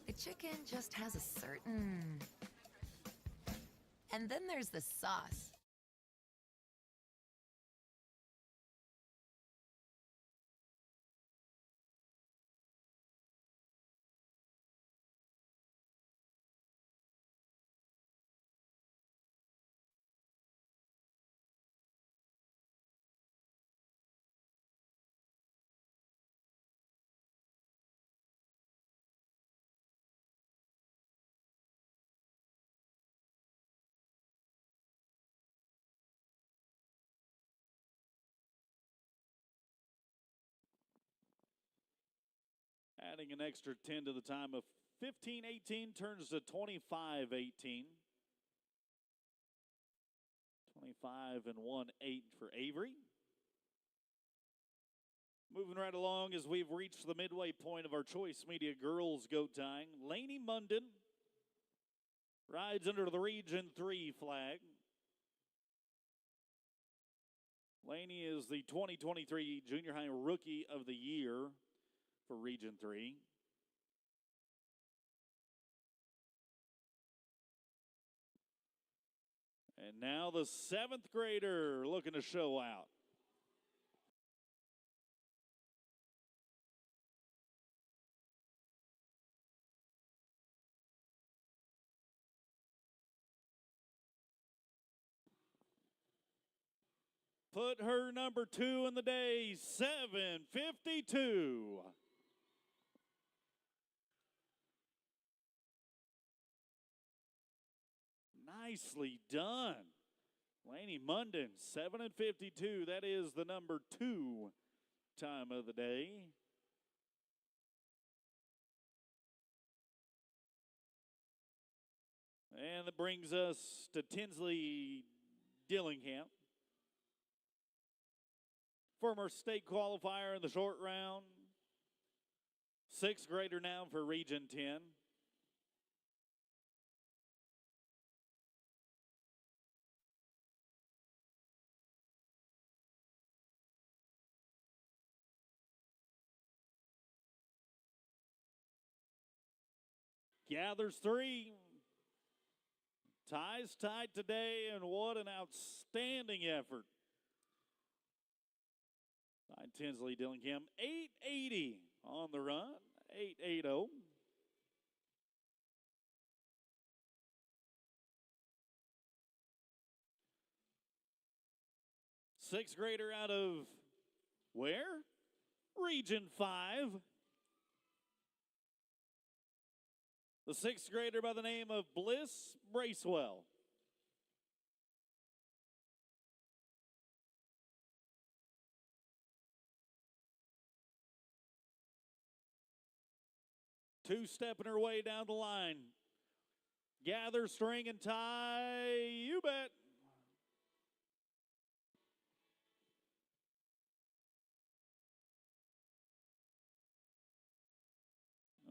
The chicken just has a certain... And then there's the sauce. Adding an extra 10 to the time of 15-18 turns to 25-18. 25 and 1-8 for Avery. Moving right along as we've reached the midway point of our Choice Media Girls Goat Tying. Lainey Munden rides under the Region 3 flag. Lainey is the 2023 Junior High Rookie of the Year for Region 3. And now the 7th grader looking to show out. Put her number 2 in the day, 7:52. Nicely done. Lainey Munden, 7:52. That is the number 2 time of the day. And that brings us to Tinsley Dillingham, former state qualifier in the short round, sixth grader now for Region 10. Gathers 3. Ties tight today, and what an outstanding effort by Tinsley Dillingham. 880 on the run, 880. Sixth grader out of where? Region 5. The sixth grader by the name of Bliss Bracewell. Two-stepping her way down the line. Gather, string, and tie. You bet.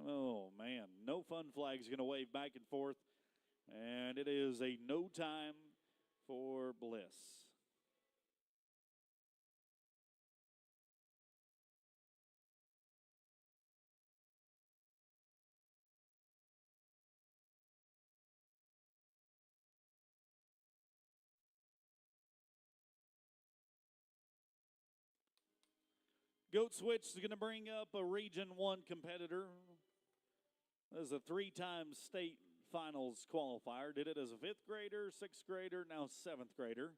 Oh, man. No fun flag's going to wave back and forth. And it is a no time for Bliss. Goat Switch is going to bring up a Region 1 competitor. As a three-time state finals qualifier. Did it as a fifth grader, sixth grader, now seventh grader.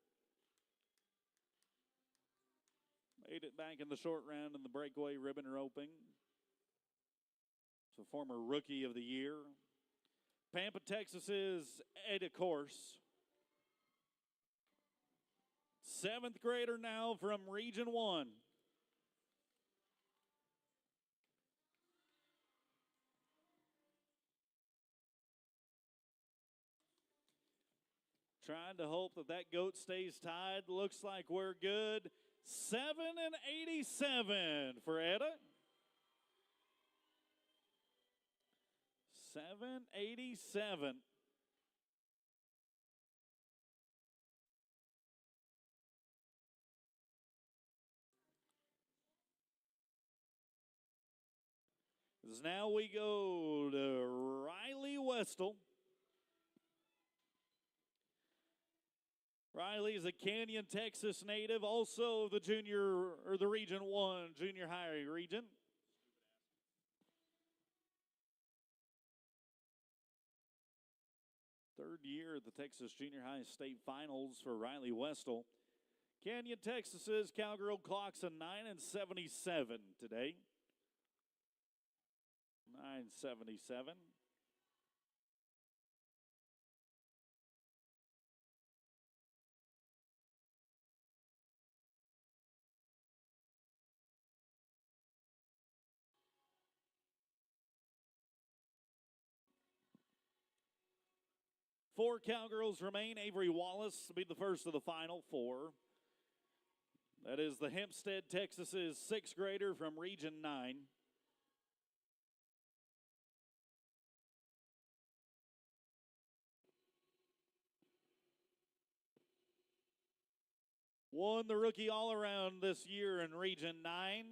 Made it back in the short round in the breakaway ribbon roping. It's a former rookie of the year. Pampa, Texas's Ada Course. Seventh grader now from Region 1. Trying to hope that that goat stays tied. Looks like we're good. 7-87 for Etta. 7-87. As now we go to Riley Westel. Riley is a Canyon, Texas native, also the the Region 1 junior high region. Third year at the Texas Junior High State Finals for Riley Westel. Canyon, Texas's cowgirl clocks a 9-77 today. 9-77. Four cowgirls remain. Avery Wallace will be the first of the final four. That is the Hempstead, Texas's sixth grader from Region 9. Won the rookie all-around this year in Region 9.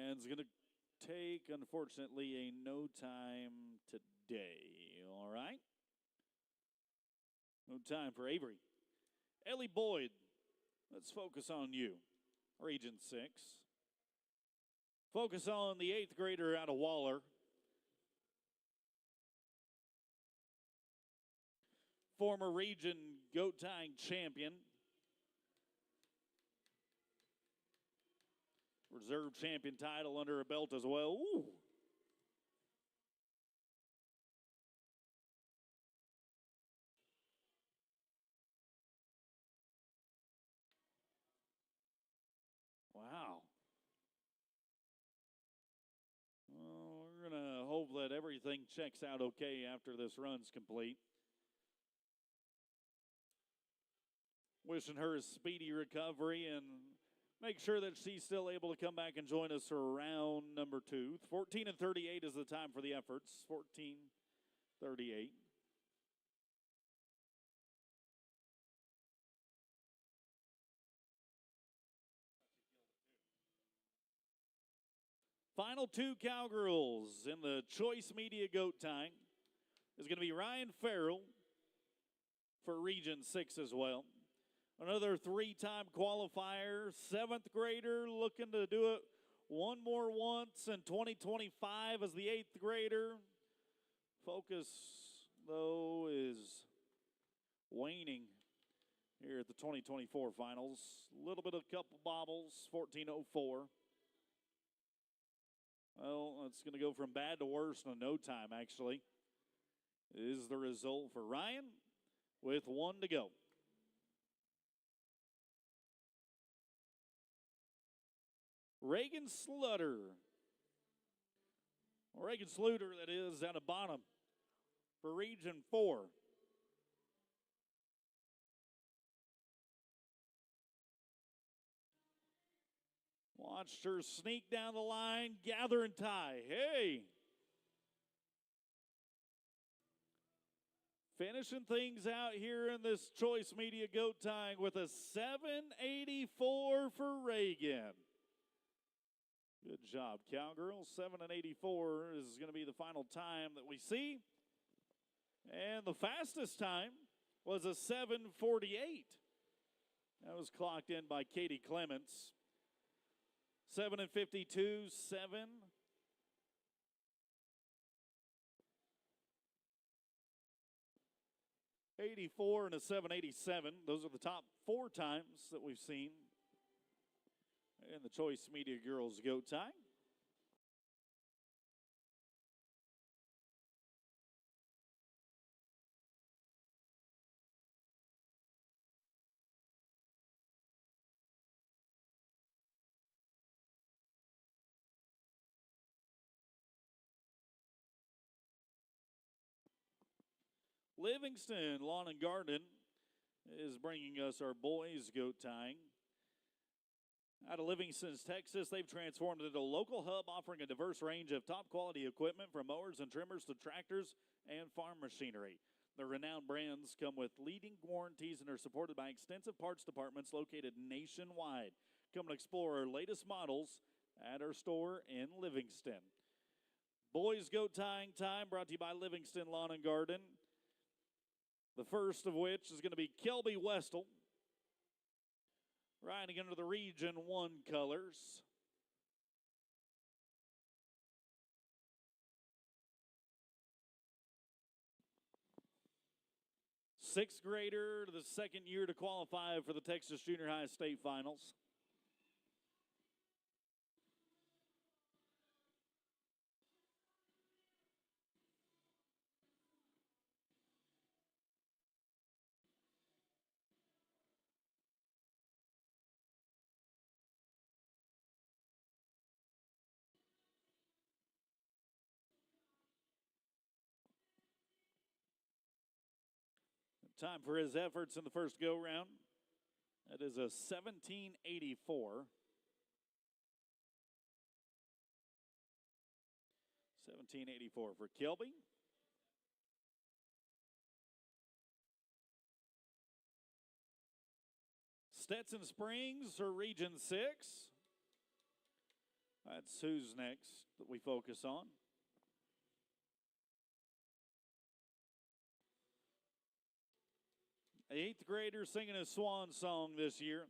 And it's going to take, unfortunately, a no time today. All right? No time for Avery. Ellie Boyd, let's focus on you. Region 6. Focus on the eighth grader out of Waller. Former region goat tying champion. Reserve champion title under her belt as well. Ooh. everything checks out okay after this run's complete. Wishing her a speedy recovery and make sure that she's still able to come back and join us for round number 2. 14:38 is the time for the efforts. 14:38. Final 2 cowgirls in the Choice Media goat tying is going to be Ryan Farrell for Region 6 as well. Another 3-time qualifier, 7th grader looking to do it one more once in 2025 as the 8th grader. Focus, though, is waning here at the 2024 finals. A little bit of a couple bobbles, 14:04. Well, it's going to go from bad to worse in no time, actually, is the result for Ryan with 1 to go. Reagan Sluter. Reagan Sluter, that is, out of Bonham for Region 4. Watched her sneak down the line, gather and tie. Hey! Finishing things out here in this Choice Media goat tying with a 7:84 for Reagan. Good job, cowgirls. 7:84 is going to be the final time that we see. And the fastest time was a 7:48. That was clocked in by Katie Clements. 7:52, 7. '84 and a 7:87. Those are the top 4 times that we've seen in the Choice Media Girls goat tie. Livingston Lawn and Garden is bringing us our boys goat tying. Out of Livingston, Texas, they've transformed into a local hub offering a diverse range of top quality equipment from mowers and trimmers to tractors and farm machinery. Their renowned brands come with leading warranties and are supported by extensive parts departments located nationwide. Come and explore our latest models at our store in Livingston. Boys goat tying time brought to you by Livingston Lawn and Garden. The first of which is going to be Kelby Westel, riding under the Region 1 colors. Sixth grader to the second year to qualify for the Texas Junior High State Finals. Time for his efforts in the first go-round. That is a 17:84. 17:84 for Kelby. Stetson Springs for Region 6. That's who's next that we focus on. Eighth grader singing a swan song this year.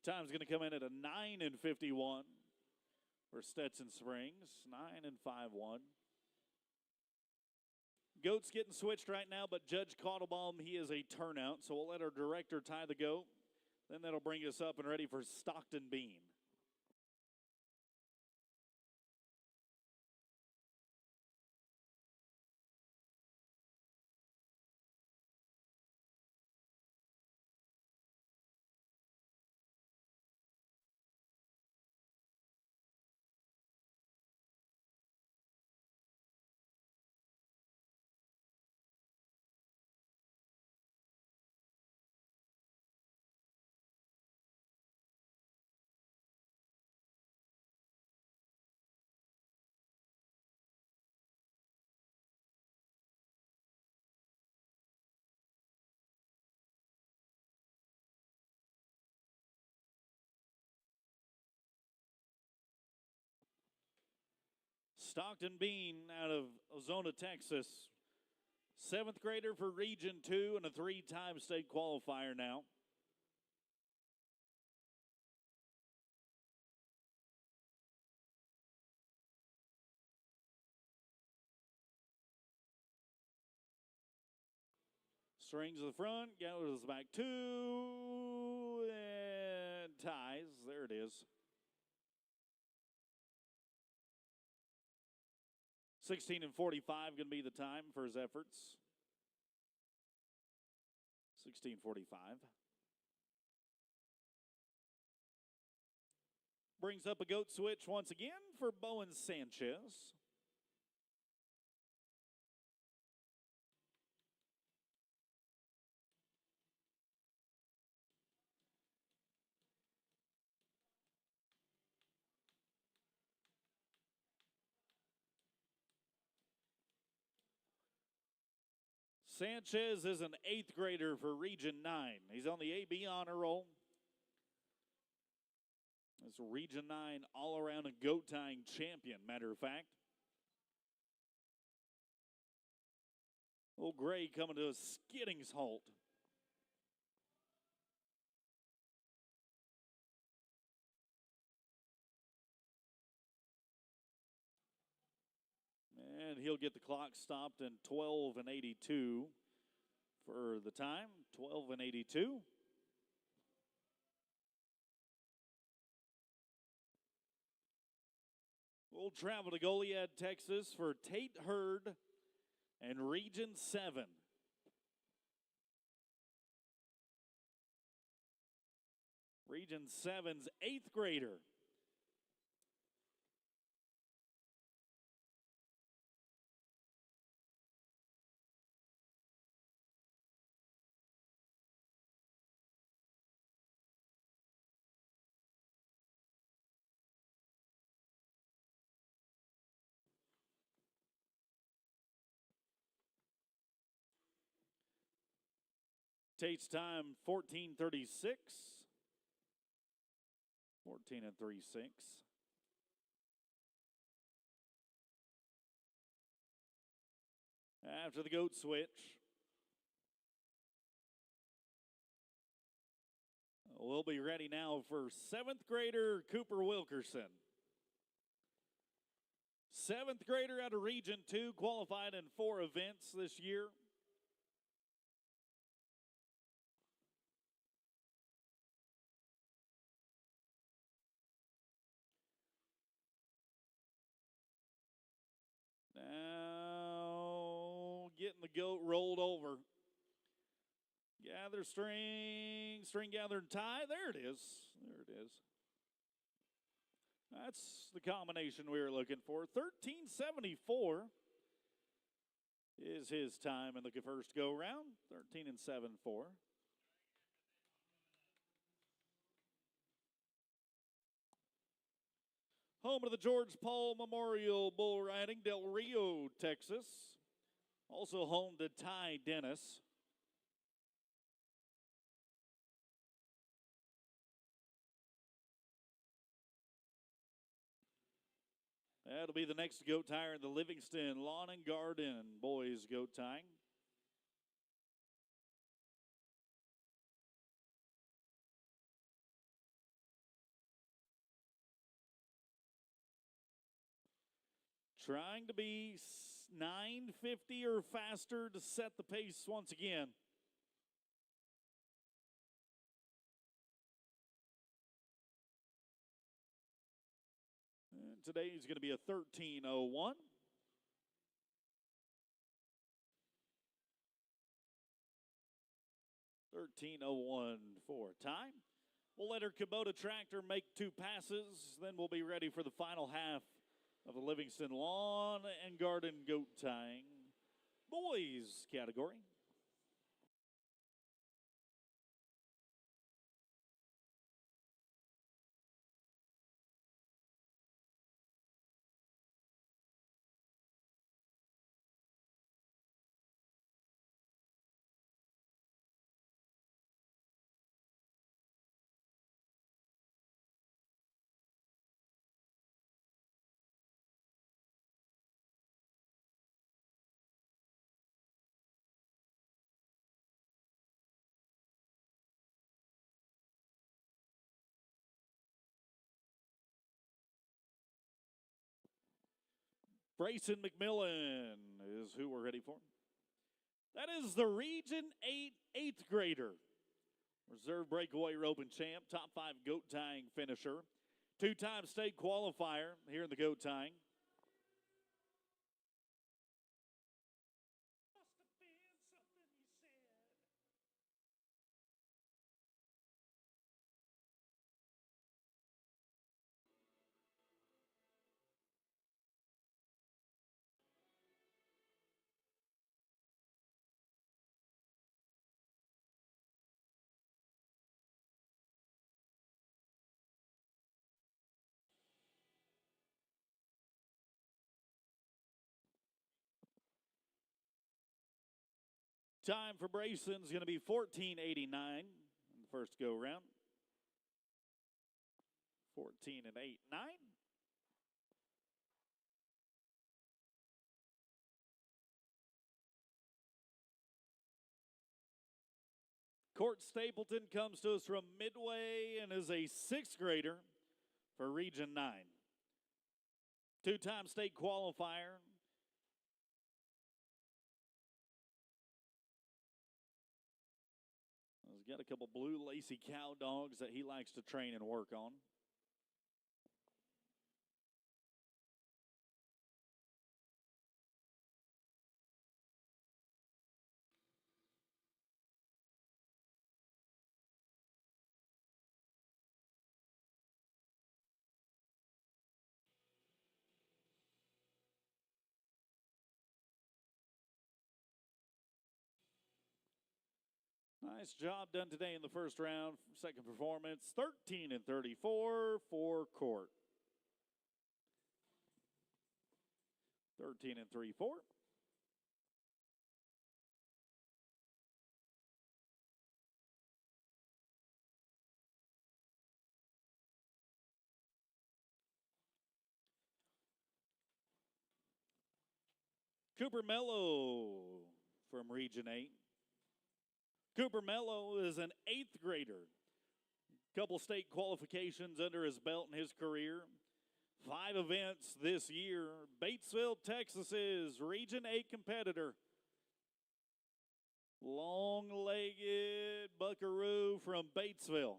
Time's going to come in at a 9:51 for Stetson Springs. 9:51. Goat's getting switched right now, but Judge Cauttlebaum, he is a turnout, so we'll let our director tie the goat. Then that'll bring us up and ready for Stockton Bean. Stockton Bean out of Ozona, Texas. 7th grader for Region 2 and a 3-time state qualifier now. Strings to the front, gathers the back 2, and ties. There it is. 16 and 45 going to be the time for his efforts. 16:45. Brings up a goat switch once again for Bowen Sanchez. Sanchez is an 8th grader for Region 9. He's on the AB honor roll. It's Region 9 all-around and goat tying champion, matter of fact. Old Gray coming to a skidding's halt. And he'll get the clock stopped in 12 and 82 for the time. 12 and 82. We'll travel to Goliad, Texas for Tate Hurd and Region 7. Region 7's 8th grader. Tate's time 14:36. 14 and 36. After the goat switch, we'll be ready now for 7th grader Cooper Wilkerson. 7th grader out of Region 2, qualified in 4 events this year. Now getting the goat rolled over. Gather string gather and tie. There it is. There it is. That's the combination we were looking for. 13:74 is his time in the first go round. 13 and 7-4. Home of the George Paul Memorial Bull Riding, Del Rio, Texas. Also home to Ty Dennis. That'll be the next goat tire in the Livingston Lawn and Garden boys goat tying. Trying to be 9:50 or faster to set the pace once again. And today is going to be a 13:01. $13:01 for time. We'll let our Kubota tractor make 2 passes, then we'll be ready for the final half of the Livingston Lawn and Garden goat tying boys category. Brayson McMillan is who we're ready for. That is the Region 8 eighth grader. Reserve breakaway roping champ, top 5 goat tying finisher, 2-time state qualifier here in the goat tying. Time for Brayson's going to be 14:89 in the first go round. 14 and 8, 9. Court Stapleton comes to us from Midway and is a 6th grader for Region 9. 2-time state qualifier. He's got a couple blue lacy cow dogs that he likes to train and work on. Nice job done today in the first round. Second performance, 13 and 34 for Court. 13 and 34. Cooper Mello from Region 8. Cooper Mello is an 8th grader. Couple state qualifications under his belt in his career. 5 events this year. Batesville, Texas's Region 8 competitor. Long-legged buckaroo from Batesville.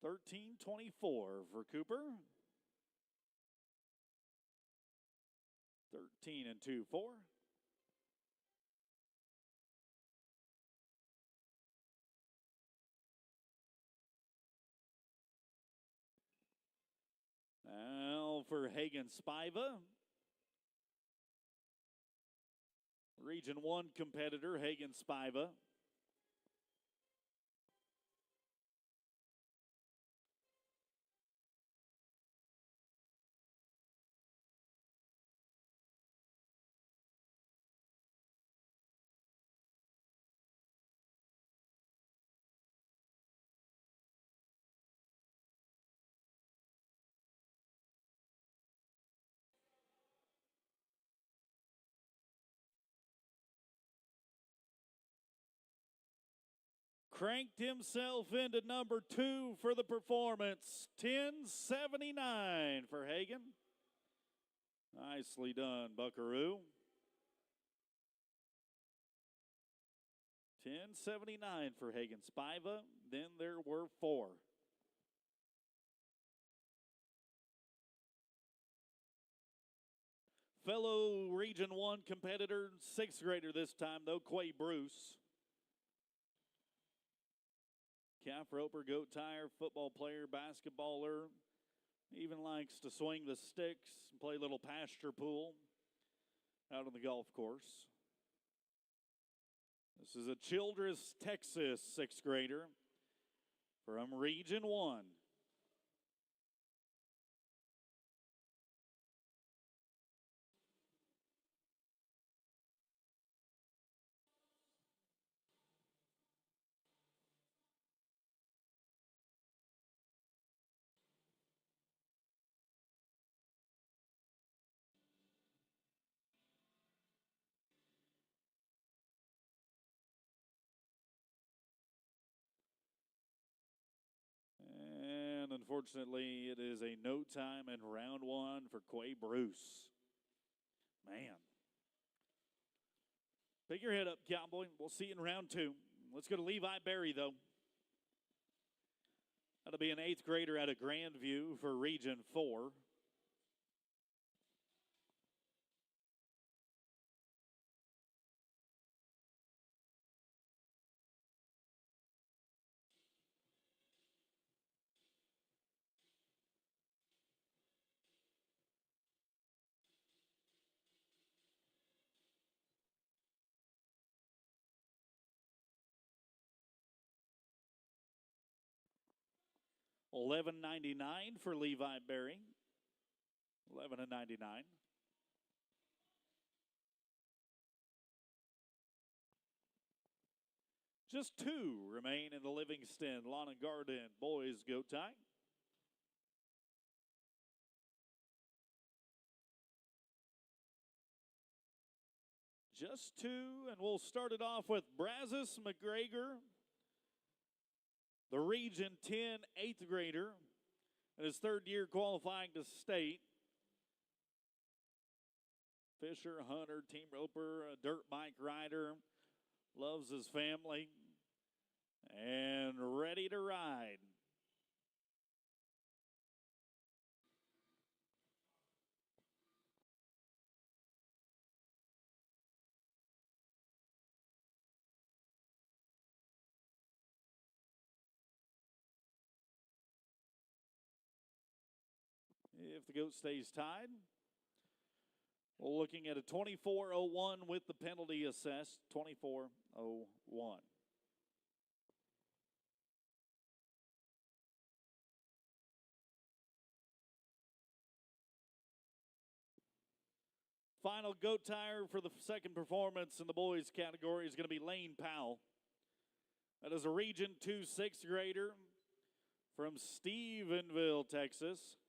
$13.24 for Cooper. 13 and 2-4. Now for Hagen Spiva. Region 1 competitor, Hagen Spiva. Cranked himself into number 2 for the performance. 10.79 for Hagen. Nicely done, buckaroo. 10.79 for Hagen Spiva. Then there were 4. Fellow Region 1 competitor, 6th grader this time though, Quay Bruce. Calf roper, goat tire, football player, basketballer. Even likes to swing the sticks and play a little pasture pool out on the golf course. This is a Childress, Texas 6th grader from Region 1. unfortunately, it is a no time in round one for Quay Bruce. Man. Pick your head up, Cowboy. We'll see you in round two. Let's go to Levi Berry, though. That'll be an 8th grader out of Grandview for Region 4. $11.99 for Levi Berry. $11.99. Just 2 remain in the Livingston Lawn and Garden boys goat tie. Just 2, and we'll start it off with Brazos McGregor, the Region 10 8th grader, in his 3rd year qualifying to state. Fisher, hunter, team roper, a dirt bike rider, loves his family, and ready to ride. If the goat stays tied, we're looking at a 24:01 with the penalty assessed. 24:01. Final goat tire for the second performance in the boys category is going to be Lane Powell. That is a Region 2 6th grader from Stephenville, Texas.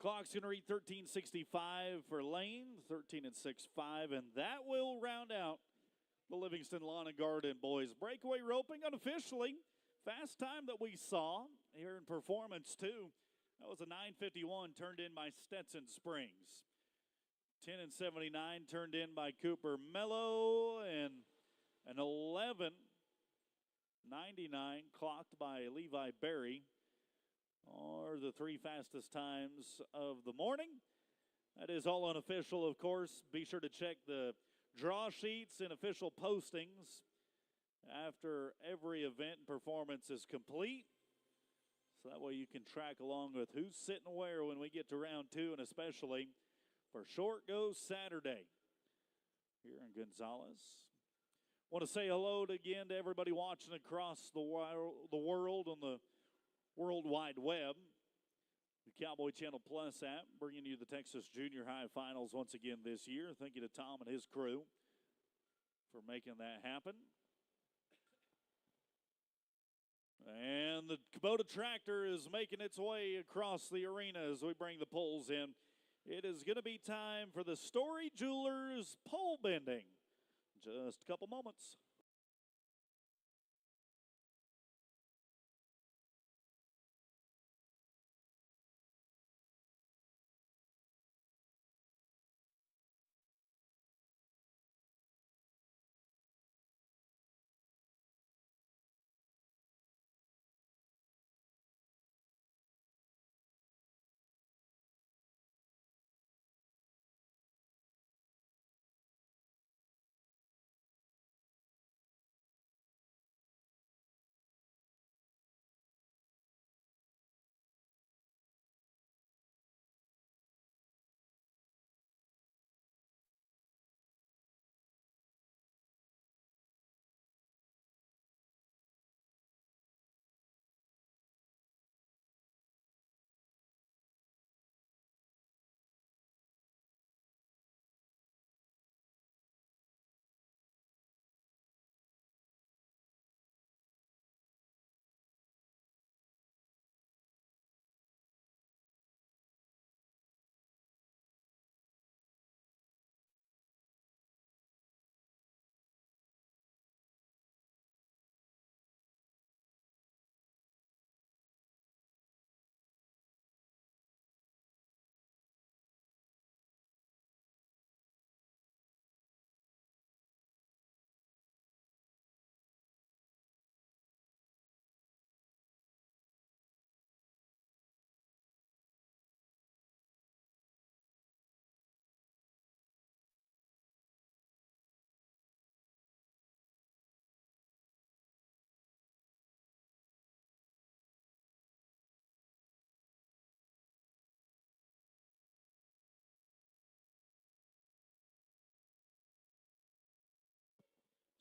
Clock's going to read 13:65 for Lane, 13 and 6.5, and that will round out the Livingston Lawn and Garden boys. Breakaway roping unofficially. Fast time that we saw here in performance 2. That was a 9:51 turned in by Stetson Springs. 10 and 79 turned in by Cooper Mello, and an 11:99 clocked by Levi Berry are the 3 fastest times of the morning. That is all unofficial, of course. Be sure to check the draw sheets and official postings after every event and performance is complete. So that way you can track along with who's sitting where when we get to round 2, and especially for Short Goes Saturday here in Gonzales. Want to say hello again to everybody watching across the world on the World Wide Web. The Cowboy Channel Plus app bringing you the Texas Junior High Finals once again this year. Thank you to Tom and his crew for making that happen. And the Kubota tractor is making its way across the arena as we bring the poles in. It is going to be time for the Story Jewelers pole bending. Just a couple moments.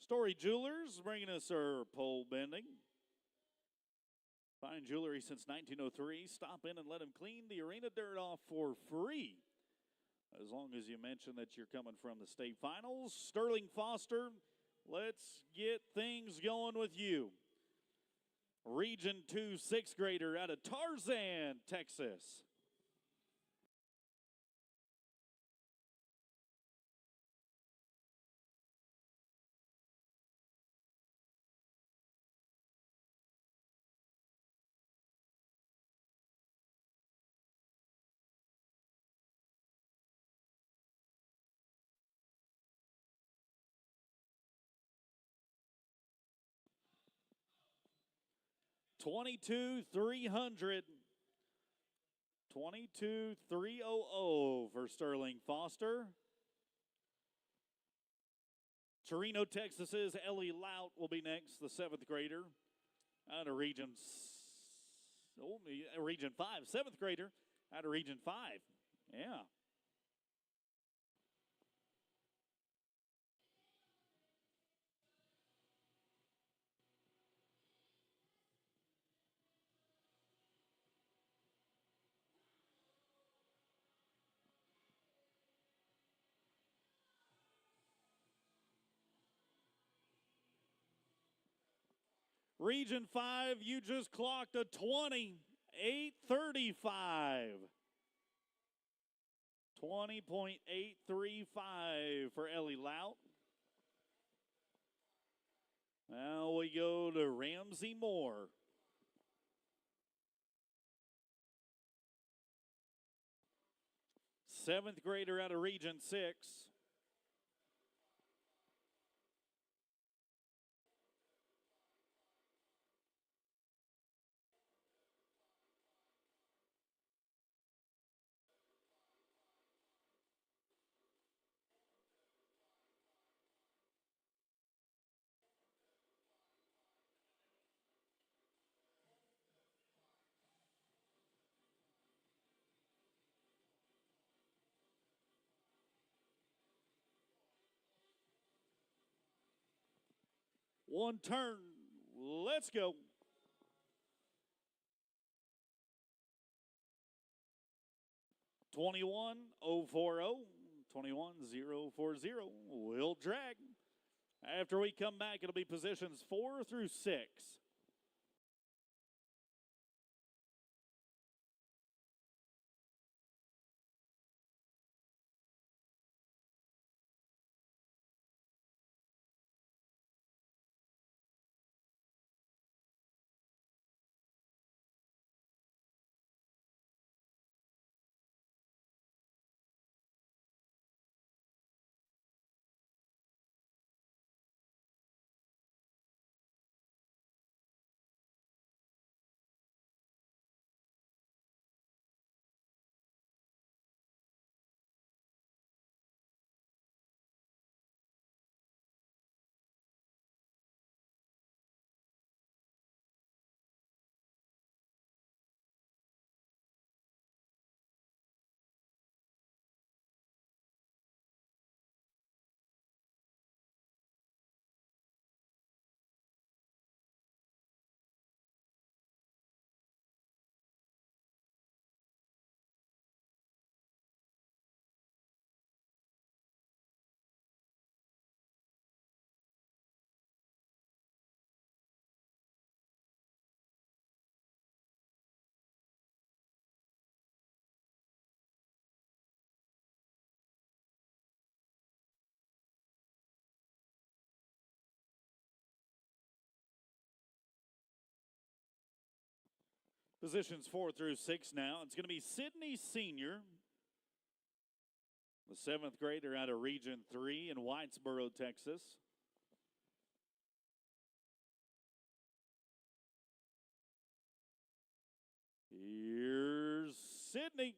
Story Jewelers bringing us our pole bending. Fine jewelry since 1903. Stop in and let them clean the arena dirt off for free. As long as you mention that you're coming from the state finals. Sterling Foster, let's get things going with you. Region 2 sixth grader out of Tarzan, Texas. $22,300. 22,300 for Sterling Foster. Torino, Texas's Ellie Lout will be next, the seventh grader out of Region 5. Seventh grader out of Region 5. Yeah. Region 5, you just clocked a 20.835. 20.835 for Ellie Lout. Now we go to Ramsey Moore. Seventh grader out of Region 6. One turn. Let's go. $21,040. 21,040 will drag. After we come back, it'll be positions 4 through 6. Positions 4 through 6 now. It's going to be Sydney Senior, the seventh grader out of Region 3 in Whitesboro, Texas. Here's Sydney.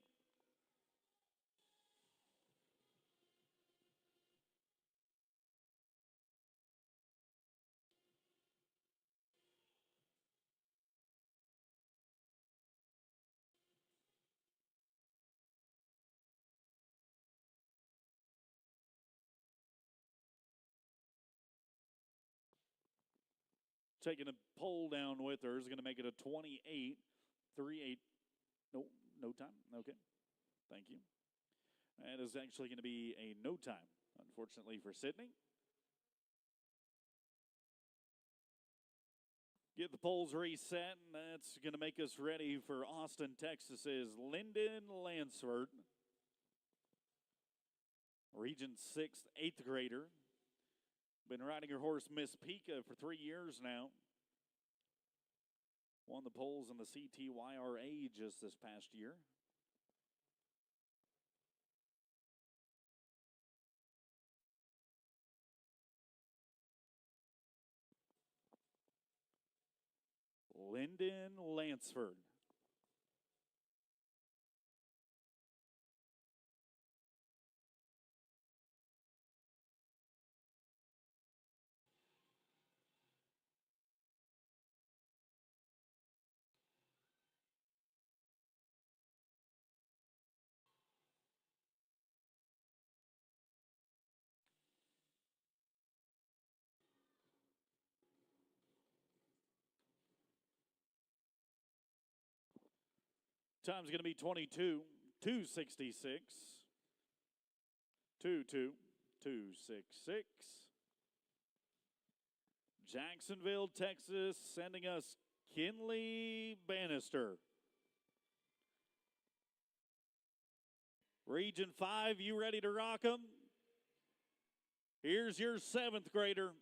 taking a pole down with her is going to make it a 28-3-8. No, no time. Okay. Thank you. That is actually going to be a no time, unfortunately, for Sydney. Get the poles reset, and that's going to make us ready for Austin, Texas's Lyndon Lansford. Region 6th, 8th grader. Been riding her horse Miss Pika for 3 years now. Won the poles in the CTYRA just this past year. Lyndon Lansford. Time's going to be 22, 266. 2-2-2-6-6. Jacksonville, Texas, sending us Kinley Bannister. Region 5, you ready to rock 'em? Here's your 7th grader,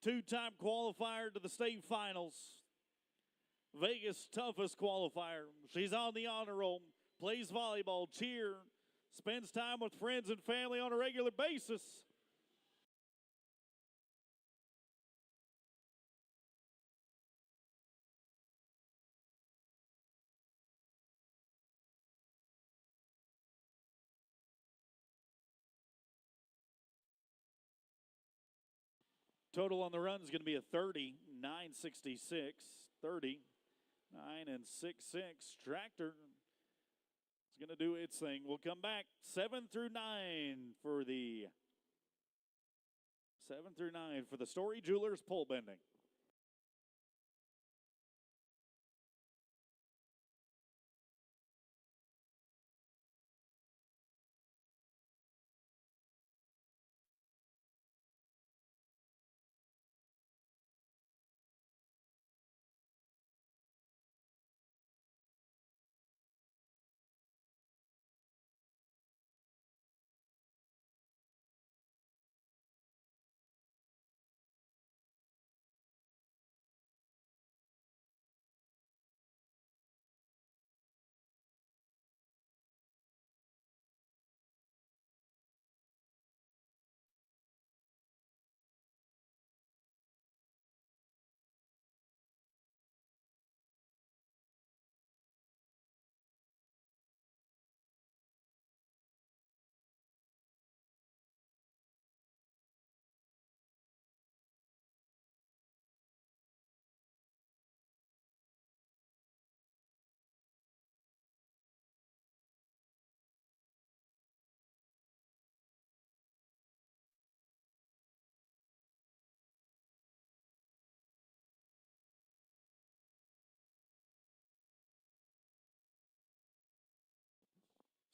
2-time qualifier to the state finals. Vegas' toughest qualifier. She's on the honor roll, plays volleyball, cheer, spends time with friends and family on a regular basis. Total on the run is going to be a 30, 966, 30, 9-6-6. Tractor is going to do its thing. We'll come back 7 through 9 for the Story Jewelers pole bending.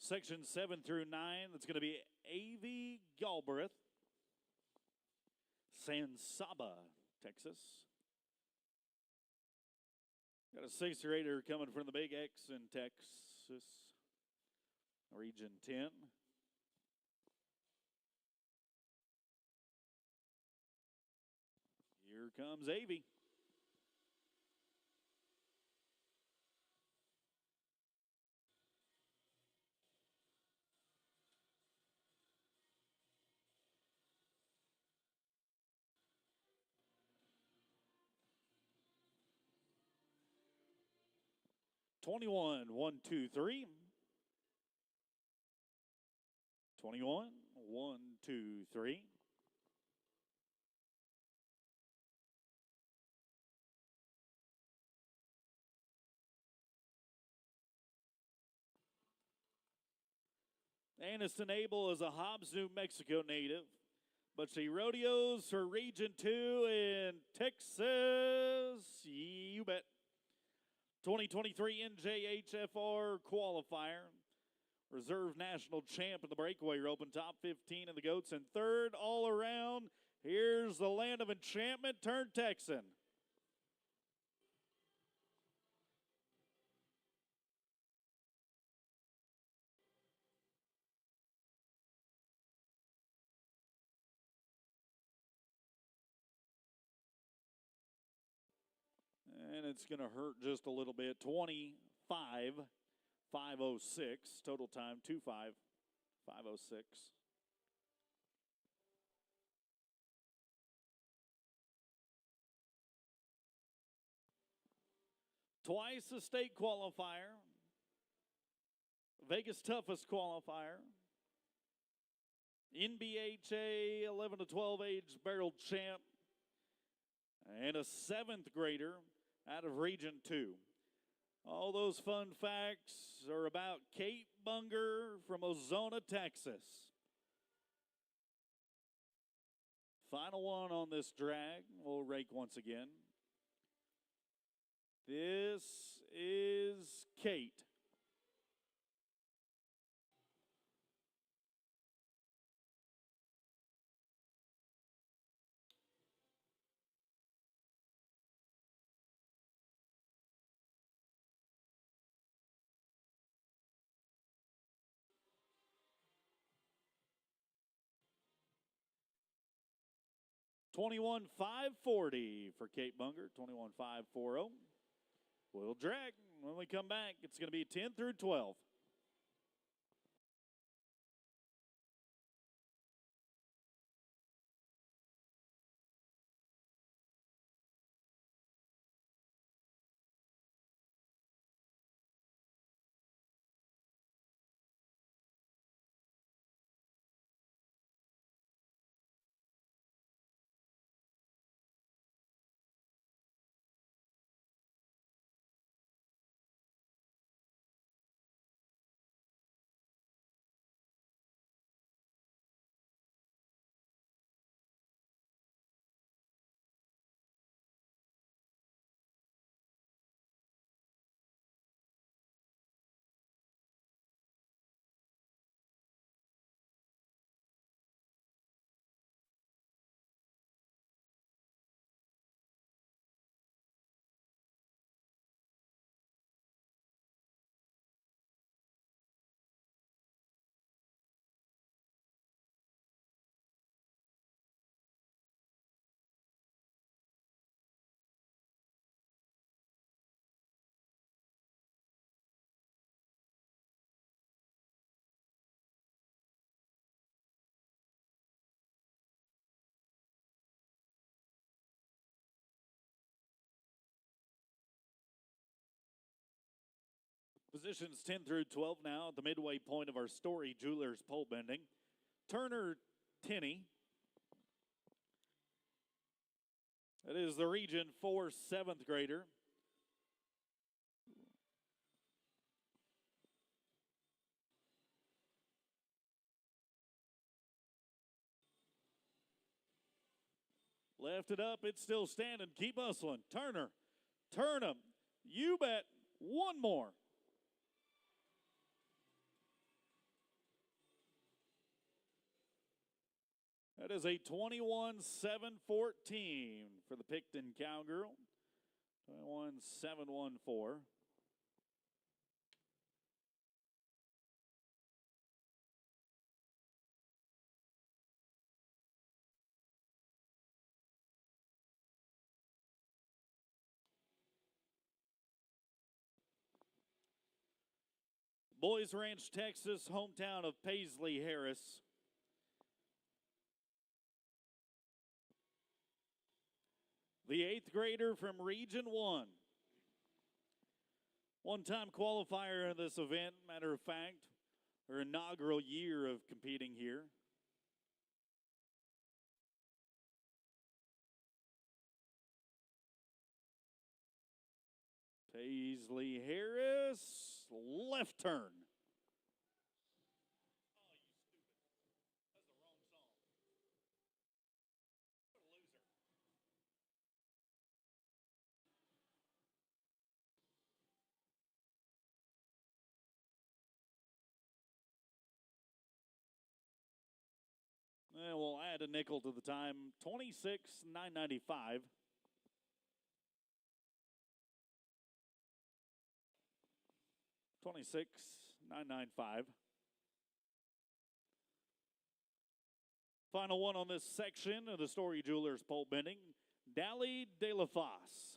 Section 7 through 9, that's going to be A.V. Galbraith, San Saba, Texas. Got a 6th grader coming from the Big X in Texas, Region 10. Here comes A.V. $21, 1, 2, 3. 21, 1, 2, 3. Aniston Abel is a Hobbs, New Mexico native, But see, rodeos for Region 2 in Texas. You bet. 2023 NJHFR qualifier. Reserve national champ in the Breakaway rope and top 15 in the goats. And third all around, here's the land of enchantment turned Texan. And it's going to hurt just a little bit. 25,506. Total time, 25,506. Twice the state qualifier. Vegas toughest qualifier. NBHA 11 to 12 age barrel champ. And a 7th grader out of Region 2. All those fun facts are about Kate Bunger from Ozona, Texas. Final one on this drag. We'll rake once again. This is Kate. $21,540 for Kate Bunger. 21,540. We'll drag. When we come back, it's going to be 10 through 12. Positions 10 through 12 now at the midway point of our Story Jewelers pole bending. Turner Tenney. That is the Region 4 7th grader. Left it up, it's still standing. Keep hustling. Turner, turn him. You bet. One more. That is a 21-7-14 for the Picton Cowgirl. 21-7-1-4. Boys Ranch, Texas, hometown of Paisley Harris. The 8th grader from Region 1. One-time qualifier in this event, matter of fact, her inaugural year of competing here. Paisley Harris, left turn. And we'll add a nickel to the time, 26,995. $26,995. Final one on this section of the Story Jewelers pole bending, Dally de la Fosse.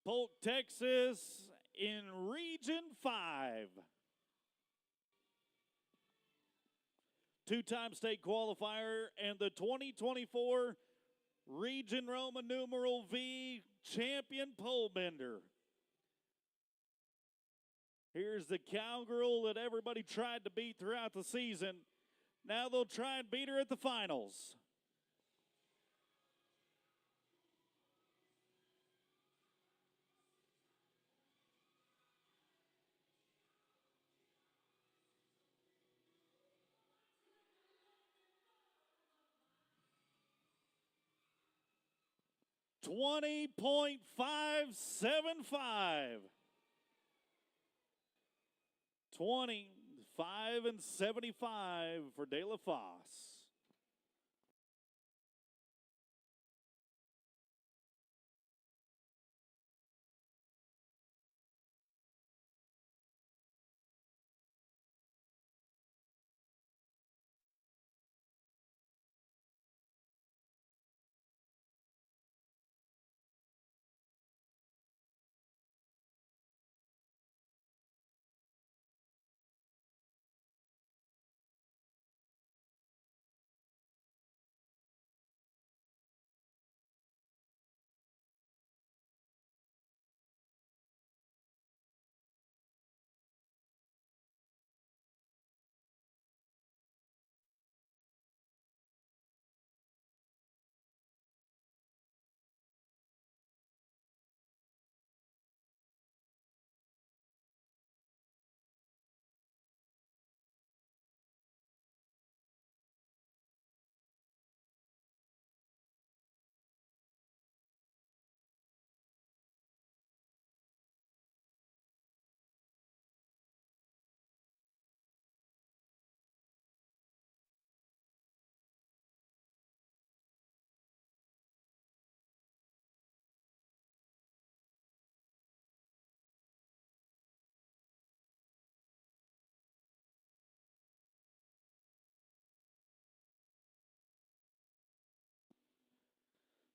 Polk, Texas in Region 5. Two-time state qualifier and the 2024 Region Roman numeral V champion pole bender. Here's the cowgirl that everybody tried to beat throughout the season. Now they'll try and beat her at the finals. $20.575. 25.75 for De La Fosse.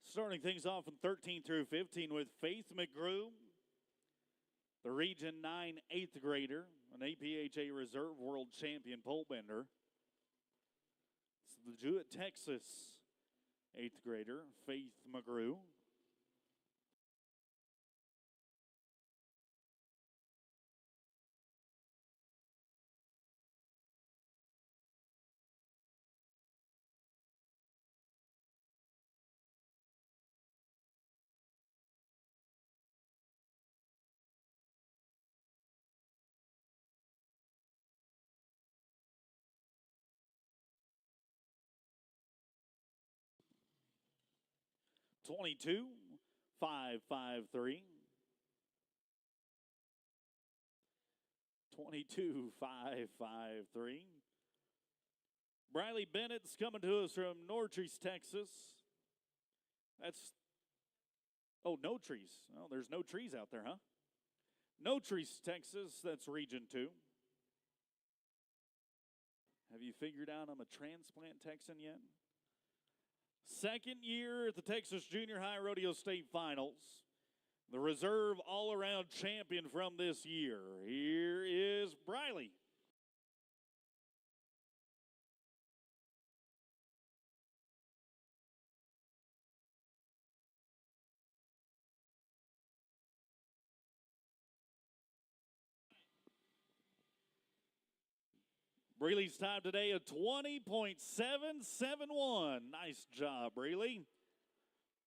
Starting things off in 13 through 15 with Faith McGrew, the Region 9 8th grader, an APHA Reserve World Champion pole bender. It's the Jewett, Texas 8th grader, Faith McGrew. $22,553. $22,553. Briley Bennett's coming to us from Nortrees, Texas. No trees. Oh, there's no trees out there, huh? Nortrees, Texas, that's Region 2. Have you figured out I'm a transplant Texan yet? Second year at the Texas Junior High Rodeo State Finals. The reserve all-around champion from this year. Here is Briley. Breeley's time today at 20.771. Nice job, Breeley.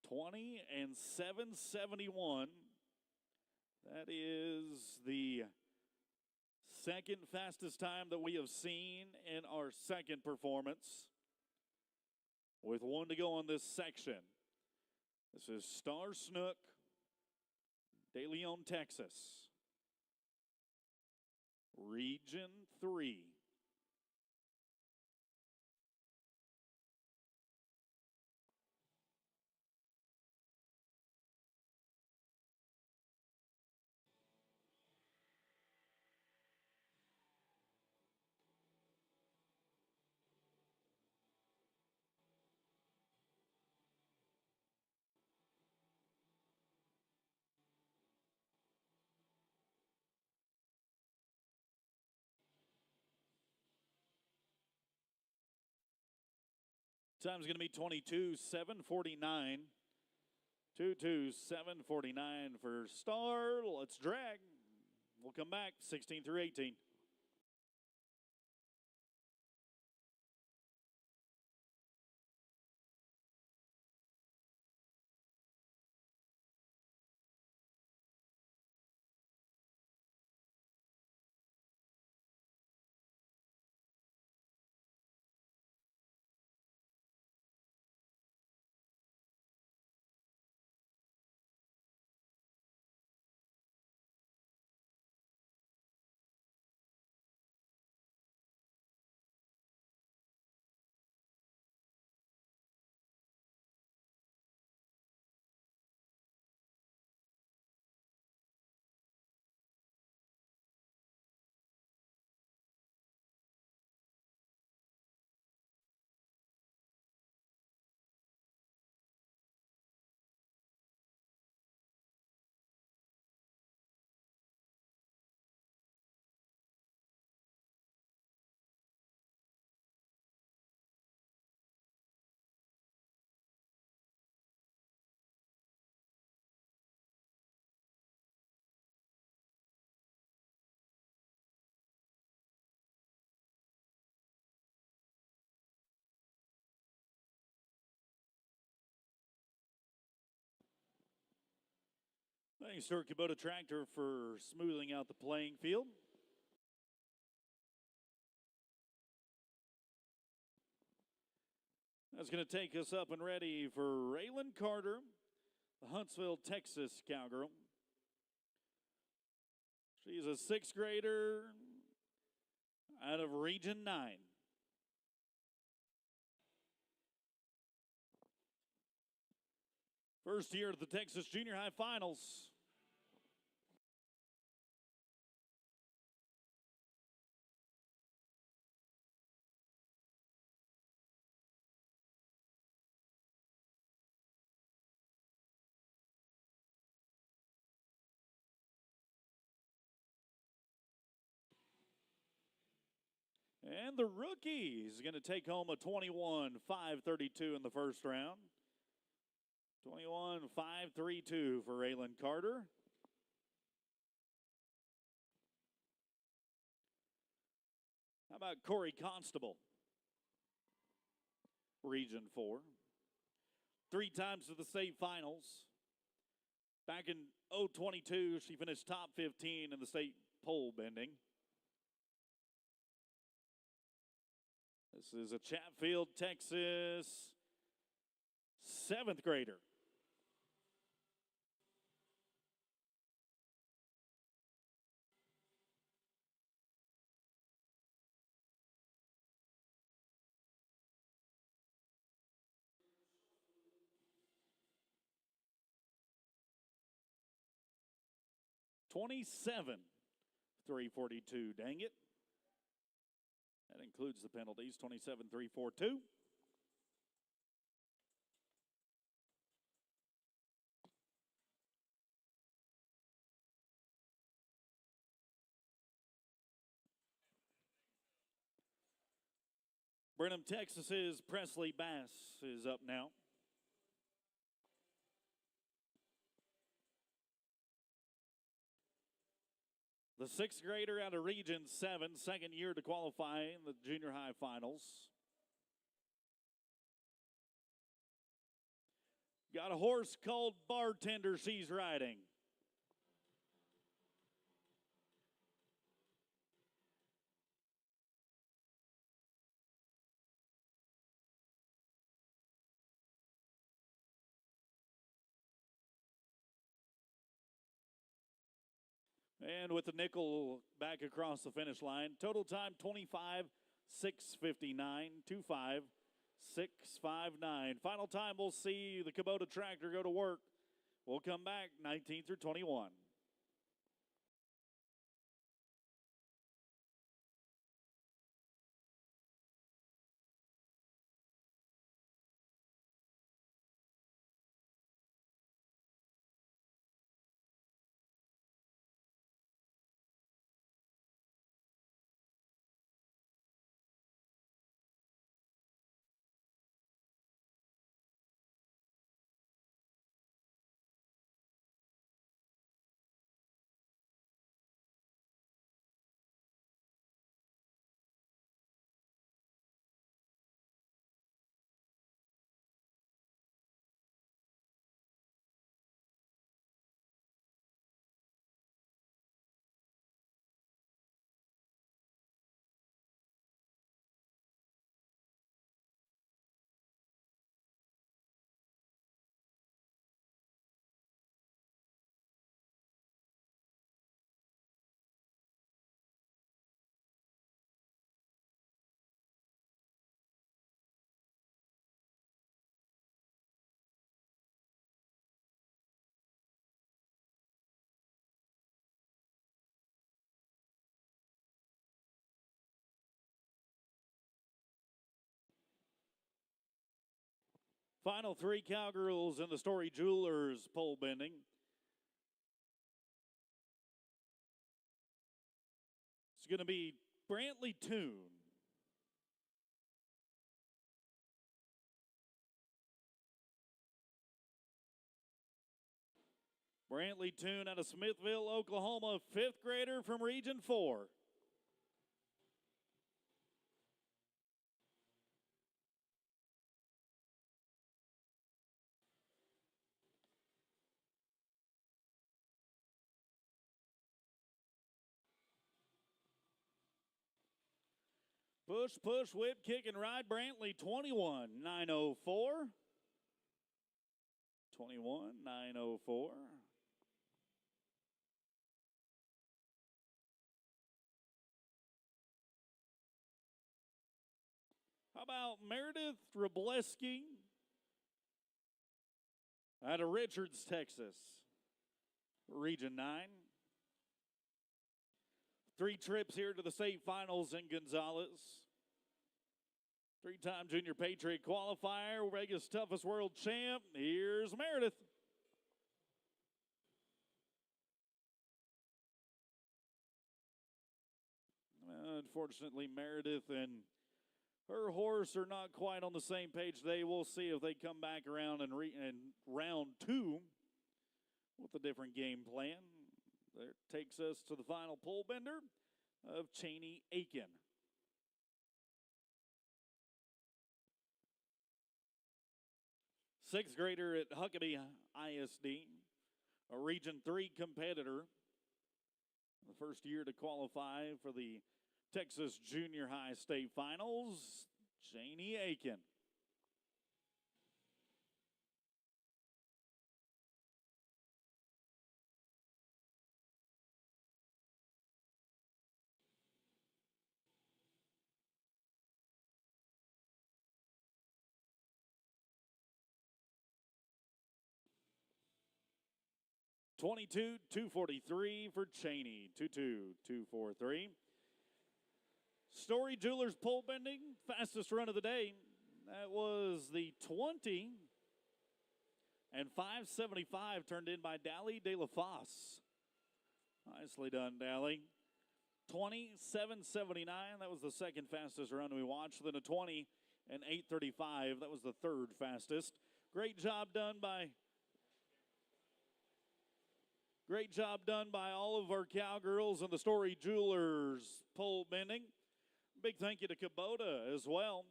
20 and 771. That is the second fastest time that we have seen in our second performance. With one to go on this section. This is Star Snook, De Leon, Texas. Region 3. Time's going to be 22:7:49. 22:7:49 for Star. Let's drag. We'll come back 16 through 18. Thanks to Kubota Tractor for smoothing out the playing field. That's going to take us up and ready for Raylan Carter, the Huntsville, Texas cowgirl. She's a sixth grader out of Region 9. First year at the Texas Junior High Finals. And the rookie is going to take home a 21-5-32 in the first round. 21-5-3-2 for Raylan Carter. How about Corey Constable? Region 4. 3 times to the state finals. Back in 022, she finished top 15 in the state pole bending. This is a Chatfield, Texas 7th grader. $27,342. Dang it. That includes the penalties. 27,342. Brenham, Texas's Presley Bass is up now. The sixth grader out of Region 7, second year to qualify in the junior high finals. Got a horse called Bartender she's riding. And with the nickel back across the finish line, total time 25:6:59, 25:6:59. Final time we'll see the Kubota tractor go to work. We'll come back 19 through 21. Final three cowgirls in the Story Jewelers pole bending. It's going to be Brantley Toon. Brantley Toon out of Smithville, Oklahoma, fifth grader from Region 4. Push, push, whip, kick, and ride. Brantley, 21,904. 21,904. How about Meredith Robleski out of Richards, Texas, Region 9. 3 trips here to the state finals in Gonzales. 3-time Junior Patriot qualifier, Vegas Toughest World Champ. Here's Meredith. Unfortunately, Meredith and her horse are not quite on the same page today. We'll see if they come back around in round 2 with a different game plan. That takes us to the final pole bender of Cheney Aiken. Sixth grader at Huckabee ISD, a Region 3 competitor. The first year to qualify for the Texas Junior High State Finals, Cheney Aiken. $22,243 for Cheney. 22,243. Story Jewelers pole bending, fastest run of the day. That was the 20 and 575 turned in by Dally De La Fosse. Nicely done, Dally. 27.79. That was the second fastest run we watched. Then a 20 and 8:35. That was the third fastest. Great job done by all of our cowgirls and the Story Jewelers pole bending. Big thank you to Kubota as well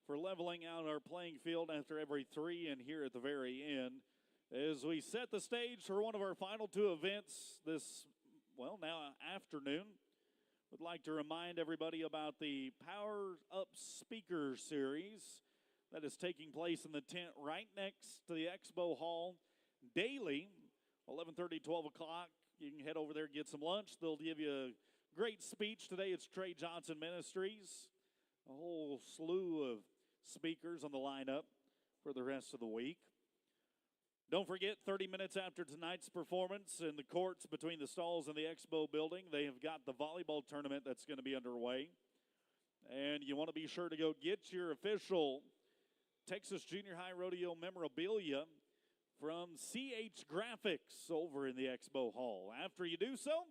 for leveling out our playing field after every 3 and here at the very end. As we set the stage for one of our final 2 events this, now afternoon, would like to remind everybody about the Power Up Speaker Series that is taking place in the tent right next to the Expo Hall daily, 11:30, 12 o'clock. You can head over there and get some lunch. They'll give you a great speech. Today it's Trey Johnson Ministries. A whole slew of speakers on the lineup for the rest of the week. Don't forget, 30 minutes after tonight's performance in the courts between the stalls and the Expo building, they have got the volleyball tournament that's going to be underway. And you want to be sure to go get your official Texas Junior High Rodeo memorabilia from CH Graphics over in the Expo Hall. After you do so,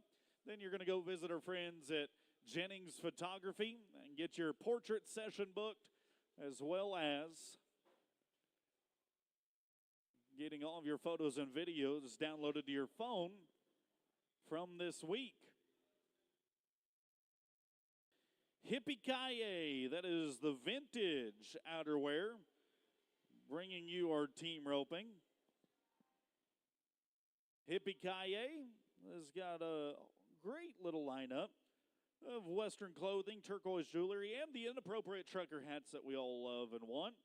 then you're going to go visit our friends at Jennings Photography and get your portrait session booked, as well as getting all of your photos and videos downloaded to your phone from this week. Hippie-ki-yay, that is the vintage outerwear, bringing you our team roping. Hippie-ki-yay has got a great little lineup of Western clothing, turquoise jewelry, and the inappropriate trucker hats that we all love and want.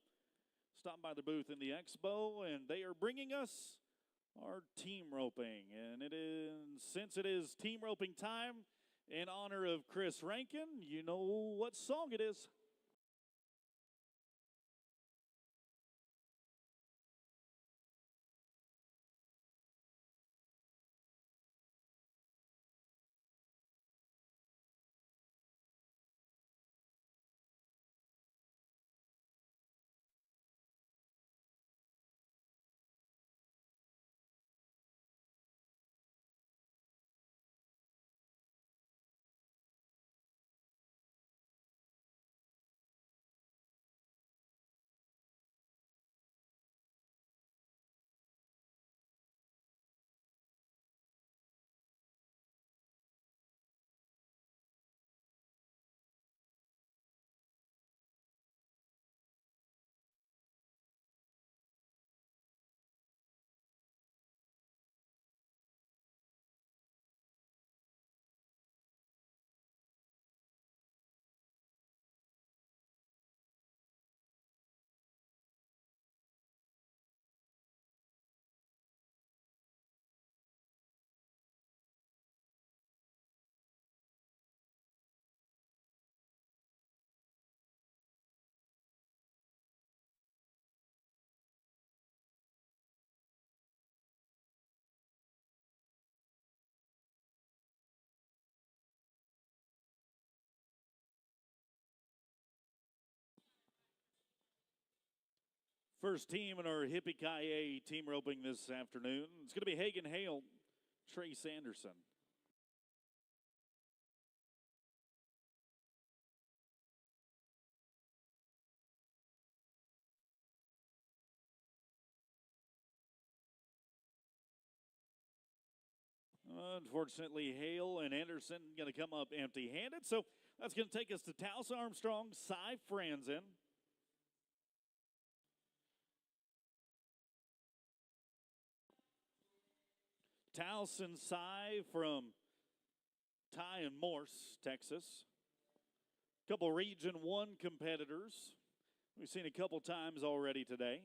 Stop by the booth in the Expo, and they are bringing us our team roping. And since it is team roping time, in honor of Chris Rankin, you know what song it is. First team in our Hippie-Ki-Yay team roping this afternoon. It's going to be Hagen Hale, Trace Anderson. Unfortunately, Hale and Anderson going to come up empty-handed, so that's going to take us to Taos Armstrong, Cy Franzen. Taos and Cy from Ty and Morse, Texas. Couple Region 1 competitors. We've seen a couple times already today.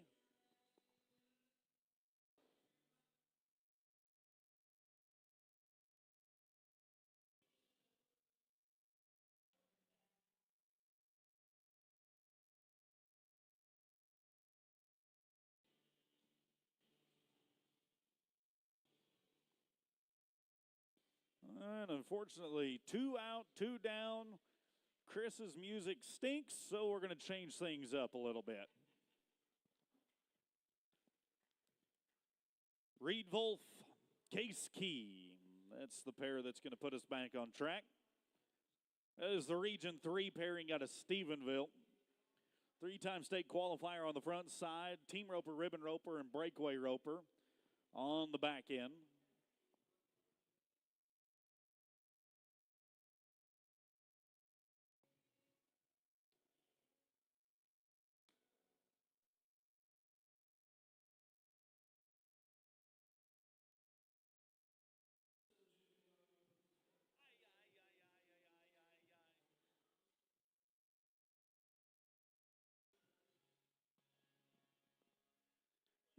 And unfortunately, 2 out, 2 down. Chris's music stinks, so we're going to change things up a little bit. Reed Wolf, Case Key. That's the pair that's going to put us back on track. That is the Region 3 pairing out of Stephenville. 3-time state qualifier on the front side. Team roper, ribbon roper, and breakaway roper on the back end.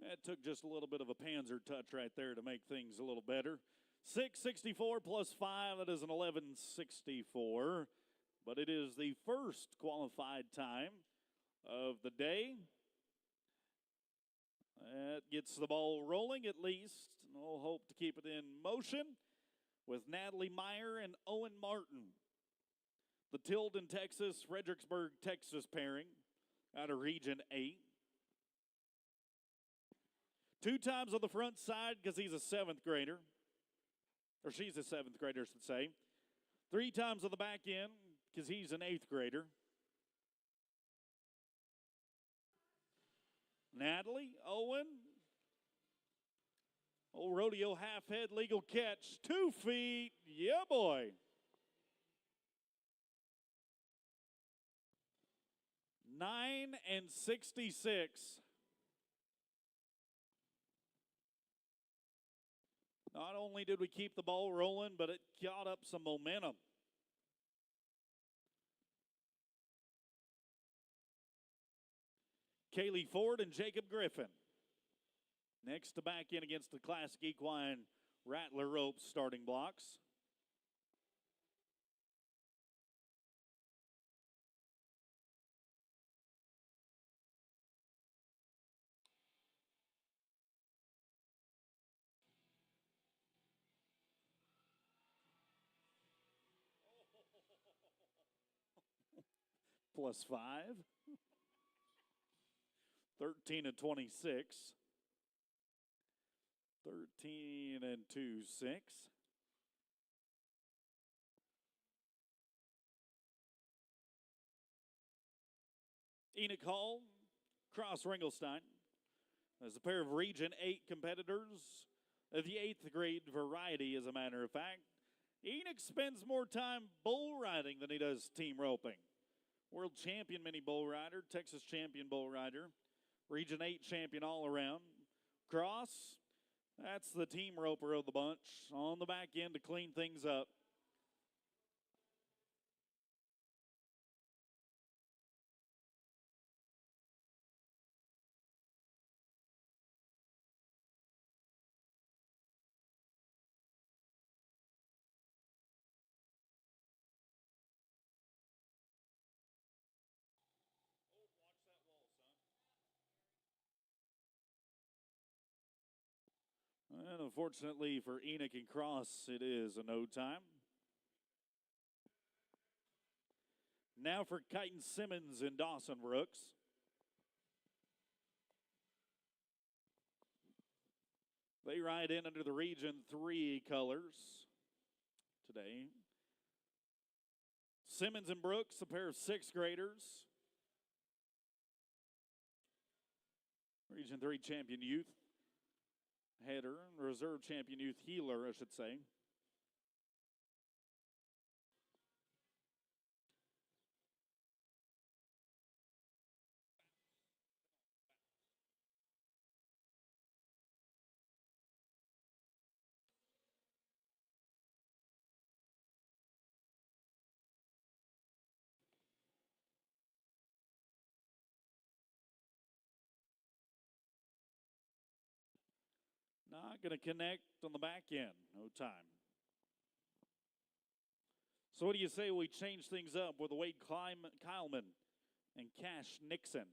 That took just a little bit of a Panzer touch right there to make things a little better. 664 plus 5, that is an 1164. But it is the first qualified time of the day. That gets the ball rolling at least. We'll hope to keep it in motion with Natalie Meyer and Owen Martin. The Tilden, Texas, Fredericksburg, Texas pairing out of Region 8. 2 times on the front side because he's a 7th grader. Or she's a 7th grader, I should say. 3 times on the back end because he's an 8th grader. Natalie, Owen. Old Rodeo half head legal catch. 2 feet. Yeah, boy. $9.66. Not only did we keep the ball rolling, but it got up some momentum. Kaylee Ford and Jacob Griffin. Next to back in against the Classic Equine Rattler Ropes starting blocks. Plus 5. 13 and 26. 13 and 2, 6. Enoch Hall, Cross Ringelstein. As a pair of Region 8 competitors of the 8th grade variety, as a matter of fact. Enoch spends more time bull riding than he does team roping. World champion mini bull rider, Texas champion bull rider, Region 8 champion all around. Cross, that's the team roper of the bunch, on the back end to clean things up. And unfortunately for Enoch and Cross, it is a no time. Now for Kyton Simmons and Dawson Brooks. They ride in under the Region 3 colors today. Simmons and Brooks, a pair of 6th graders. Region 3 champion youth header, reserve champion youth healer, I should say. Not going to connect on the back end. No time. So what do you say we change things up with Wade Kyleman and Cash Nixon?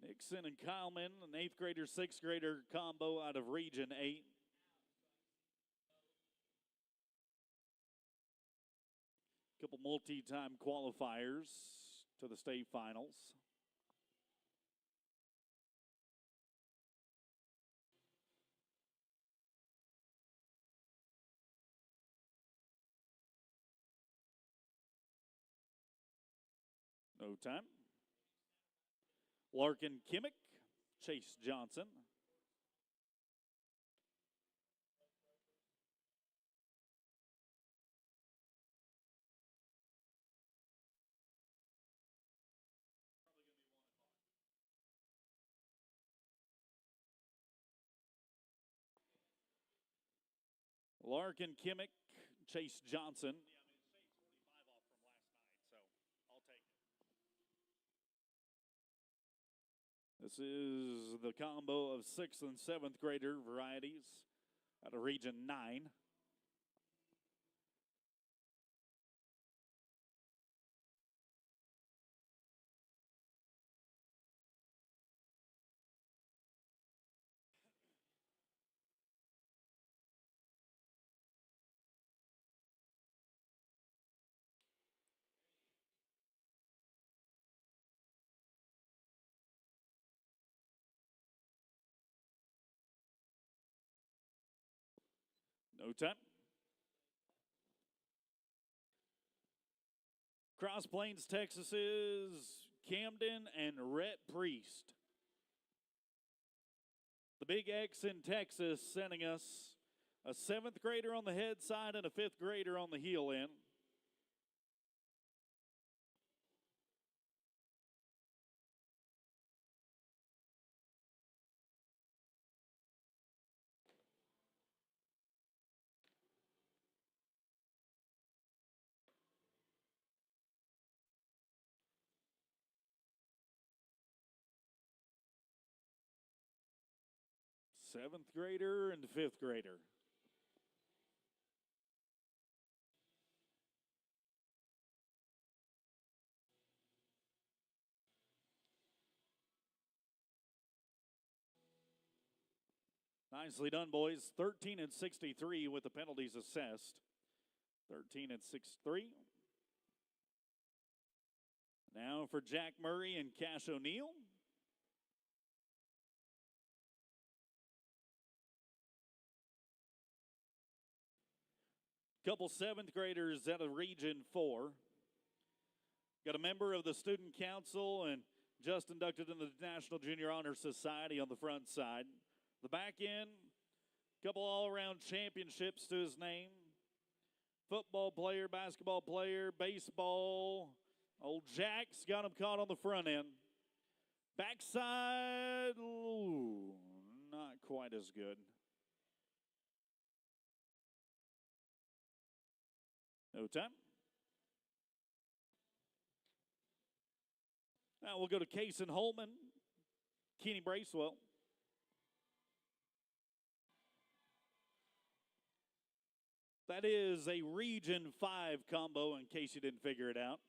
Nixon and Kyleman, an 8th grader, 6th grader combo out of Region 8. Couple multi-time qualifiers to the state finals. No time. Larkin Kimmick, Chase Johnson. Larkin Kimmick, Chase Johnson. This is the combo of 6th and 7th grader varieties out of Region 9. No time. Cross Plains, Texas is Camden and Rhett Priest. The Big X in Texas sending us a 7th grader on the head side and a 5th grader on the heel end. Seventh grader and 5th grader. Nicely done, boys. 13 and 63 with the penalties assessed. 13 and 63. Now for Jack Murray and Cash O'Neill. Couple 7th graders out of Region 4. Got a member of the Student Council and just inducted into the National Junior Honor Society on the front side. The back end, couple all-around championships to his name. Football player, basketball player, baseball. Old Jack's got him caught on the front end. Backside, ooh, not quite as good. No time. Now we'll go to Kason Holman, Kenny Bracewell. That is a Region 5 combo in case you didn't figure it out.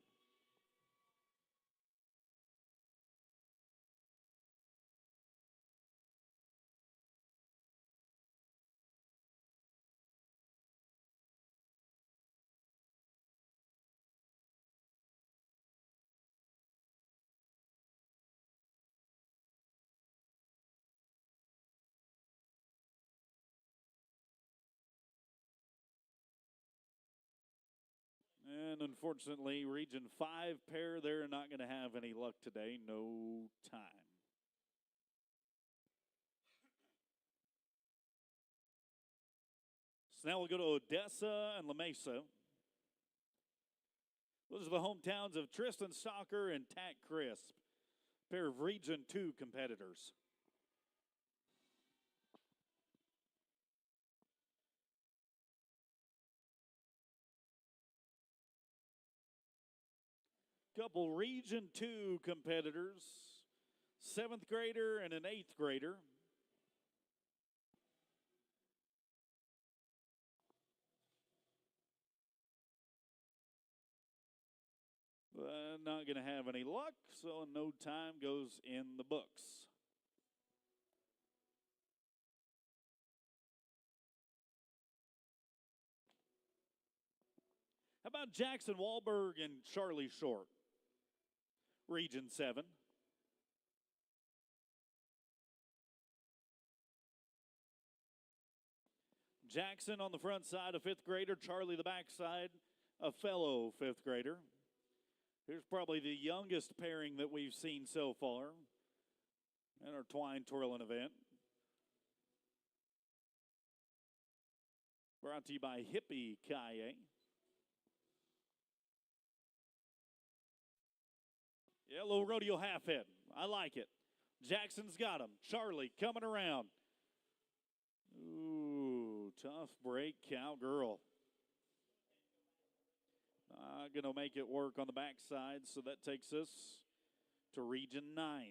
And unfortunately, Region 5 pair, they're not going to have any luck today. No time. So now we'll go to Odessa and La Mesa. Those are the hometowns of Tristan Stalker and Tack Crisp, a pair of Region 2 competitors. Couple Region 2 competitors, 7th grader and an 8th grader. Not going to have any luck, so no time goes in the books. How about Jackson Wahlberg and Charlie Short? Region 7. Jackson on the front side, a 5th grader. Charlie the back side, a fellow 5th grader. Here's probably the youngest pairing that we've seen so far in our twine twirling event. Brought to you by Hippie Kaye. Yeah, little rodeo half head. I like it. Jackson's got him. Charlie coming around. Ooh, tough break, cowgirl. Not going to make it work on the backside, so that takes us to Region 9.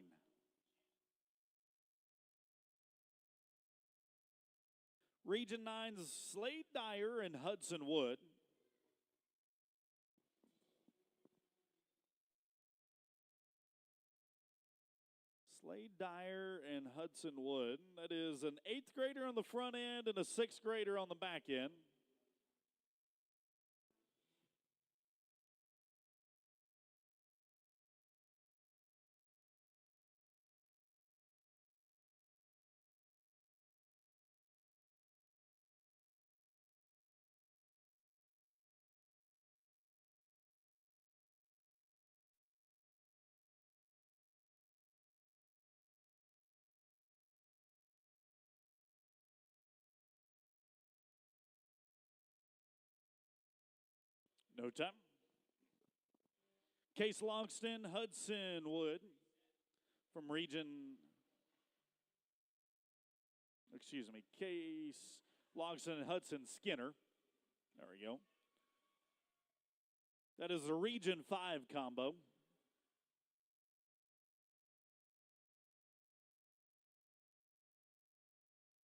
Region 9's Slade Dyer and Hudson Wood. Slade Dyer and Hudson Wood. That is an 8th grader on the front end and a 6th grader on the back end. No time. Case Longston, Hudson Wood from Case Longston and Hudson Skinner. There we go. That is a Region 5 combo.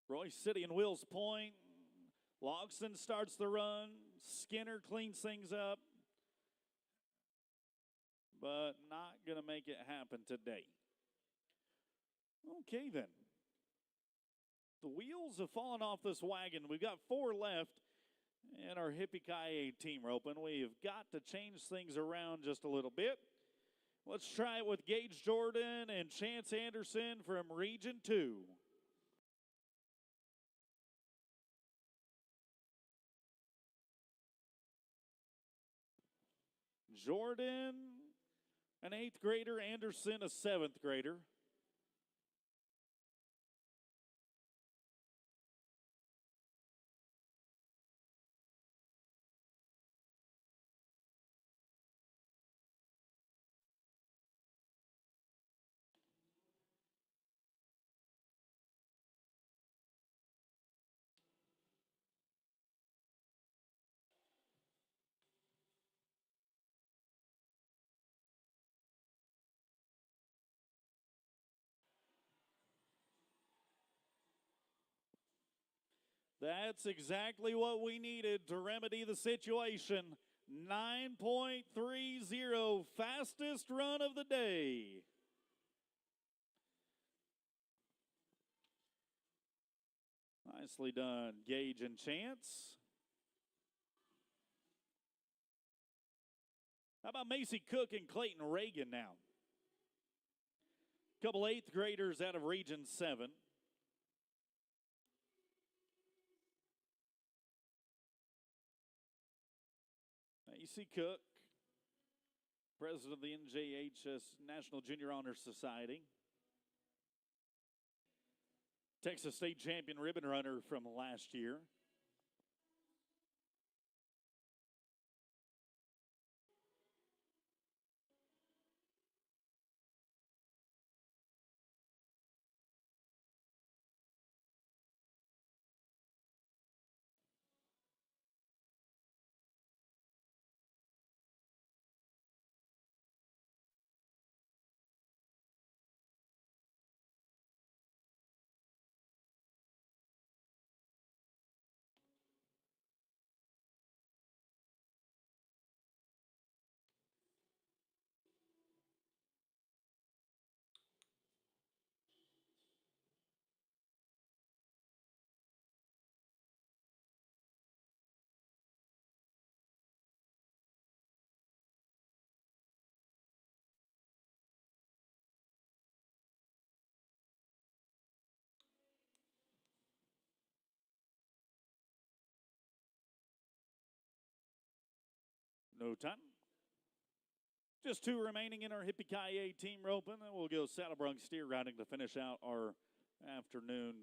Royce City and Wills Point. Logston starts the run. Skinner cleans things up. But not going to make it happen today. Okay, then. The wheels have fallen off this wagon. We've got 4 left in our Hippie Kaye team roping. We've got to change things around just a little bit. Let's try it with Gage Jordan and Chance Anderson from Region 2. Jordan, an 8th grader. Anderson, a 7th grader. That's exactly what we needed to remedy the situation. 9.30, fastest run of the day. Nicely done, Gage and Chance. How about Macy Cook and Clayton Reagan now? Couple 8th graders out of Region 7. Macy Cook president of the NJHS National Junior Honor Society. Texas State champion ribbon runner from last year. No time. Just 2 remaining in our Hippie-Ki-Yay team roping, and we'll go saddle bronc steer riding to finish out our afternoon,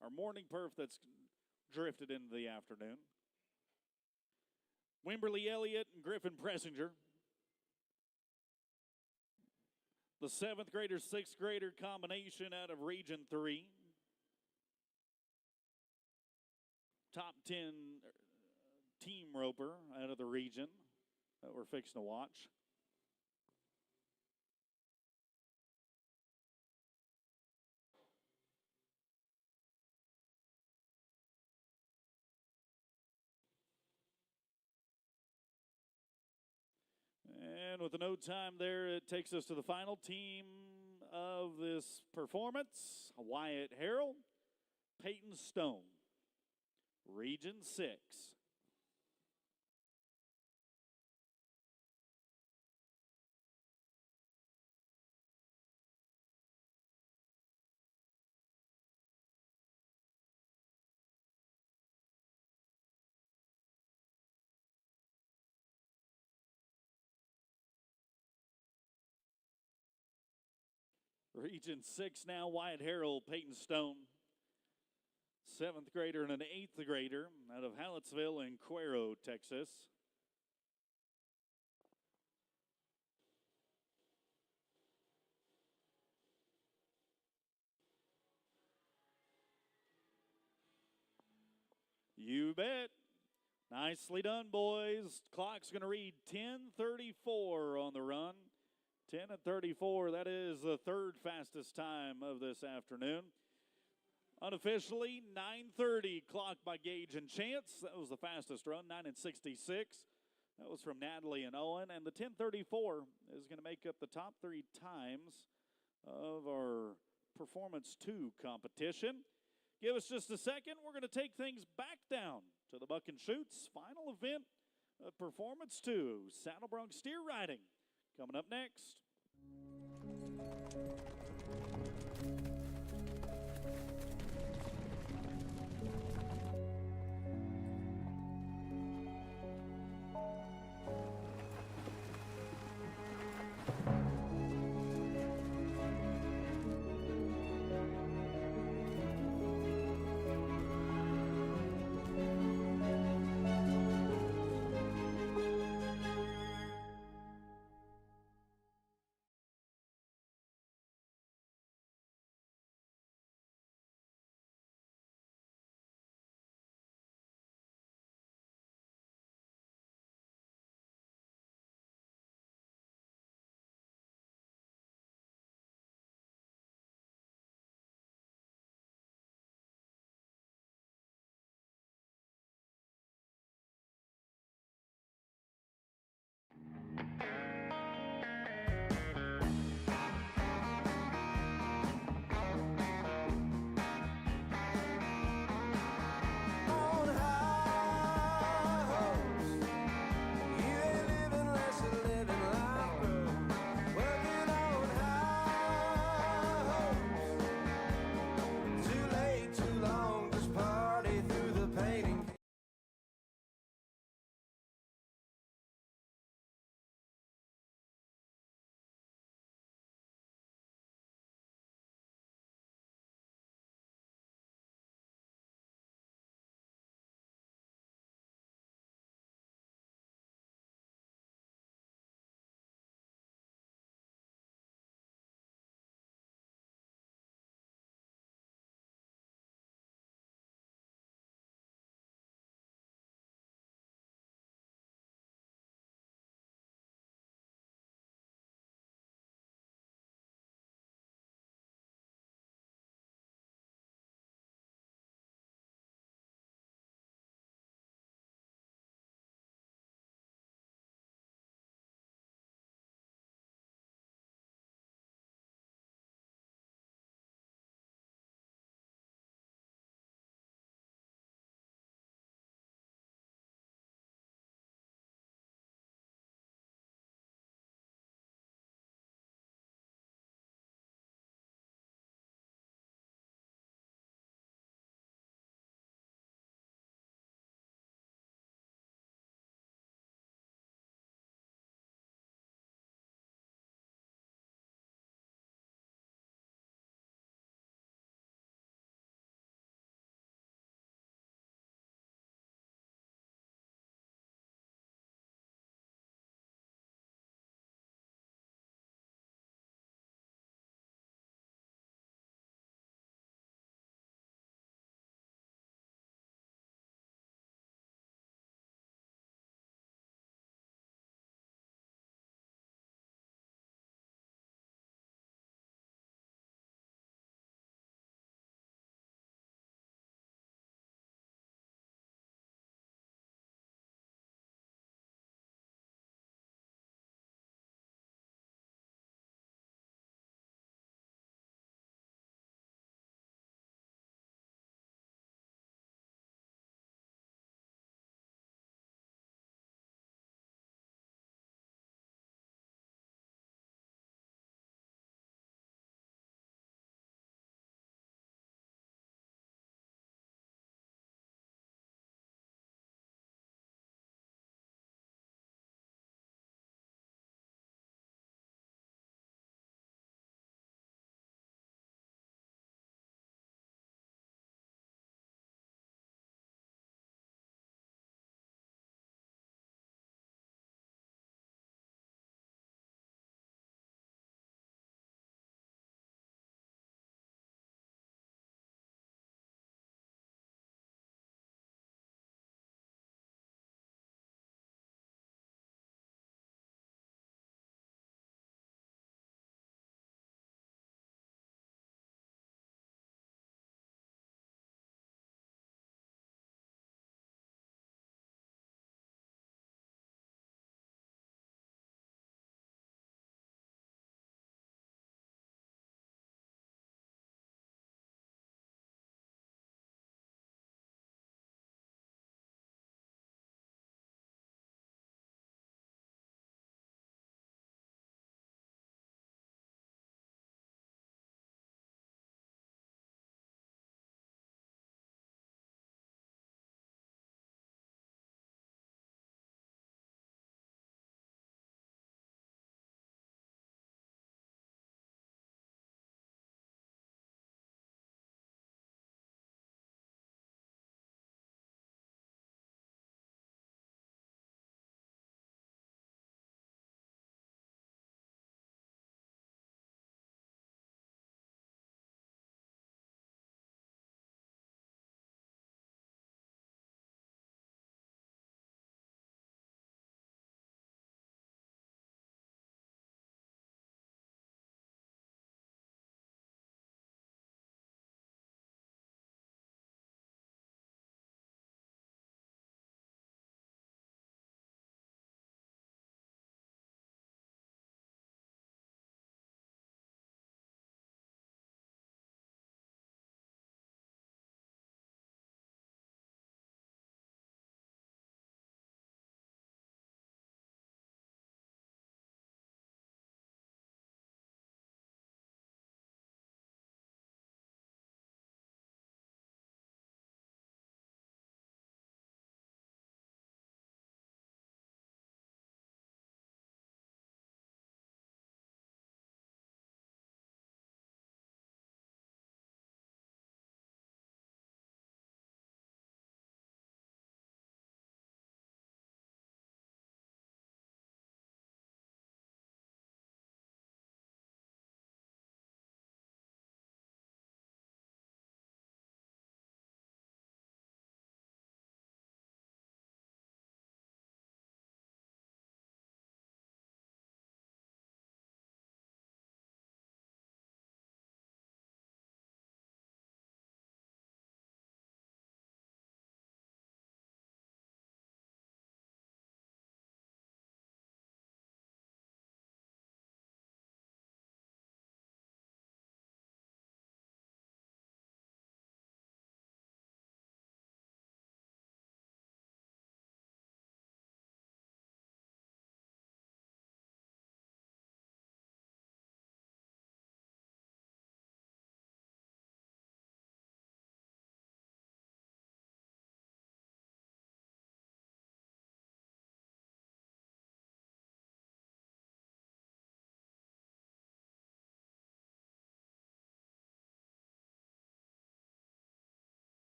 our morning perf that's drifted into the afternoon. Wimberly Elliott and Griffin Pressinger. The 7th grader, 6th grader combination out of Region 3. Top 10 team roper out of the region that we're fixing to watch. And with the no time there, it takes us to the final team of this performance. Wyatt Harrell, Peyton Stone, Region 6. Region 6 now, Wyatt Harrell, Peyton Stone. 7th grader and an 8th grader out of Hallettsville and Cuero, Texas. You bet. Nicely done, boys. Clock's going to read 10:34 on the run. 10:34, that is the 3rd fastest time of this afternoon. Unofficially, 9:30 clocked by Gage and Chance. That was the fastest run, 9:66. That was from Natalie and Owen. And the 10:34 is going to make up the top 3 times of our Performance 2 competition. Give us just a second. We're going to take things back down to the Buck and Shoots final event of Performance 2, saddle bronc steer riding. Coming up next.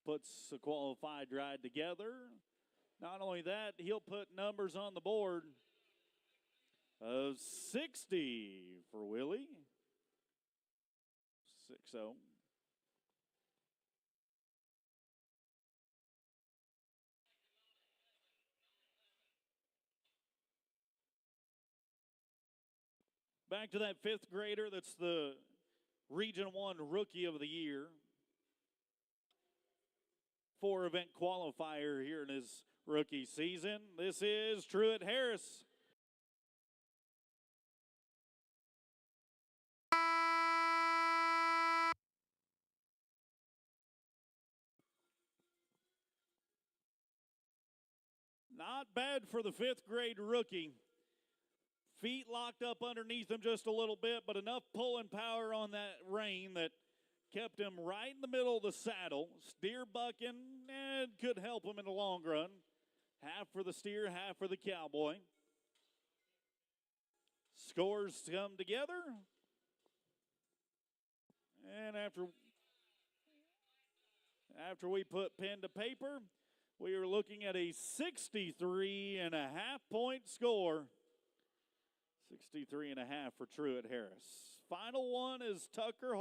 puts a qualified ride together. Not only that, he'll put numbers on the board of 60 for Willie. 6-0. Back to that fifth grader, that's the Region 1 Rookie of the Year. 4-event qualifier here in his rookie season. This is Truett Harris. Not bad for the fifth grade rookie. Feet locked up underneath him just a little bit, but enough pulling power on that rein that kept him right in the middle of the saddle. Steer bucking and could help him in the long run. Half for the steer, half for the cowboy. Scores come together. And after we put pen to paper, we are looking at a 63.5 point score. 63.5 for Truett Harris. Final one is Tucker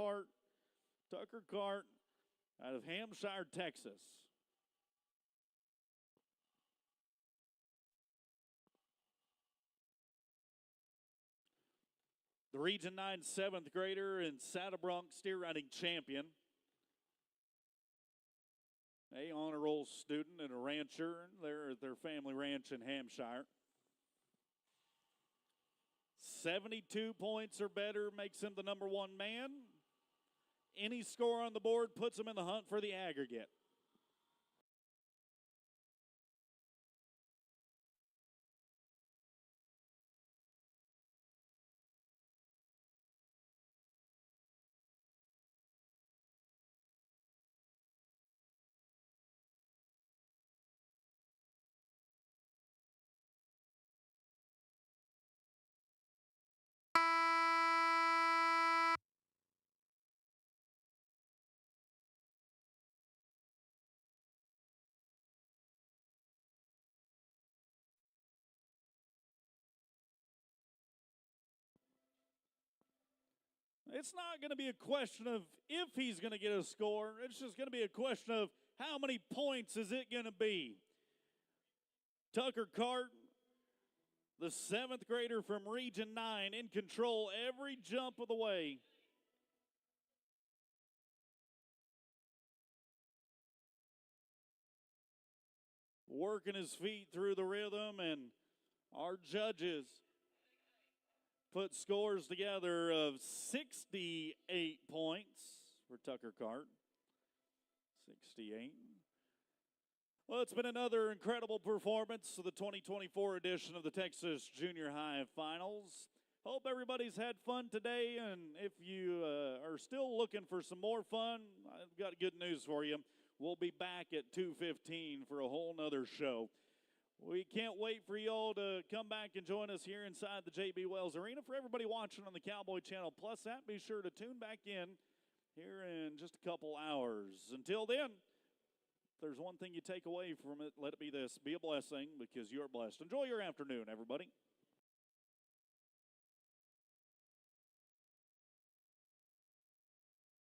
Cart out of Hampshire, Texas. The Region 9 7th grader and Saddle Bronc steer riding champion. A honor roll student and a rancher. They're at their family ranch in Hampshire. 72 points or better makes him the number one man. Any score on the board puts him in the hunt for the aggregate. It's not going to be a question of if he's going to get a score. It's just going to be a question of how many points is it going to be. Tucker Cart, the 7th grader from Region 9, in control every jump of the way. Working his feet through the rhythm, and our judges put scores together of 68 points for Tucker Cart. 68. Well, it's been another incredible performance of the 2024 edition of the Texas Junior High Finals. Hope everybody's had fun today, and if you are still looking for some more fun, I've got good news for you. We'll be back at 2:15 for a whole nother show. We can't wait for y'all to come back and join us here inside the J.B. Wells Arena. For everybody watching on the Cowboy Channel Plus app, be sure to tune back in here in just a couple hours. Until then, if there's one thing you take away from it, let it be this. Be a blessing because you're blessed. Enjoy your afternoon, everybody.